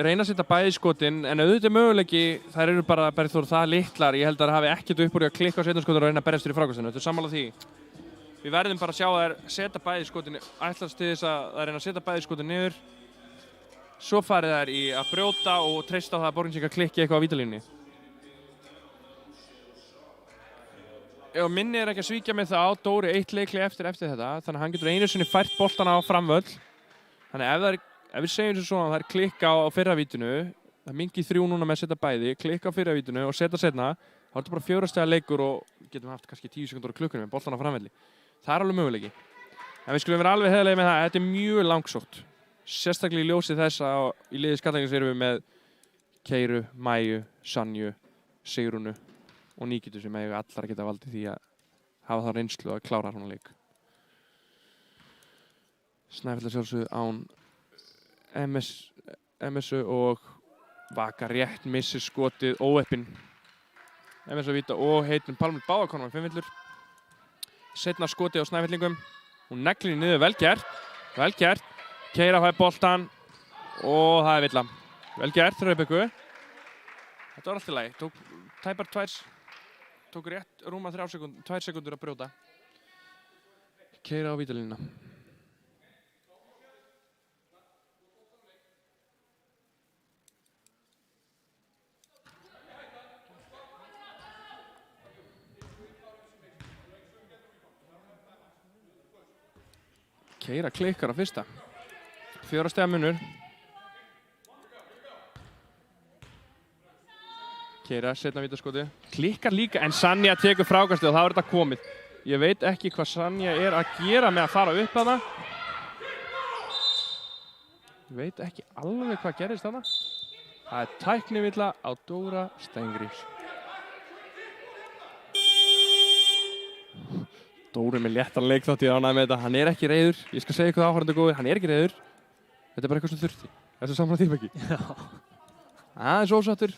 reyna að setja bæði skotin, en auðvitað möguleiki, þær eru bara Bergþór það litlar, ég held að þær hafi ekkert upp úr í að klikka á seinna skotin og reyna að berjast fyrir frákastinu. Þetta sammála því. Við verðum bara að sjá að þær setja bæði skotin, ætlast til þess að þær reyna að setja bæði skotin niður. Svo farið þær í að brjóta og treysta á það að Borgnesingar klikki eitthvað á vítalínunni. Ef minni ekki að svíkja mig þá á Dóri eitt leikli eftir þetta, þannig að hann getur einu sinni fært boltana á framvöll. Þannig ef við segjum sem svona að það er klikka á fyrra vítinu, það mingi 3 núna með að setja bæði, klikka á fyrra vítinu og setja setna, þá er þetta bara 4 stiga leikur og getum haft kannski 10 sekúndur á klukkunni með boltan á framvelli. Það er alveg möguleiki. En við skulum vera alveg heiðarlegir með það, þetta er mjög langsótt. Sérstaklega í ljósi þess að í liði Skallagríms erum við með Keiru, Maju, Sanju, Sigrúnu og Níkitu sem eiga allar að geta valdið því að hafa þá reynslu að klára svona leik. Snæfell að sjálfsögðu án MS-u og Vaka rétt missir skotið óheppinn. MS að víta og Heitin Pálmur báða konum með 5 villur. Seinna skotið á Snæfellingum. Hún neglir í niður, vel gert. Keira fær boltan og það er villa. Vel gert, Rauðbekku. Þetta var allt í lagi. Tók tæpar 2 rétt rúma 2 sekúndur að brjóta. Keira á vítalínuna. Keira klikkar á fyrsta. 4 stiga munur. Keira setna vítaskoti. Klikkar líka en Sanja tekur frákastið og þá er þetta komið. Ég veit ekki hvað Sanja er að gera með að fara upp þarna. Ég veit ekki alveg hvað gerist þarna. Það er tæknivilla á Dóra Steingríms. Dóri með léttan leik þátt ég ánægði með þetta. Hann er ekki reiður. Ég skal segja eitthvað áhorfendur góður. Hann er ekki reiður. Þetta er bara eitthvað sem þurfti. Þetta er samfélag tíma ekki. Já. Aðeins ósáttur.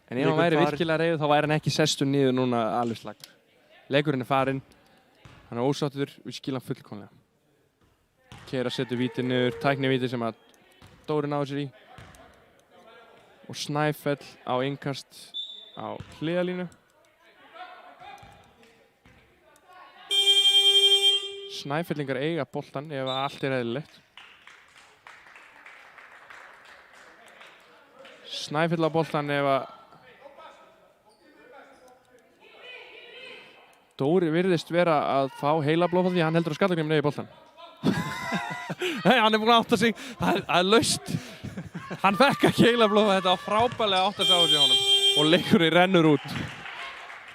En ef hann væri virkilega reiður þá væri hann ekki sestur niður núna alveg slag. Leikurinn er farinn. Hann er ósáttur. Við skilum hann fullkomlega. Keira setur víti niður. Tækni víti sem að Dóri náði sér í. Og Snæfell á innkast á hliðalínu. Snæfellingar eiga boltan ef allt er eðlilegt. Snæfell á boltan ef að Dóri virðist vera að fá heilablóð því að hann heldur að Skallagrímur eigi boltan. Nei, hann er búinn að átta sig. Það er laust. Hann fekk ekki heilablóð, þetta var frábærlega átta sig á þessu honum. Og leikurinn rennur út.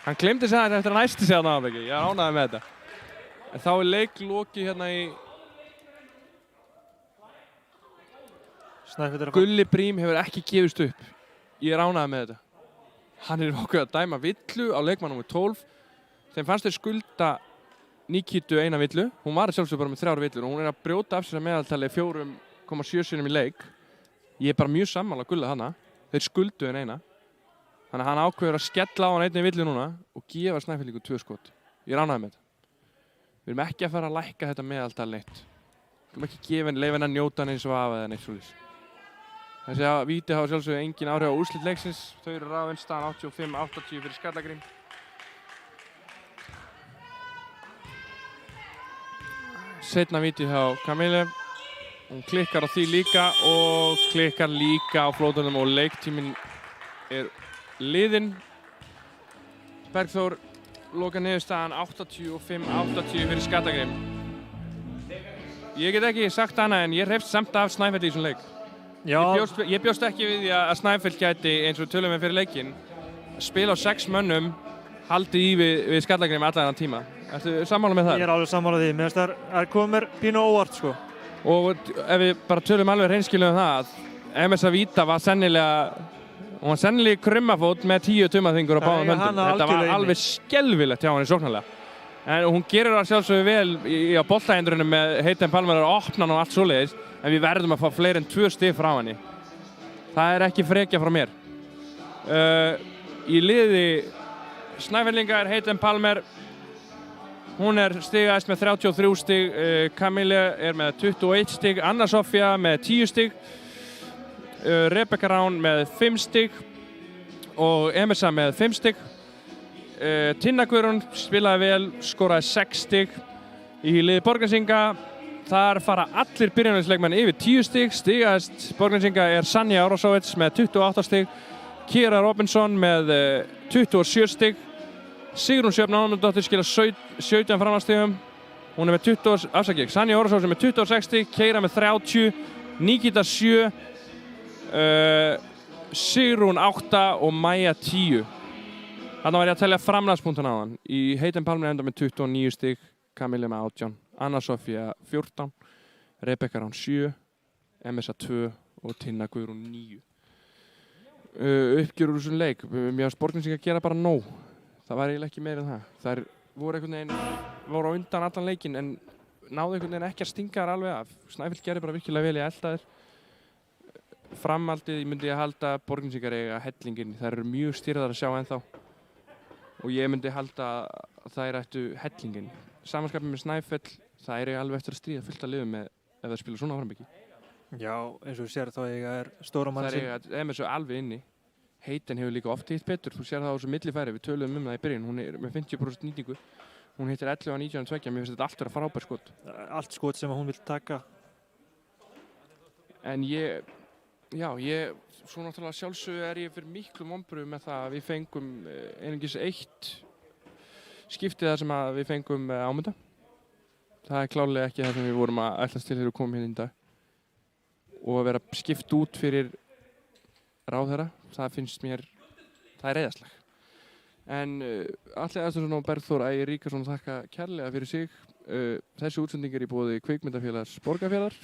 Hann gleymdi sig aðeins eftir að næsti sig að náðum ekki. Ég er ánægður með þetta. En þá er leik lokið hérna í Gulli Brím hefur ekki gefist upp. Ég er ánægður með þetta. Hann er okkur að dæma villu á leikmann nr. 12. Þeim fannst þeir skulda Níkitu eina villu. Hún var sjálfsög bara með 3 villur og hún er að brjóta af sér að meðaltali 4,7 sinnum í leik. Ég er bara mjög sammála Gulla hana. Þeir skuldu henn eina. Þannig að hann ákveður að skella á hann einni villu núna og gefa Snæfellingu 2 skot. Ég er ánægður með þetta. Við erum ekki að fara að lækka þetta meðaltal neitt. Við erum ekki leyfa henn að njóta hann eins og af eða neitt svoleiðis. Þessi að víti hafa sjálfsögðu engin áhrif á úrslit leiksins. Þau eru ráðin staðan 85-80 fyrir Skallagrím. Seinna víti hjá Kamilu. Hún klikkar á því líka og klikkar líka á flótunum og leiktíminn er liðinn. Bergþór loka niðurstaðan 85-80 fyrir Skallagrím. Ég get ekki sagt annað en ég hreyfst samt af Snæfell í þessum leik. Ég bjóst ekki við því að Snæfell gæti, eins og tölum við fyrir leikinn, að spila á 6 mönnum, haldi í við Skallagrím allan þennan tíma. Ertu sammála með það? Ég er alveg sammála því. Mér finnst það komið mér pínu óvart, sko. Og ef við bara tölum alveg hreinskilið um það, að MS að víta var sennilega krummafót með 10 tumaþingur á báðum höndum. Þetta var alveg skelfilegt hjá henni sóknarlega. En hún gerir það sjálfsögðu vel á boltahendrunum með Heitin Pálmur að opna hann og allt svoleiðis. En við verðum að fá fleiri en 2 stig frá henni. Það er ekki frekja frá mér. Í liði Snæfellinga er Heitin Pálmur Hún er stigahæst með 33 stig, Camille er með 21 stig, Anna Sofía með 10 stig, Rebecca Rán með 5 stig og Emesa með 5 stig. Tinna Guðrún spilaði vel, skoraði 6 stig. Í liði Borgnesinga, þar fara allir byrjunarliðsleikmenn yfir 10 stig. Stigahæst Borgnesinga er Sanja Árásovits með 28 stig, Kira Robinson með 27 stig. Sigrún Sjöfn Ánumdóttir skilar 17 framhaldstigum. Hún er með Sanja Árásovits með 26 stig, Keira með 30, Nikita 7, Sigrún 8 og Maja 10. Þarna var ég að telja framlagspunktana á hann. Í Heitin Palmer enda með 29 stig, Camille með 18, Anna Sofía 14, Rebecca Rán 7, Emesa 2 og Tinna Guðrún 9. Uppgjör úr þessum leik. Mér fannst Borgnesingar gera bara nóg. Það var eiginlega ekki meira en það. Þær voru á undan allan leikinn en náðu einhvern veginn ekki að stinga þær alveg af. Snæfell gerði bara virkilega vel í að elta þær. Framhaldið myndi ég að halda Borgnesingar eiga hellinginn. Þær eru mjög stýrðar að sjá ennþá. Og ég myndi halda að þær ættu hellinginn. Samanskapið með Snæfell, það er alveg eftir að stríða fullt að liðum með ef það spila svona áframbyggi. Já, eins og þú sér þá er stóra mann sem... Það er með svo alveg inni. Heitin hefur líka oft hitt betur. Þú sér það á þessu millifæri, við töluðum það í byrjun. Hún er með 50% nýtingu. Hún hittir 11 af 19 2. Mér finnst þetta allt vera frábær skot. Allt skot sem hún vill taka. En svo náttúrulega sjálfsögðu er ég fyrir miklu vonbrigðum með það að við fengum einungis eitt skiptið þar sem að við fengum Ámunda. Það er klárlega ekki það sem við vorum að ætlast til þegar við komum hérna í dag. Og að vera skipt út fyrir ráðherra, það finnst mér, það er reiðarslag. En Atli Eðvarðsson og Bergþór Ægir Ríkarsson þakka kærlega fyrir sig. Þessi útsending er í boði Kvikmyndafélags Borgarfjarðar.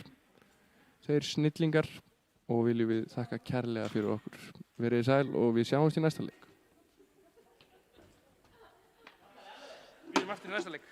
Þeir snillingar og viljum við þakka kærlega fyrir okkur. Verið sæl og við sjáumst í næsta leik. Við erum aftur í næsta leik.